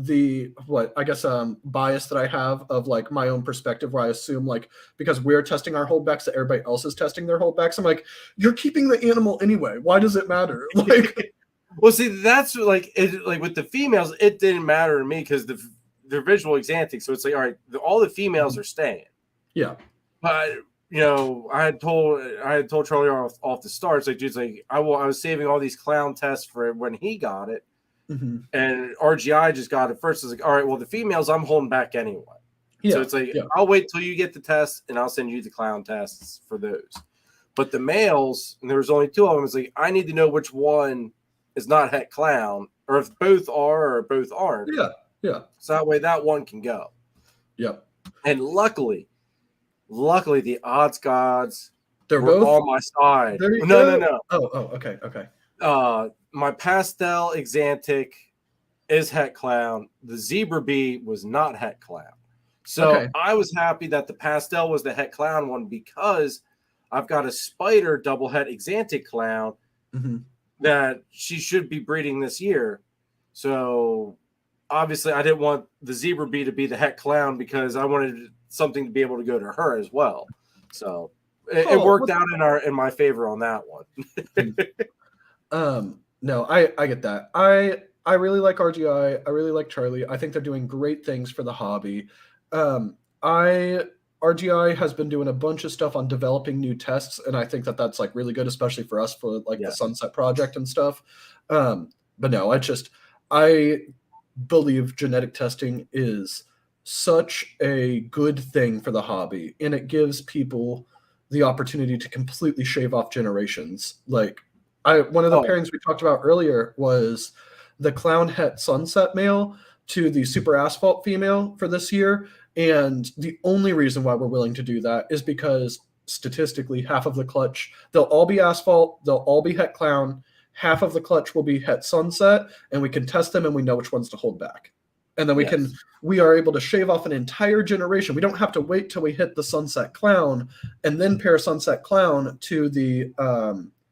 that I have of like my own perspective, where I assume like because we're testing our holdbacks that everybody else is testing their holdbacks. I'm like, you're keeping the animal anyway. Why does it matter? Like, well, see, that's like with the females, it didn't matter to me because they're visual exantic. So it's like, all right, all the females are staying. Yeah, but I had told Charlie off the start. It's like, dude's like, I was saving all these clown tests for when he got it. Mm-hmm. And RGI just got it first. It's like, all right, well, the females I'm holding back anyway. So it's like, I'll wait till you get the test and I'll send you the clown tests for those. But the males, and there was only 2 of them, it's like, I need to know which one is not het clown, or if both are or both aren't. Yeah. So that way that one can go. Yep. And luckily the odds gods were both on my side. No. Oh, okay. My pastel exantic is het clown. The zebra bee was not het clown. So I was happy that the pastel was the het clown one, because I've got a spider double het exantic clown that she should be breeding this year. So obviously I didn't want the zebra bee to be the het clown, because I wanted something to be able to go to her as well. So it worked out in my favor on that one. No, I get that. I really like RGI. I really like Charlie. I think they're doing great things for the hobby. RGI has been doing a bunch of stuff on developing new tests, and I think that that's like really good, especially for us for like the Sunset Project and stuff. But no, I believe genetic testing is such a good thing for the hobby, and it gives people the opportunity to completely shave off generations. Like, one of the pairings we talked about earlier was the clown het sunset male to the super asphalt female for this year. And the only reason why we're willing to do that is because statistically, half of the clutch, they'll all be asphalt, they'll all be het clown, half of the clutch will be het sunset, and we can test them and we know which ones to hold back. And then we are able to shave off an entire generation. We don't have to wait till we hit the sunset clown and then pair sunset clown to the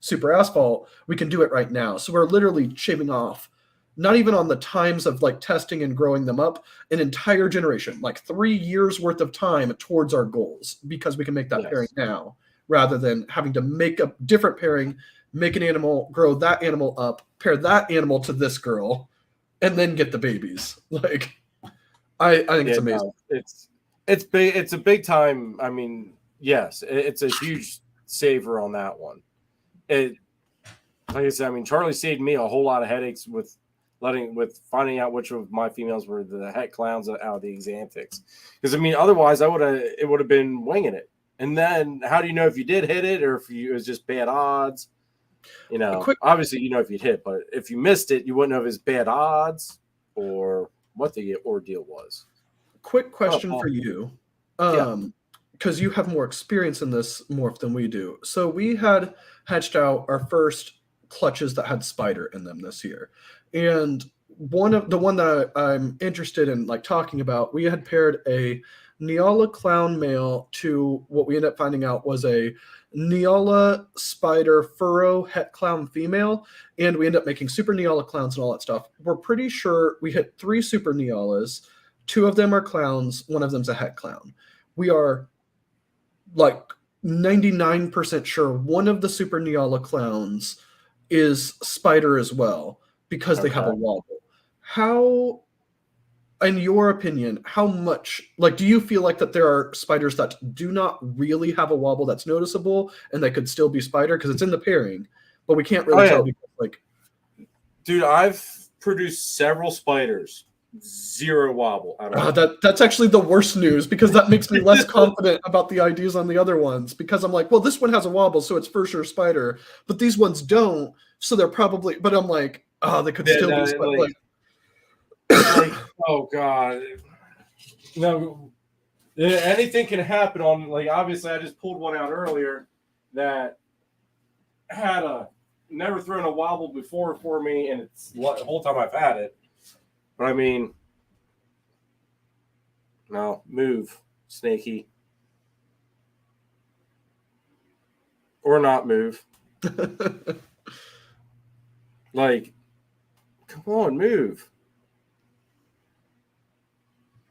super asphalt. We can do it right now. So we're literally shaving off, not even on the times of like testing and growing them up, an entire generation, like 3 years worth of time towards our goals, because we can make that pairing now, rather than having to make a different pairing, make an animal, grow that animal up, pair that animal to this girl, and then get the babies. Like, I think it's amazing. No, It's big. It's a big time. I mean, yes, it's a huge saver on that one. It, like I said, I mean, Charlie saved me a whole lot of headaches with finding out which of my females were the het clowns out of the exantics. Because I mean, otherwise, it would have been winging it. And then, how do you know if you did hit it or if it was just bad odds? You know, obviously, you know if you'd hit, but if you missed it, you wouldn't know if it's bad odds or what the ordeal was. Quick question for you, because you have more experience in this morph than we do. So we had hatched out our first clutches that had spider in them this year, and one that I'm interested in like talking about, we had paired a Neala clown male to what we ended up finding out was a Neala spider furrow het clown female, and we ended up making super Neala clowns and all that stuff. We're pretty sure we hit 3 super Nealas. 2 of them are clowns, 1 of them's a het clown. We are like 99% sure one of the super Neala clowns is spider as well because they have a wobble. How, in your opinion, how much, like, do you feel like that there are spiders that do not really have a wobble that's noticeable and they could still be spider because it's in the pairing, but we can't really tell because, like, dude, I've produced several spiders. 0 wobble at all. That's actually the worst news because that makes me less confident about the ideas on the other ones because I'm like, well, this one has a wobble, so it's for sure spider, but these ones don't, so they're probably. But I'm like, oh, they could still be spider. Like, oh god, no, anything can happen on. Like, obviously, I just pulled one out earlier that had never thrown a wobble before for me, and it's the whole time I've had it. But I mean, no, move, Snaky. Or not move. Like, come on, move.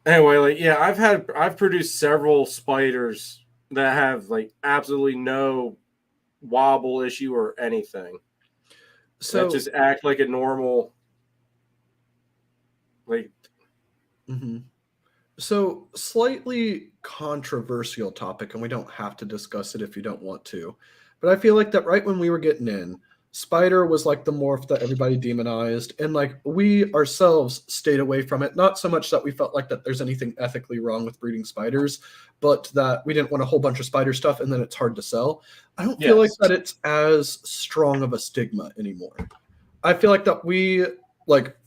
Anyway, like, yeah, I've produced several spiders that have like absolutely no wobble issue or anything. So that just act like a normal. Like, So slightly controversial topic, and we don't have to discuss it if you don't want to. But I feel like that right when we were getting in, spider was like the morph that everybody demonized, and like we ourselves stayed away from it. Not so much that we felt like that there's anything ethically wrong with breeding spiders, but that we didn't want a whole bunch of spider stuff and then it's hard to sell. I don't feel like that it's as strong of a stigma anymore. I feel like that we like.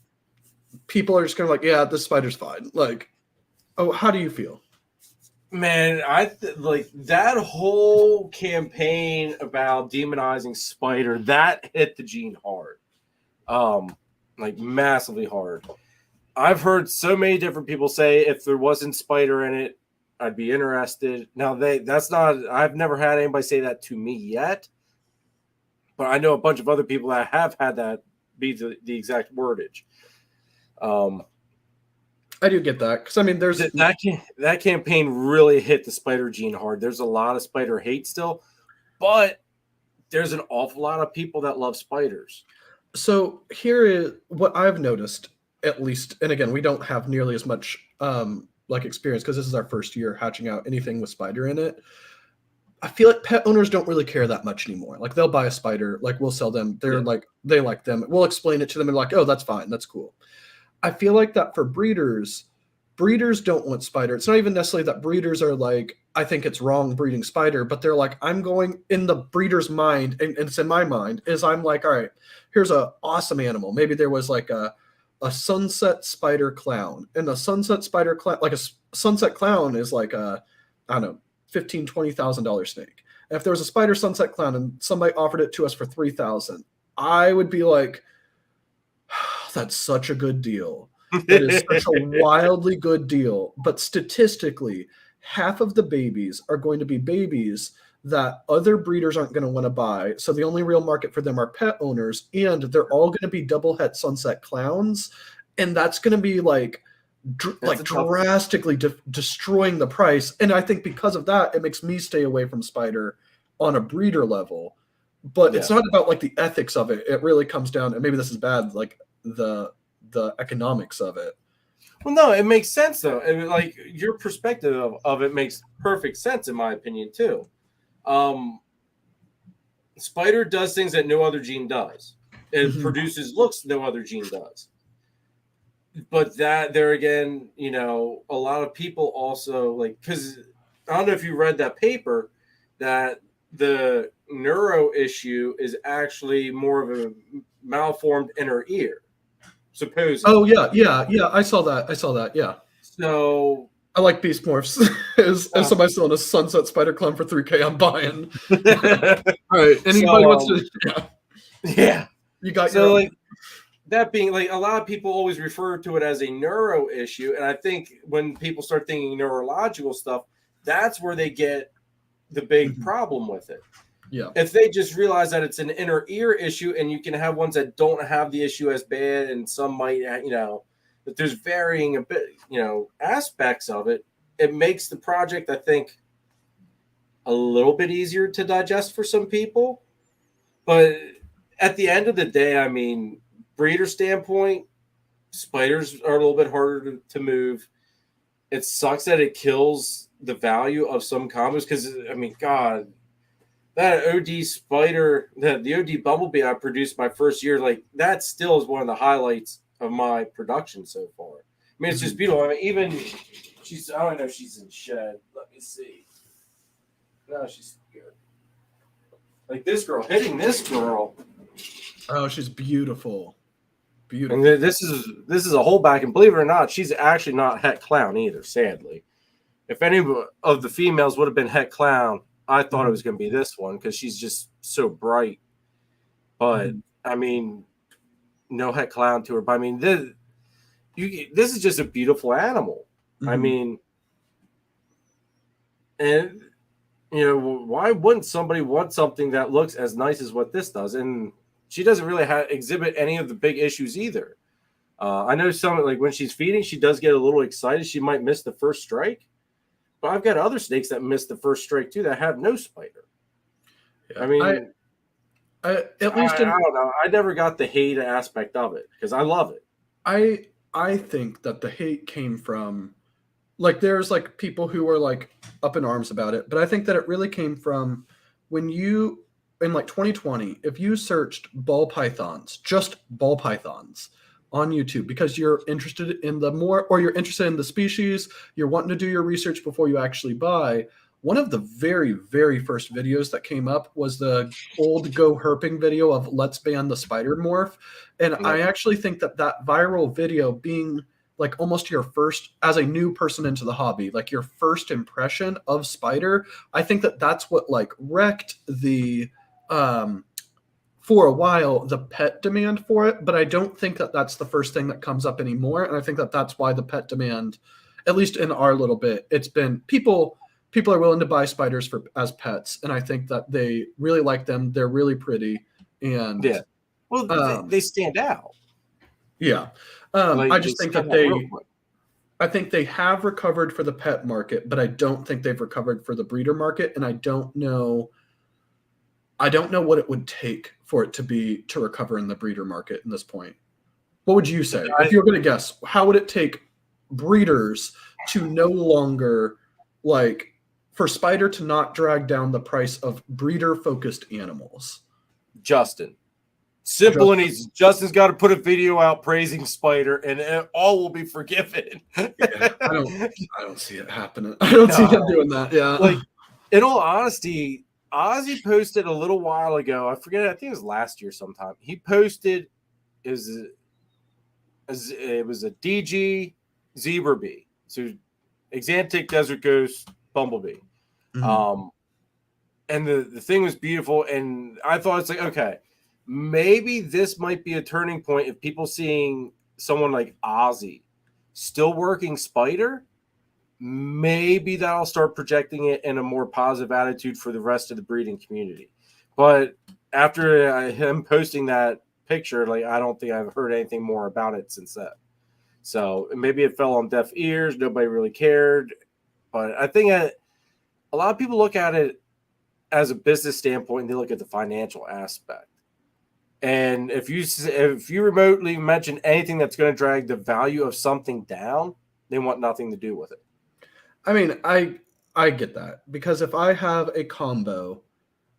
People are just kind of like, yeah, this spider's fine. Like, oh, how do you feel? Man, like that whole campaign about demonizing spider, that hit the gene hard. Like massively hard. I've heard so many different people say if there wasn't spider in it, I'd be interested. Now I've never had anybody say that to me yet. But I know a bunch of other people that have had that be the exact wordage. I do get that because I mean, there's that campaign really hit the spider gene hard. There's a lot of spider hate still, but there's an awful lot of people that love spiders. So here is what I've noticed, at least, and again, we don't have nearly as much like experience because this is our first year hatching out anything with spider in it. I feel like pet owners don't really care that much anymore. Like they'll buy a spider, like we'll sell them. They're like, they like them. We'll explain it to them and like, oh, that's fine. That's cool. I feel like that for breeders don't want spider. It's not even necessarily that breeders are like, I think it's wrong breeding spider, but they're like, I'm going in the breeder's mind, and it's in my mind, is I'm like, all right, here's a awesome animal. Maybe there was like a sunset spider clown, and a sunset spider clown, like a sunset clown is like a, I don't know, $15,000, $20,000 snake. And if there was a spider sunset clown and somebody offered it to us for $3,000, I would be like, that's such a good deal. It is such a wildly good deal. But statistically, half of the babies are going to be babies that other breeders aren't going to want to buy. So the only real market for them are pet owners, and they're all going to be double het sunset clowns. And that's going to be like drastically destroying the price. And I think because of that, it makes me stay away from spider on a breeder level. But it's not about like the ethics of it. It really comes down, and maybe this is bad, like the economics of it. Well, no, it makes sense though. Like your perspective of it makes perfect sense in my opinion too. Spider does things that no other gene does. It produces looks no other gene does. But that there again, a lot of people also like, because I don't know if you read that paper that the neuro issue is actually more of a malformed inner ear, supposedly. Oh yeah. I saw that. Yeah. So I like beast morphs. as somebody selling a sunset spider clone for 3K, I'm buying. All right. Anybody wants to? Yeah. You got so your. like that being like a lot of people always refer to it as a neuro issue, and I think when people start thinking neurological stuff, that's where they get the big problem with it. Yeah. If they just realize that it's an inner ear issue, and you can have ones that don't have the issue as bad, and some might, that there's varying a bit, aspects of it, it makes the project, I think, a little bit easier to digest for some people. But at the end of the day, I mean, breeder standpoint, spiders are a little bit harder to move. It sucks that it kills the value of some combos because, I mean, God, that OD spider, the OD bumblebee I produced my first year, like that still is one of the highlights of my production so far. I mean, it's just beautiful. I mean, even I don't know if she's in shed. Let me see. No, she's good. Like this girl, hitting this girl. Oh, she's beautiful. Beautiful. And this is a holdback, and believe it or not, she's actually not het clown either, sadly. If any of the females would have been het clown, I thought it was going to be this one because she's just so bright. But I mean, no het clown to her. But I mean, this is just a beautiful animal. I mean, and why wouldn't somebody want something that looks as nice as what this does? And she doesn't really exhibit any of the big issues either. I know some, like when she's feeding, she does get a little excited. She might miss the first strike. But I've got other snakes that miss the first strike too that have no spider. Yeah. I mean, I don't know. I never got the hate aspect of it because I love it. I think that the hate came from, like, there's like people who were like up in arms about it, but I think that it really came from when you, in like 2020, if you searched ball pythons, just ball pythons on YouTube, because you're interested in you're interested in the species, you're wanting to do your research before you actually buy. One of the very, very first videos that came up was the old Go Herping video of Let's Ban the Spider Morph. And I actually think that viral video being like almost your first, as a new person into the hobby, like your first impression of spider, I think that that's what like wrecked the, for a while, the pet demand for it. But I don't think that that's the first thing that comes up anymore. And I think that that's why the pet demand, at least in our little bit, it's been people are willing to buy spiders as pets. And I think that they really like them. They're really pretty. And yeah, well, they stand out. Yeah. I just think that I think they have recovered for the pet market, but I don't think they've recovered for the breeder market. And I don't know what it would take for it to recover in the breeder market in this point. What would you say? If you're going to guess, how would it take breeders to no longer, like, for spider to not drag down the price of breeder focused animals? Justin. Simple and easy. Justin's got to put a video out praising spider, and all will be forgiven. Yeah, I don't see it happening. I don't see him doing that. Yeah. Like, in all honesty, Ozzy posted a little while ago. I forget. I think it was last year sometime. He posted it was a DG zebra bee. So Exantic Desert Ghost Bumblebee. And the thing was beautiful, and I thought it's like, okay, maybe this might be a turning point if people seeing someone like Ozzy still working spider. Maybe that'll start projecting it in a more positive attitude for the rest of the breeding community. But after him posting that picture, like, I don't think I've heard anything more about it since then. So maybe it fell on deaf ears. Nobody really cared. But I think a lot of people look at it as a business standpoint, and they look at the financial aspect. And if you remotely mention anything that's going to drag the value of something down, they want nothing to do with it. I mean, I get that, because if I have a combo,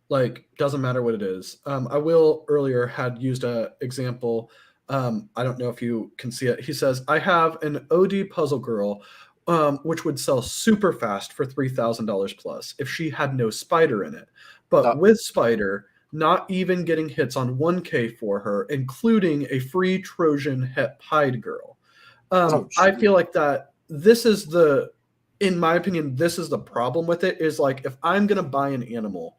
like, doesn't matter what it is. I will earlier had used a example. I don't know if you can see it. He says, I have an OD puzzle girl, which would sell super fast for $3,000 plus if she had no spider in it. But with spider, not even getting hits on 1K for her, including a free Trojan het pied girl. I feel like that this is in my opinion, this is the problem with it, is like, if I'm going to buy an animal,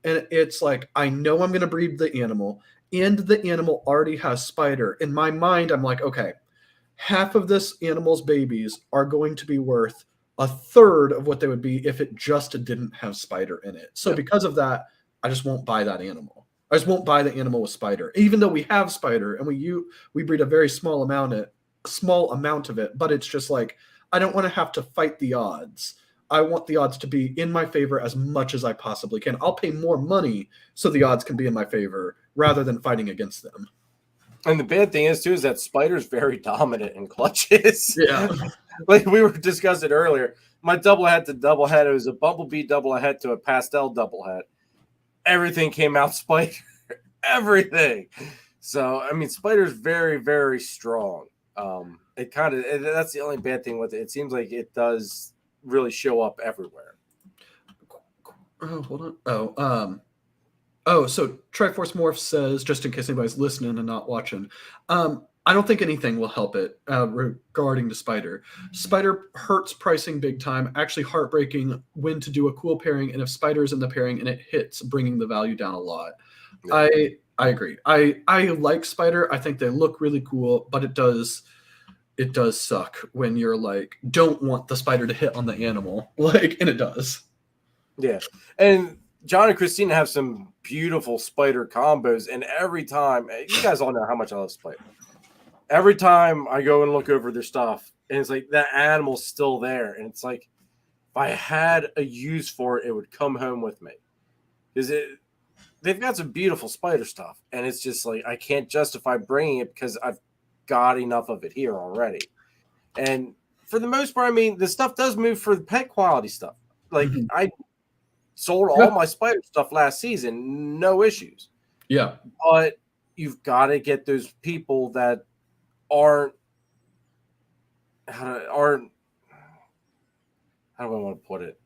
and it's like, I know I'm going to breed the animal, and the animal already has spider. In my mind, I'm like, okay, half of this animal's babies are going to be worth a third of what they would be if it just didn't have spider in it. So because of that, I just won't buy that animal. I just won't buy the animal with spider, even though we have spider and we breed a very small amount of it. But it's just like, I don't want to have to fight the odds. I want the odds to be in my favor as much as I possibly can. I'll pay more money so the odds can be in my favor rather than fighting against them. And the bad thing is, too, is that spider's very dominant in clutches. Yeah. Like we were discussing earlier, my double head to double head, it was a bumblebee double head to a pastel double head. Everything came out spider. Everything. So, I mean, spider's very, very strong. That's the only bad thing with it. It seems like it does really show up everywhere. Oh, hold on. So Triforce Morph says, just in case anybody's listening and not watching, I don't think anything will help it regarding the spider. Spider hurts pricing big time, actually heartbreaking when to do a cool pairing, and if spider is in the pairing and it hits, bringing the value down a lot. Yeah. I agree. I like spider. I think they look really cool, but it does suck when you're like, don't want the spider to hit on the animal, like, and it does. Yeah. And John and Christina have some beautiful spider combos, and every time, you guys all know how much I love spider. Every time I go and look over their stuff, and it's like that animal's still there, and it's like, if I had a use for it, it would come home with me. They've got some beautiful spider stuff, and it's just like, I can't justify bringing it because I've got enough of it here already. And for the most part, I mean, the stuff does move for the pet quality stuff. Like, I sold all my spider stuff last season, no issues. Yeah. But you've got to get those people that aren't how do I want to put it?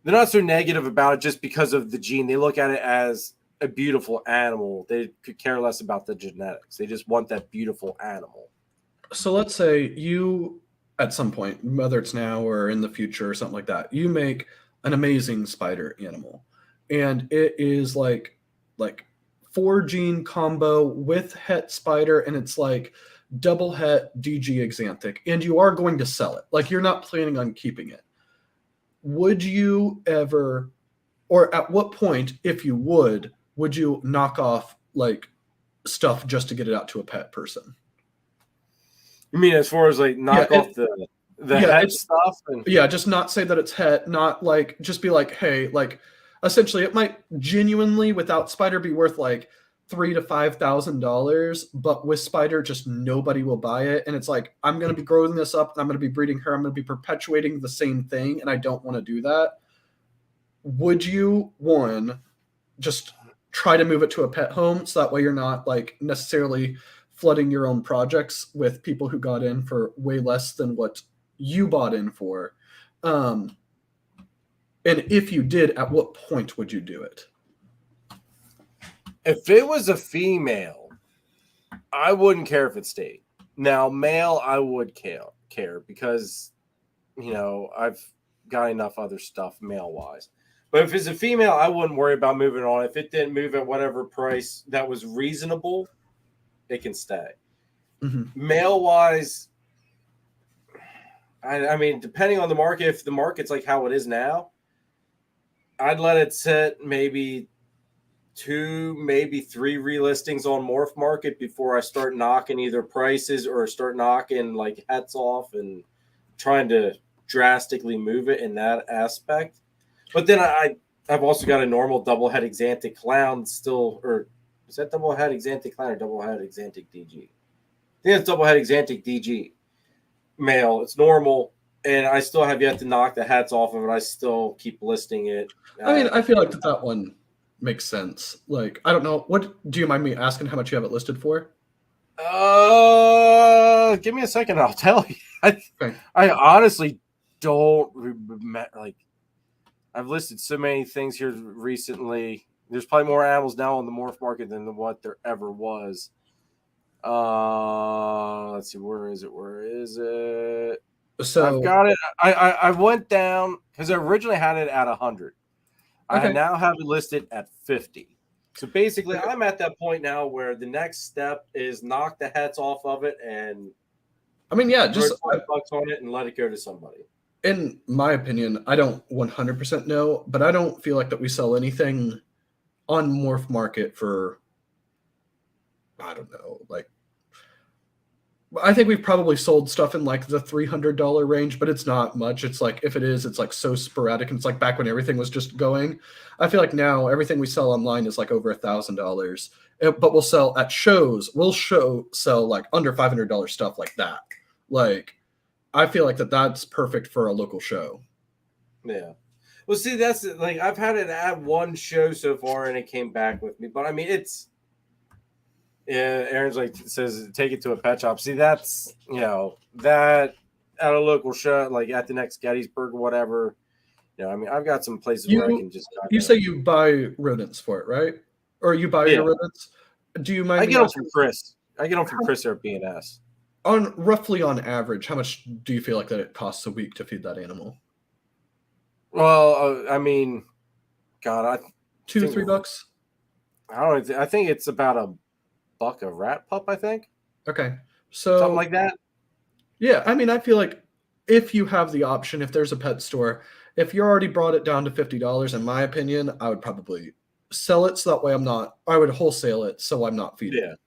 They're not so negative about it just because of the gene. They look at it as a beautiful animal. They could care less about the genetics. They just want that beautiful animal. So let's say you, at some point, whether it's now or in the future or something like that, you make an amazing spider animal, and it is like 4 gene combo with het spider, and it's like double het DG exanthic, and you are going to sell it. Like, you're not planning on keeping it. Would you ever, or at what point, if you would you knock off like stuff just to get it out to a pet person? You mean as far as like knock off the het stuff? Just not say that it's het, not like, just be like, hey, like, essentially it might genuinely without spider be worth like $3,000 to $5,000, but with spider, just nobody will buy it. And it's like, I'm going to be growing this up, and I'm going to be breeding her. I'm going to be perpetuating the same thing, and I don't want to do that. Would you, one, just try to move it to a pet home so that way you're not like necessarily flooding your own projects with people who got in for way less than what you bought in for? And if you did, at what point would you do it? If it was a female, I wouldn't care if it stayed. Now, male, I would care because, you know, I've got enough other stuff male-wise. But if it's a female, I wouldn't worry about moving on. If it didn't move at whatever price that was reasonable, it can stay. Mm-hmm. Male-wise, I mean, depending on the market, if the market's like how it is now, I'd let it sit maybe 2, maybe 3 relistings on Morph Market before I start knocking either prices or start knocking like hets off and trying to drastically move it in that aspect. But then I've also got a normal double head Exanthic clown still, or Is that double head Exantic clan or double head Exantic DG? I think it's double head Exantic DG male. It's normal, and I still have yet to knock the hats off of it. I still keep listing it. I mean, I feel like that one makes sense. Like, I don't know. What do you mind me asking how much you have it listed for? Give me a second. I'll tell you. I honestly don't remember. Like, I've listed so many things here recently. There's probably more animals now on the morph market than what there ever was. Let's see. Where is it? So I've got it. I went down because I originally had it at 100. Okay. I now have it listed at 50. So basically, I'm at that point now where the next step is knock the heads off of it and just $5 on it and let it go to somebody. In my opinion, I don't 100% know, but I don't feel like that we sell anything on morph market for, I don't know, like, I think we've probably sold stuff in like the $300 range, but it's not much. It's like, if it is, it's like so sporadic. And it's like back when everything was just going. I feel like now everything we sell online is like over $1,000, but we'll sell at shows. We'll sell like under $500 stuff like that. Like, I feel like that's perfect for a local show. Yeah. Well, see, that's like, I've had it at one show so far and it came back with me, but I mean, Aaron's like says, take it to a pet shop. See, that's, that at a local show, like at the next Gettysburg or whatever. I mean, I've got some places where I can just. You say you buy rodents for it, right? Or you buy your rodents? Do you mind? I get them from Chris. There at B&S. Roughly on average, how much do you feel like that it costs a week to feed that animal? Well, I mean, God, $2 to $3. I think it's about $1 a rat pup, I think. Okay. So something like that. Yeah. I mean, I feel like if you have the option, if there's a pet store, if you already brought it down to $50, in my opinion, I would probably sell it. So that way I would wholesale it. So I'm not feeding it.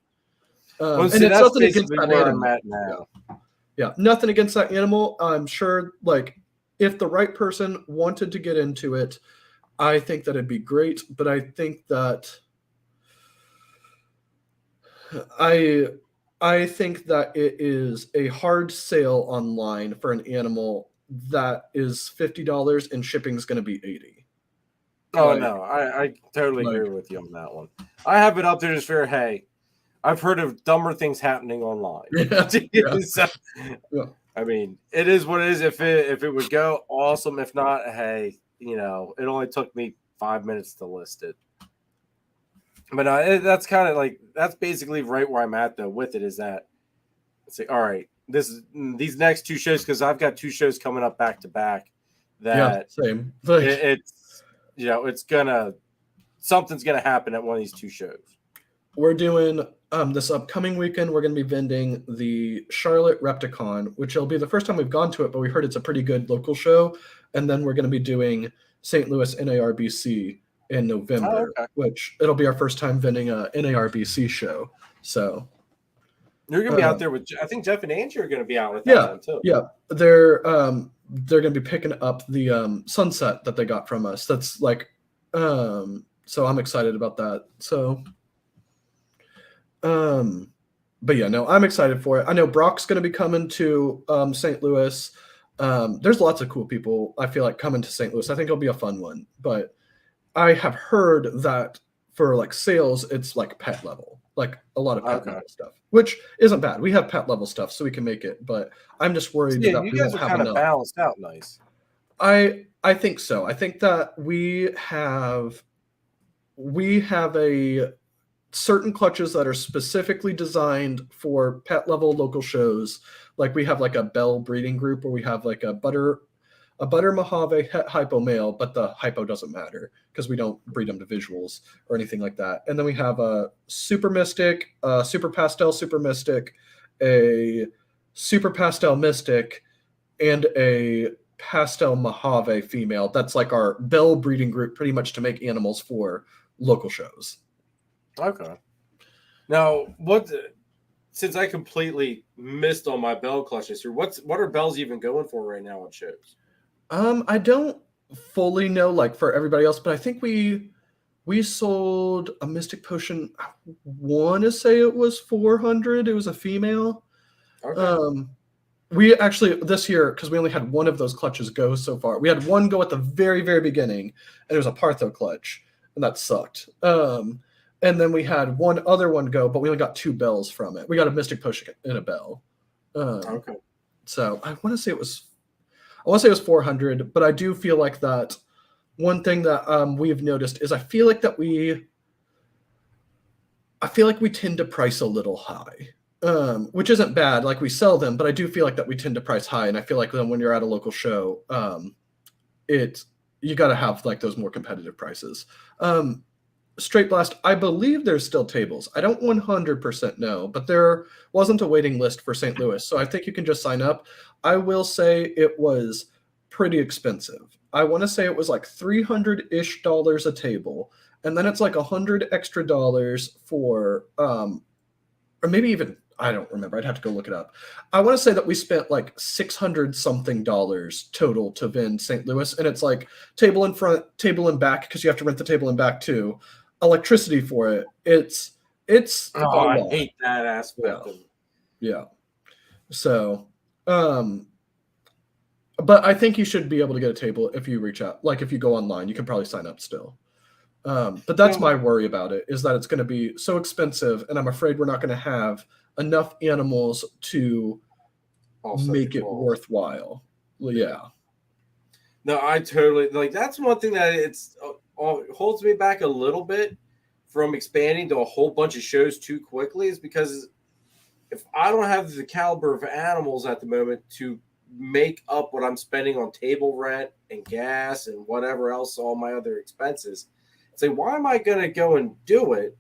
And it's nothing against that animal. Yeah. Nothing against that animal. I'm sure like if the right person wanted to get into it, I think that it'd be great. But I think that I think that it is a hard sale online for an animal that is $50 and shipping is going to be $80. Oh, no, I totally agree with you on that one. I have it up there just for, hey, I've heard of dumber things happening online. So, I mean, it is what it is. If it would go, awesome. If not, hey, it only took me 5 minutes to list it. But that's kind of like, that's basically right where I'm at though with it is that, say, all right, these next two shows, because I've got two shows coming up back to back. That same. Something's gonna happen at one of these two shows. We're doing this upcoming weekend. We're going to be vending the Charlotte Repticon, which will be the first time we've gone to it, but we heard it's a pretty good local show. And then we're going to be doing St. Louis NARBC in November, which it'll be our first time vending a NARBC show. So you're going to be out there with, I think Jeff and Angie are going to be out with that one too. Yeah, they're going to be picking up the sunset that they got from us. That's like, so I'm excited about that. So, but yeah, no, I'm excited for it. I know Brock's going to be coming to St. Louis. There's lots of cool people, I feel like, coming to St. Louis. I think it'll be a fun one. But I have heard that for like sales, it's like pet level, like a lot of pet level stuff, which isn't bad. We have pet level stuff, so we can make it. But I'm just worried that you guys are kind of balanced out nice. I think so. I think that we have a certain clutches that are specifically designed for pet level local shows. Like we have like a Bell breeding group where we have like a butter Mojave hypo male, but the hypo doesn't matter because we don't breed them to visuals or anything like that. And then we have a super mystic, super pastel super mystic, a super pastel mystic, and a pastel Mojave female. That's like our Bell breeding group pretty much to make animals for local shows. Okay. Now, since I completely missed on my Bell clutches here, what are Bells even going for right now on shows? I don't fully know like for everybody else, but I think we We sold a Mystic Potion. I want to say it was 400. It was a female. Okay. We actually this year, because we only had one of those clutches go so far. We had one go at the very, very beginning, and it was a Partho clutch, and that sucked. And then we had one other one go, but we only got 2 bells from it. We got a Mystic Potion and a bell. Okay. So I want to say it was 400, but I do feel like that. One thing that we've noticed is I feel like we tend to price a little high, which isn't bad. Like we sell them, but I do feel like that we tend to price high, and I feel like then when you're at a local show, you got to have like those more competitive prices. Straight Blast, I believe there's still tables. I don't 100% know, but there wasn't a waiting list for St. Louis, so I think you can just sign up. I will say it was pretty expensive. I want to say it was like $300-ish a table, and then it's like $100 extra for, or maybe even, I don't remember. I'd have to go look it up. I want to say that we spent like $600 something total to vend St. Louis, and it's like table in front, table in back, because you have to rent the table in back too. Electricity for it. It's I hate that aspect of it. Yeah. So, but I think you should be able to get a table if you reach out. Like if you go online, you can probably sign up still. But that's my worry about it, is that it's going to be so expensive, and I'm afraid we're not going to have enough animals to make it worthwhile. Well, yeah. No, I totally like. That's one thing that holds me back a little bit from expanding to a whole bunch of shows too quickly, is because if I don't have the caliber of animals at the moment to make up what I'm spending on table rent and gas and whatever else, all my other expenses, say, why am I going to go and do it?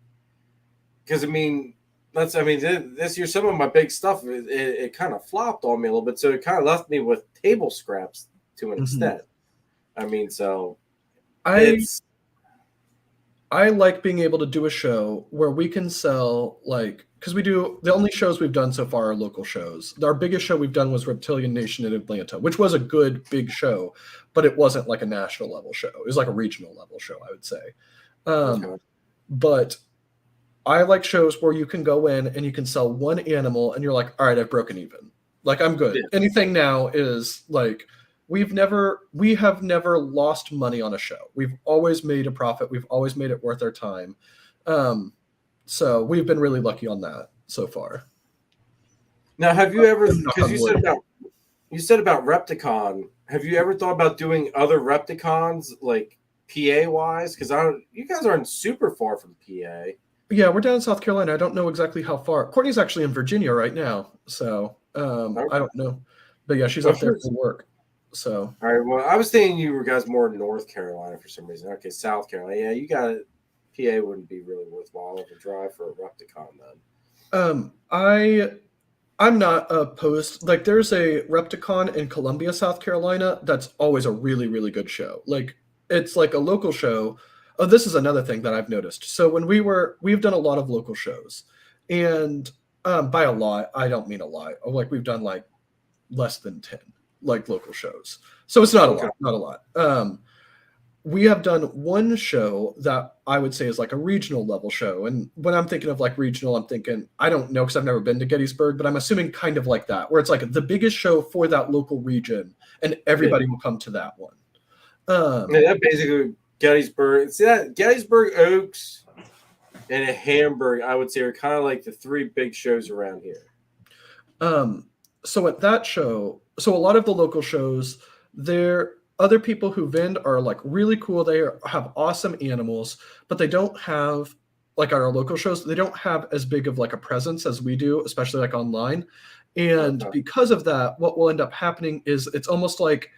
Because this year, some of my big stuff, it kind of flopped on me a little bit. So it kind of left me with table scraps to an extent. I like being able to do a show where we can sell, like, because the only shows we've done so far are local shows. Our biggest show we've done was Reptilian Nation in Atlanta, which was a good big show, but it wasn't like a national level show. It was like a regional level show, I would say. But I like shows where you can go in and you can sell one animal and you're like, all right, I've broken even. Like, I'm good. Yeah. Anything now is like, we have never lost money on a show. We've always made a profit. We've always made it worth our time. So we've been really lucky on that so far. Now, have you ever, because you said about Repticon, have you ever thought about doing other Repticons, like PA wise? Because you guys aren't super far from PA. Yeah, we're down in South Carolina. I don't know exactly how far. Courtney's actually in Virginia right now, so I don't know. But yeah, she's up there for work. So all right. Well, I was thinking you were guys more North Carolina for some reason. Okay, South Carolina. Yeah, you got it. PA wouldn't be really worthwhile of a drive for a Repticon then. I'm not opposed. Like, there's a Repticon in Columbia, South Carolina. That's always a really, really good show. Like, it's like a local show. Oh, this is another thing that I've noticed. So when we've done a lot of local shows, and by a lot, I don't mean a lot. Like, we've done like less than 10 like local shows. So it's not a lot. We have done one show that I would say is like a regional level show. And when I'm thinking of like regional, I'm thinking, I don't know, because I've never been to Gettysburg, but I'm assuming kind of like that, where it's like the biggest show for that local region and everybody will come to that one. That basically Gettysburg. See that Gettysburg, Oaks, and Hamburg, I would say, are kind of like the 3 big shows around here. So at that show, so a lot of the local shows, other people who vend are like really cool. They have awesome animals, but they don't have, like at our local shows, they don't have as big of like a presence as we do, especially like online. And because of that, what will end up happening is it's almost like,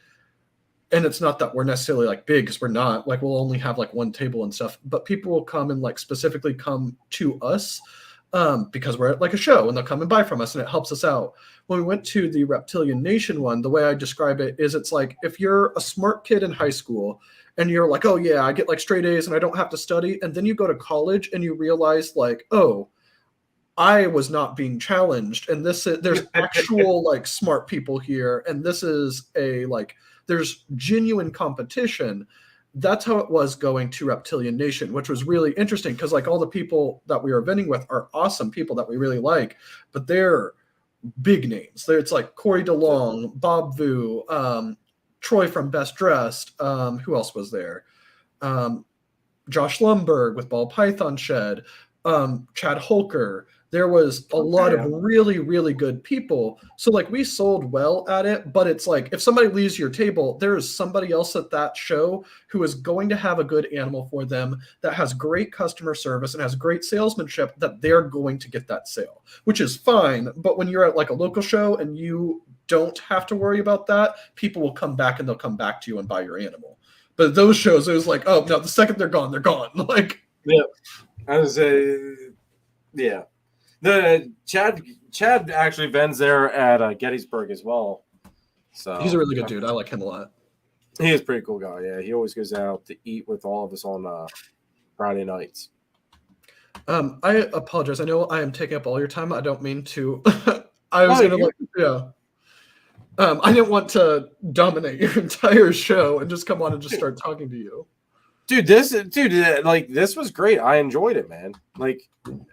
and it's not that we're necessarily like big, because we're not, like we'll only have like one table and stuff, but people will come and like specifically come to us because we're at like a show, and they'll come and buy from us, and it helps us out. When we went to the Reptilian Nation one, the way I describe it is it's like if you're a smart kid in high school and you're like, oh yeah, I get like straight A's and I don't have to study. And then you go to college and you realize like, oh, I was not being challenged. And there's actual like smart people here. And this is there's genuine competition. that's how it was going to Reptilian Nation, which was really interesting because like all the people that we were eventing with are awesome people that we really like, but they're big names. It's like Corey DeLong, Bob Vu, Troy from Best Dressed. Who else was there? Josh Lumberg with Ball Python Shed, Chad Holker. There was a lot of really, really good people. So like we sold well at it, but it's like if somebody leaves your table, there is somebody else at that show who is going to have a good animal for them that has great customer service and has great salesmanship that they're going to get that sale, which is fine. But when you're at like a local show and you don't have to worry about that, people will come back and they'll come back to you and buy your animal. But those shows, it was like, oh no, the second they're gone, they're gone. Like, yeah, I was yeah. The Chad actually vends there at Gettysburg as well. So he's a really good dude. I like him a lot. He is a pretty cool guy. Yeah, he always goes out to eat with all of us on Friday nights. I apologize. I know I am taking up all your time. I don't mean to. I was gonna I didn't want to dominate your entire show and just come on and just start talking to you. Dude, this was great. I enjoyed it, man. Like,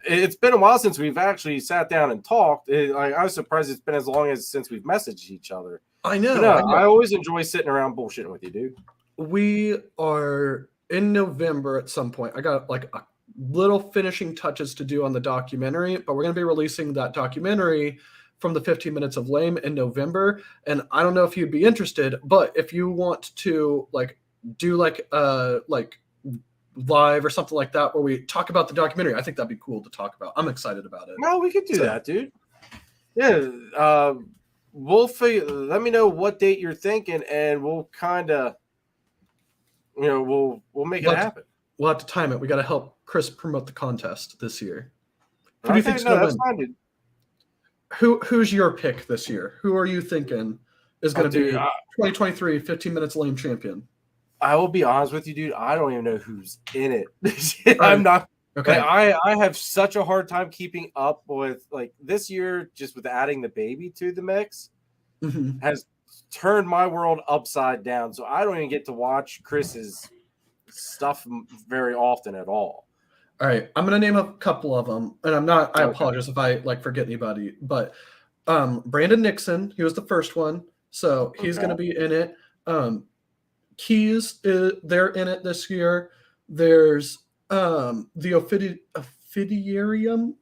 it's been a while since we've actually sat down and talked. I was surprised it's been as long since we've messaged each other. I know. I always enjoy sitting around bullshitting with you, dude. We are in November at some point. I got like a little finishing touches to do on the documentary, but we're going to be releasing that documentary from the 15 Minutes of Lame in November. And I don't know if you'd be interested, but if you want to like do like live or something like that where we talk about the documentary, I think that'd be cool to talk about. I'm excited about it. No, we could do that, dude. Yeah. We'll let me know what date you're thinking and we'll kind of, we'll make it happen. We'll have to time it. We got to help Chris promote the contest this year. Who do you think's going to win? Who's your pick this year? Who are you thinking is going to be 2023 15 Minutes Lame champion? I will be honest with you, dude. I don't even know who's in it. I'm not. Okay. Like, I have such a hard time keeping up with like this year, just with adding the baby to the mix has turned my world upside down. So I don't even get to watch Chris's stuff very often at all. All right. I'm going to name a couple of them and I apologize if I like forget anybody, but Brandon Nixon, he was the first one. So he's going to be in it. Keys, they're in it this year. There's the Ophidiarium.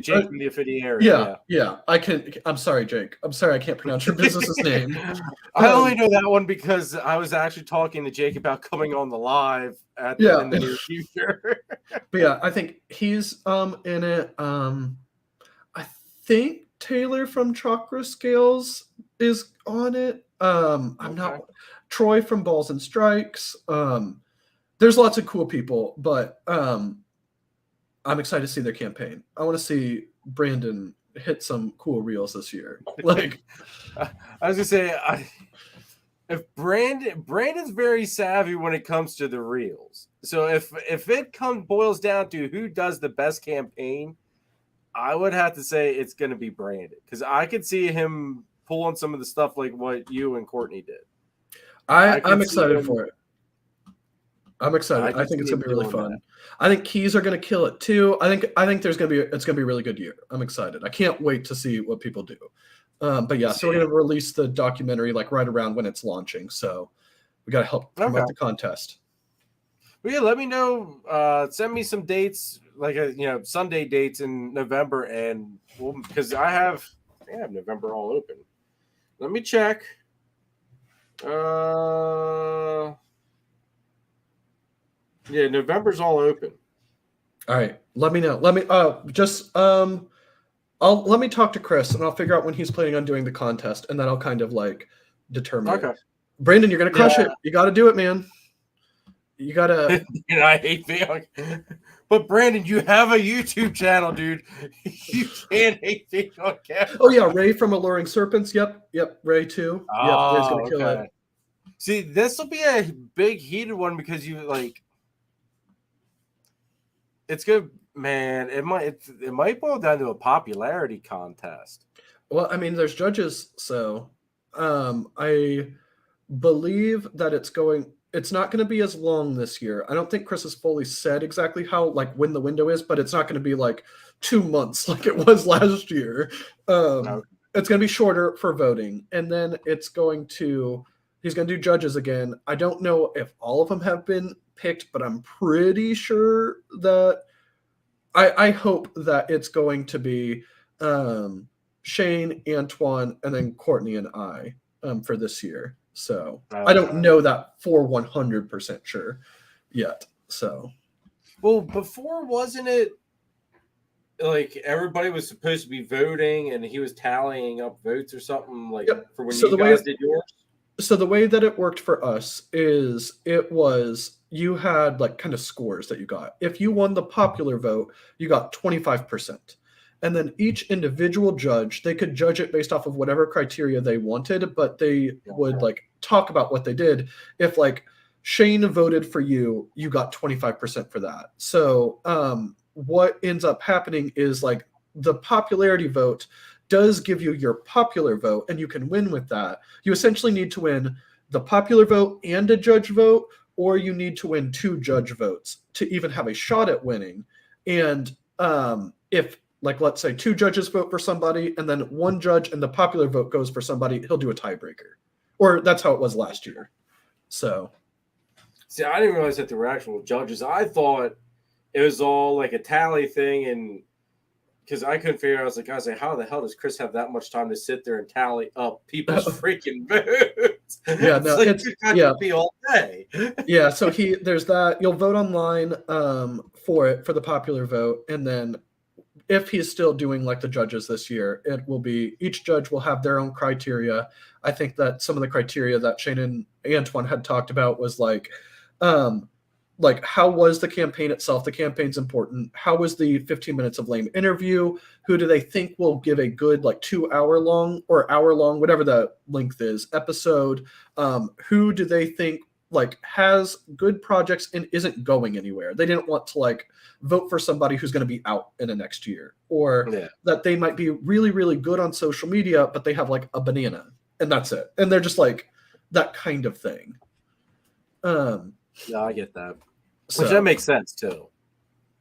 Jake from the Ophidiarium. Yeah. I'm sorry, Jake. I'm sorry I can't pronounce your business's name. I only know that one because I was actually talking to Jake about coming on the live in the near future. But yeah, I think he's in it. I think Taylor from Chakra Scales is on it. I'm not. Troy from Balls and Strikes. There's lots of cool people, but I'm excited to see their campaign. I want to see Brandon hit some cool reels this year. Like, I was gonna say, if Brandon's very savvy when it comes to the reels. So if it boils down to who does the best campaign, I would have to say it's gonna be Brandon because I could see him pulling some of the stuff like what you and Courtney did. I'm excited for it. I'm excited. I think it's gonna be really fun. That. I think Keys are gonna kill it too. I think it's gonna be a really good year. I'm excited. I can't wait to see what people do. But yeah, so we're gonna release the documentary like right around when it's launching. So we gotta help promote the contest. Well, yeah, let me know. Send me some dates, like Sunday dates in November, and because I have November all open. Let me check. November's all open. All right, let me know. Let me let me talk to Chris and I'll figure out when he's planning on doing the contest, and then I'll kind of like determine. Okay, Brandon, you're gonna crush it. You got to do it, man. You gotta. I hate being. But Brandon, you have a YouTube channel, dude. You can't hate being on camera. Oh yeah, Ray from Alluring Serpents. Yep, Ray too. Ray's gonna kill it. See, this will be a big heated one because it's good, man. It might boil down to a popularity contest. Well, I mean, there's judges, so I believe that it's going. it's not going to be as long this year. I don't think Chris has fully said exactly how, like, when the window is, but it's not going to be like 2 months like it was last year. No. It's going to be shorter for voting, and then he's going to do judges again. I don't know if all of them have been picked, but I'm pretty sure that I hope that it's going to be Shane, Antoine, and then Courtney and I for this year. So I don't know that for 100% sure yet. So, well, before wasn't it like everybody was supposed to be voting and he was tallying up votes or something like for when you guys did yours? So the way that it worked for us is it was you had like kind of scores that you got. If you won the popular vote, you got 25%. And then each individual judge, they could judge it based off of whatever criteria they wanted, but they would like talk about what they did. If like Shane voted for you, you got 25% for that. So what ends up happening is like the popularity vote does give you your popular vote, and you can win with that. You essentially need to win the popular vote and a judge vote, or you need to win 2 judge votes to even have a shot at winning. And if, like, let's say 2 judges vote for somebody, and then 1 judge and the popular vote goes for somebody, he'll do a tiebreaker. Or that's how it was last year. So, see, I didn't realize that there were actual judges. I thought it was all like a tally thing, and because I couldn't figure out, I was like, how the hell does Chris have that much time to sit there and tally up people's freaking votes? Yeah, no, it's be all day. Yeah, so there's that. You'll vote online for the popular vote, and then if he's still doing like the judges this year, it will be each judge will have their own criteria. I think that some of the criteria that Shane and Antoine had talked about was like how was the campaign itself? The campaign's important. How was the 15 minutes of lame interview? Who do they think will give a good like 2 hour long or hour long, whatever the length is, episode? Who do they think like has good projects and isn't going anywhere? They didn't want to like vote for somebody who's going to be out in the next year, or that they might be really, really good on social media, but they have like a banana and that's it. And they're just like that kind of thing. Yeah, I get that. Which that makes sense too.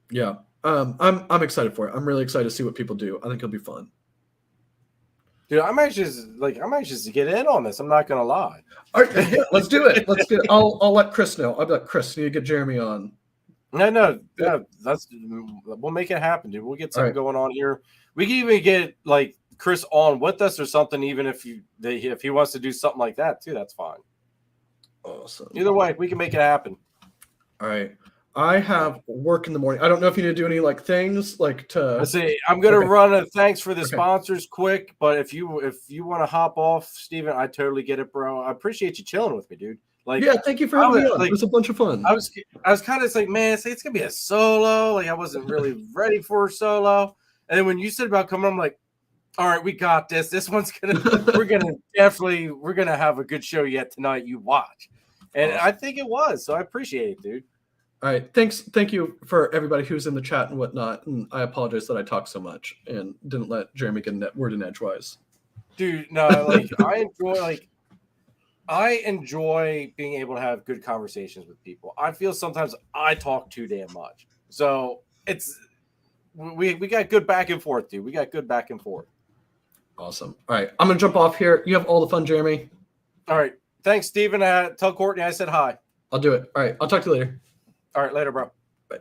Yeah. I'm excited for it. I'm really excited to see what people do. I think it'll be fun. Dude, I'm anxious to get in on this. I'm not gonna lie. All right, yeah, let's do it. I'll let Chris know. I'll be like, Chris, you need to get Jeremy on. No, we'll make it happen, dude. We'll get something going on here. We can even get like Chris on with us or something, even if he wants to do something like that too. That's fine. Awesome. Either way, we can make it happen. All right. I have work in the morning. I don't know if you need to do any like things like to. Let's see. I'm gonna run a thanks for the sponsors quick, but if you want to hop off, Steven, I totally get it, bro. I appreciate you chilling with me, dude. Like, yeah, thank you for having me on. It was a bunch of fun. I was kind of like, man, it's gonna be a solo. Like, I wasn't really ready for a solo, and then when you said about coming, I'm like, all right, we got this. This one's we're gonna have a good show yet tonight. You watch. And I think it was, so I appreciate it, dude. All right, thank you for everybody who's in the chat and whatnot. And I apologize that I talked so much and didn't let Jeremy get a word in edgewise. Dude, no, like I enjoy being able to have good conversations with people. I feel sometimes I talk too damn much, so we got good back and forth, dude. We got good back and forth. Awesome. All right, I'm gonna jump off here. You have all the fun, Jeremy. All right. Thanks, Steven. Tell Courtney I said hi. I'll do it. All right. I'll talk to you later. All right. Later, bro. Bye.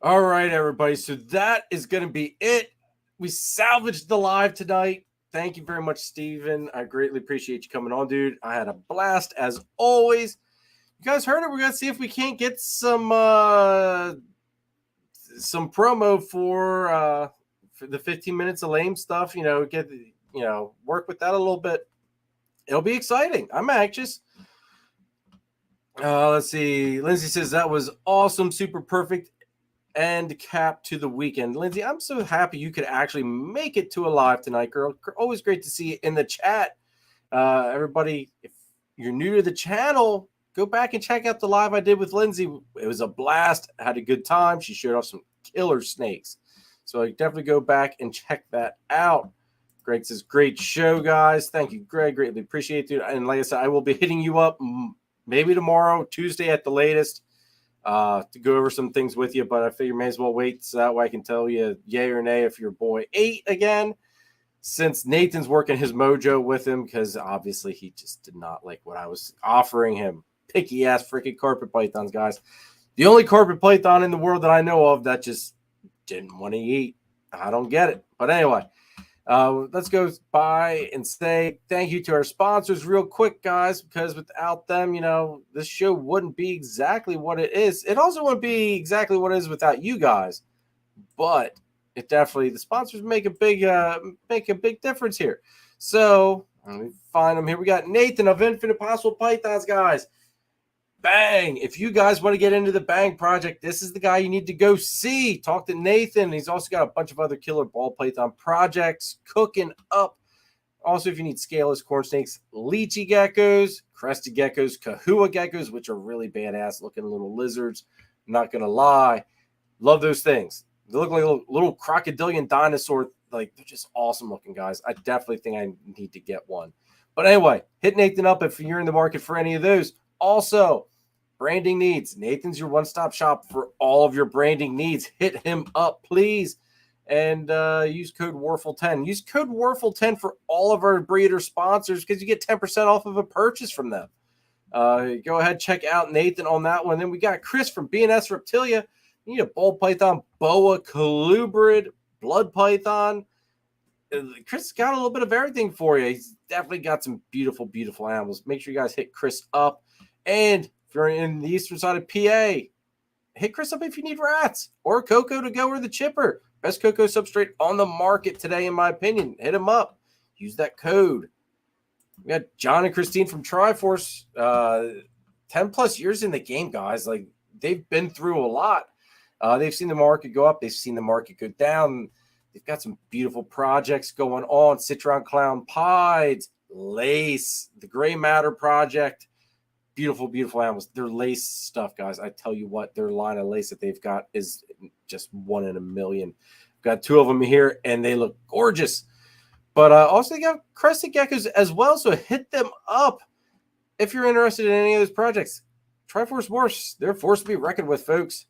All right, everybody. So that is going to be it. We salvaged the live tonight. Thank you very much, Steven. I greatly appreciate you coming on, dude. I had a blast as always. You guys heard it. We're going to see if we can't get some promo for the 15 minutes of lame stuff. Work with that a little bit. It'll be exciting. I'm anxious. Let's see. Lindsay says that was awesome, super perfect end cap to the weekend. Lindsay, I'm so happy you could actually make it to a live tonight, girl. Always great to see you in the chat. Everybody, if you're new to the channel, go back and check out the live I did with Lindsay. It was a blast. I had a good time. She showed off some killer snakes. So definitely go back and check that out. Greg says, great show, guys. Thank you, Greg. Greatly appreciate it. And like I said, I will be hitting you up maybe tomorrow, Tuesday at the latest, to go over some things with you. But I figure may as well wait so that way I can tell you yay or nay if your boy ate again, since Nathan's working his mojo with him, because obviously he just did not like what I was offering him. Picky ass freaking carpet pythons, guys. The only carpet python in the world that I know of that just didn't want to eat. I don't get it. But anyway, let's go by and say thank you to our sponsors real quick, guys, because without them, you know, this show wouldn't be exactly what it is. It also wouldn't be exactly what it is without you guys. But it definitely, the sponsors make a big difference here. So let me find them here. We got Nathan of Infinite Possible Pythons, guys. Bang! If you guys want to get into the Bang project, this is the guy you need to go see. Talk to Nathan. He's also got a bunch of other killer ball python projects cooking up. Also, if you need scaleless corn snakes, lychee geckos, crested geckos, kahua geckos, which are really badass looking little lizards. I'm not going to lie. Love those things. They look like little crocodilian dinosaur. Like, they're just awesome looking, guys. I definitely think I need to get one. But anyway, hit Nathan up if you're in the market for any of those. Also, branding needs. Nathan's your one-stop shop for all of your branding needs. Hit him up, please. And use code WARFLE10. Use code WARFLE10 for all of our breeder sponsors because you get 10% off of a purchase from them. Go ahead, check out Nathan on that one. Then we got Chris from S Reptilia. You need a ball python, boa, colubrid, blood python. Chris got a little bit of everything for you. He's definitely got some beautiful, beautiful animals. Make sure you guys hit Chris up. And if you're in the eastern side of PA, hit Chris up if you need rats or cocoa to go or the chipper. Best cocoa substrate on the market today, in my opinion. Hit them up. Use that code. We got John and Christine from Triforce. 10 plus years in the game, guys. Like, they've been through a lot. They've seen the market go up. They've seen the market go down. They've got some beautiful projects going on. Citron Clown Pieds, Lace, the Gray Matter Project. Beautiful, beautiful animals. Their lace stuff, guys. I tell you what, their line of lace that they've got is just 1 in a million. Got 2 of them here, and they look gorgeous. But also, they got crested geckos as well, so hit them up if you're interested in any of those projects. Triforce Morse, they're a force to be reckoned with, folks.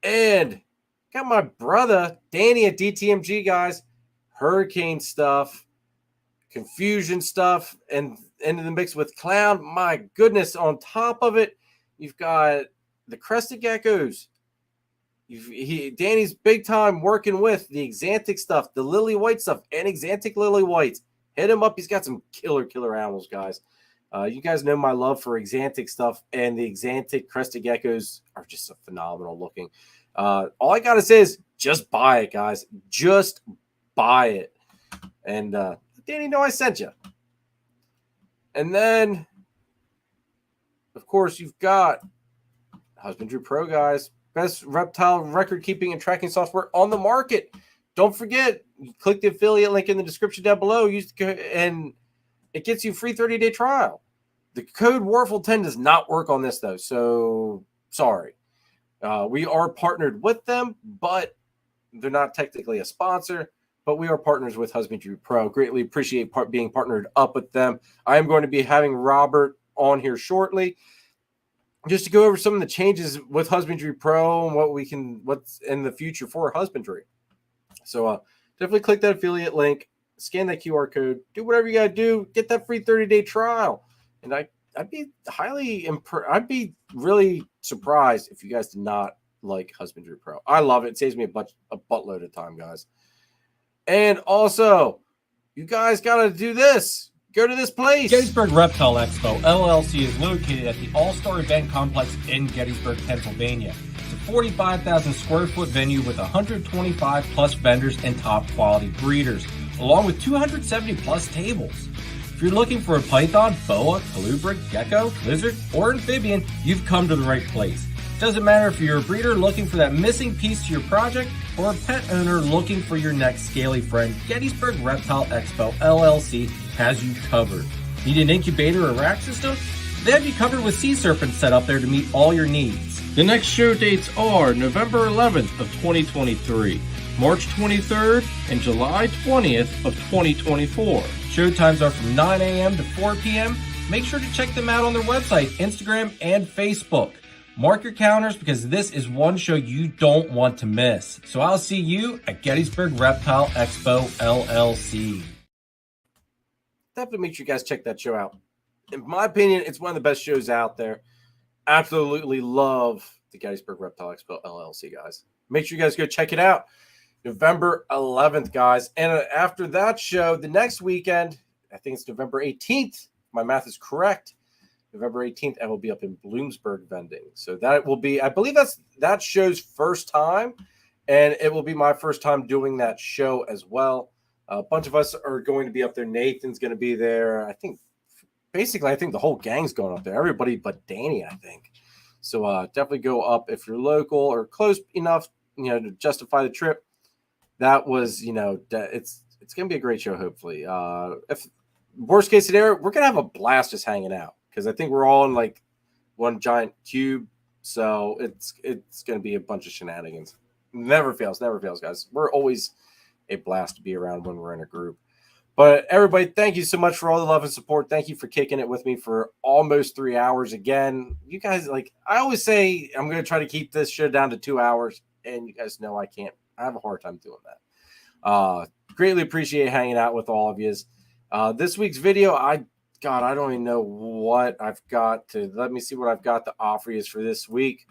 And got my brother, Danny at DTMG, guys. Hurricane stuff, confusion stuff, and into the mix with clown. My goodness, on top of it, you've got the crested geckos. Danny's big time working with the Exantic stuff, the lily white stuff, and Exantic lily whites. Hit him up. He's got some killer animals, guys. You guys know my love for Exantic stuff, and the Exantic crested geckos are just so phenomenal looking. All I gotta say is just buy it, guys. Just buy it. And Danny, know I sent you. And then, of course, you've got Husbandry Pro, guys. Best reptile record keeping and tracking software on the market. Don't forget, you click the affiliate link in the description down below. Use the code, and it gets you a free 30-day trial. The code WARFLE10 does not work on this, though. So, sorry. We are partnered with them, but they're not technically a sponsor. But we are partners with Husbandry Pro. Greatly appreciate being partnered up with them. I am going to be having Robert on here shortly just to go over some of the changes with Husbandry Pro and what's in the future for husbandry. So definitely click that affiliate link, scan that QR code, do whatever you got to do, get that free 30-day trial. And I'd be I'd be really surprised if you guys did not like Husbandry Pro. I love it. It saves me a buttload of time, guys. And also, you guys got to do this. Go to this place. Gettysburg Reptile Expo, LLC is located at the All-Star Event Complex in Gettysburg, Pennsylvania. It's a 45,000 square foot venue with 125 plus vendors and top quality breeders, along with 270 plus tables. If you're looking for a python, boa, colubrid, gecko, lizard, or amphibian, you've come to the right place. Doesn't matter if you're a breeder looking for that missing piece to your project or a pet owner looking for your next scaly friend, Gettysburg Reptile Expo LLC has you covered. Need an incubator or rack system? They have you covered with sea serpents set up there to meet all your needs. The next show dates are November 11th of 2023, March 23rd and July 20th of 2024. Showtimes are from 9 a.m. to 4 p.m. Make sure to check them out on their website, Instagram, and Facebook. Mark your calendars because this is one show you don't want to miss. So I'll see you at Gettysburg Reptile Expo, LLC. Definitely make sure you guys check that show out. In my opinion, it's one of the best shows out there. Absolutely love the Gettysburg Reptile Expo, LLC, guys. Make sure you guys go check it out. November 11th, guys. And after that show, the next weekend, I think it's November 18th. My math is correct. November 18th, I will be up in Bloomsburg vending. So that will be, I believe that show's first time, and it will be my first time doing that show as well. A bunch of us are going to be up there. Nathan's going to be there. I think the whole gang's going up there. Everybody but Danny, I think. So definitely go up if you're local or close enough, to justify the trip. That was, it's going to be a great show, hopefully. If worst case scenario, we're going to have a blast just hanging out because I think we're all in like one giant cube. So it's going to be a bunch of shenanigans. Never fails, guys. We're always a blast to be around when we're in a group. But everybody, thank you so much for all the love and support. Thank you for kicking it with me for almost 3 hours again. You guys, I always say I'm going to try to keep this show down to 2 hours, and you guys know I can't. I have a hard time doing that. Greatly appreciate hanging out with all of you. This week's video, I don't even know what I've got to. Let me see what I've got to offer you for this week,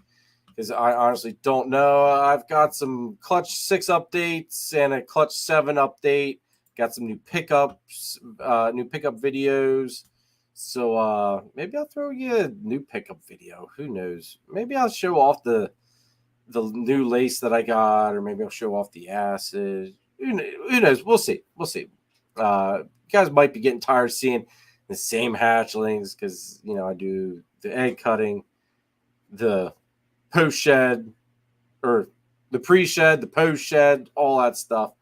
because I honestly don't know. I've got some Clutch 6 updates and a Clutch 7 update. Got some new pickups, new pickup videos. So maybe I'll throw you a new pickup video. Who knows? Maybe I'll show off the new lace that I got, or maybe I'll show off the acid. Who knows? We'll see. You guys might be getting tired of seeing the same hatchlings because, I do the egg cutting, the post-shed, or the pre-shed, the post-shed, all that stuff.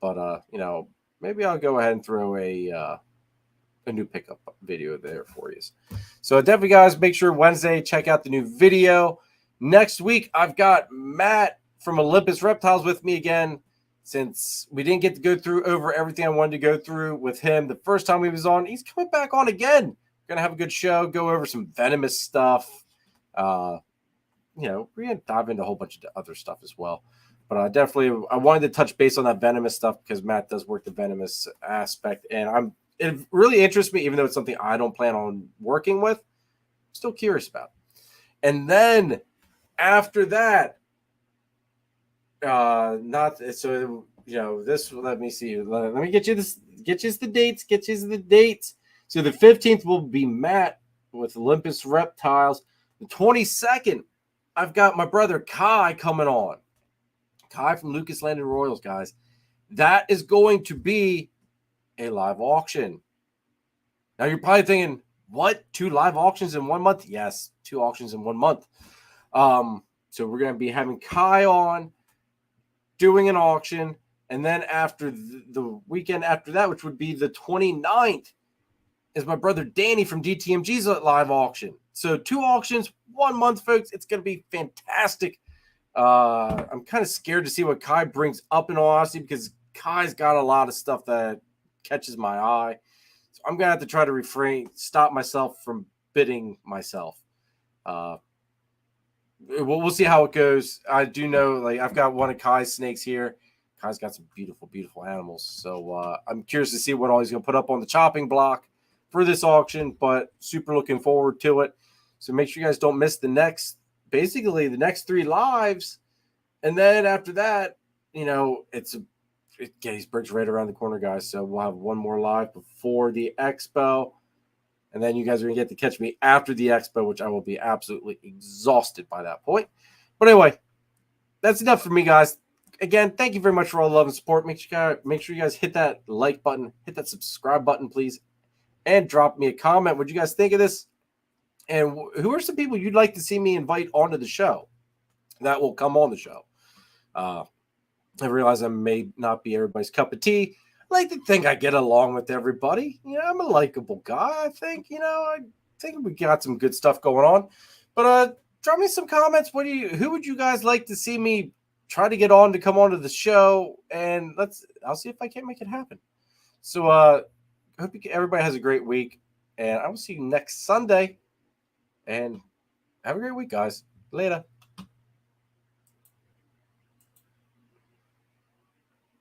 But, maybe I'll go ahead and throw a new pickup video there for you. So definitely, guys, make sure Wednesday, check out the new video. Next week, I've got Matt from Olympus Reptiles with me again. Since we didn't get to go through over everything I wanted to go through with him the first time he was on, he's coming back on again. We're going to have a good show, go over some venomous stuff. We're going to dive into a whole bunch of other stuff as well. But I wanted to touch base on that venomous stuff because Matt does work the venomous aspect. And it really interests me, even though it's something I don't plan on working with. I'm still curious about. And then after that, this, let me see. Let me get you the dates. So the 15th will be Matt with Olympus Reptiles. The 22nd, I've got my brother Kai coming on. Kai from Lucas Landon Royals, guys. That is going to be a live auction. Now you're probably thinking, what? 2 live auctions in 1 month? Yes, 2 auctions in 1 month. So we're going to be having Kai on, doing an auction, and then after the weekend after that, which would be the 29th, is my brother Danny from DTMG's live auction. So 2 auctions, 1 month, folks. It's going to be fantastic. I'm kind of scared to see what Kai brings up, in all honesty, because Kai's got a lot of stuff that catches my eye. So I'm going to have to try to stop myself from bidding myself. We'll see how it goes. I do know, I've got one of Kai's snakes here. Kai's got some beautiful, beautiful animals. So I'm curious to see what all he's going to put up on the chopping block for this auction, but super looking forward to it. So make sure you guys don't miss the next 3 lives. And then after that, Gettysburg's right around the corner, guys. So we'll have 1 more live before the Expo. And then you guys are going to get to catch me after the Expo, which I will be absolutely exhausted by that point. But anyway, that's enough for me, guys. Again, thank you very much for all the love and support. Make sure you guys hit that like button, hit that subscribe button, please, and drop me a comment. What do you guys think of this? And who are some people you'd like to see me invite onto the show that will come on the show? I realize I may not be everybody's cup of tea. I like to think I get along with everybody. I'm a likable guy. I think, I think we got some good stuff going on. But drop me some comments. Who would you guys like to see me try to get on to come onto the show, and I'll see if I can't make it happen. So I hope everybody has a great week, and I will see you next Sunday. And have a great week, guys. Later.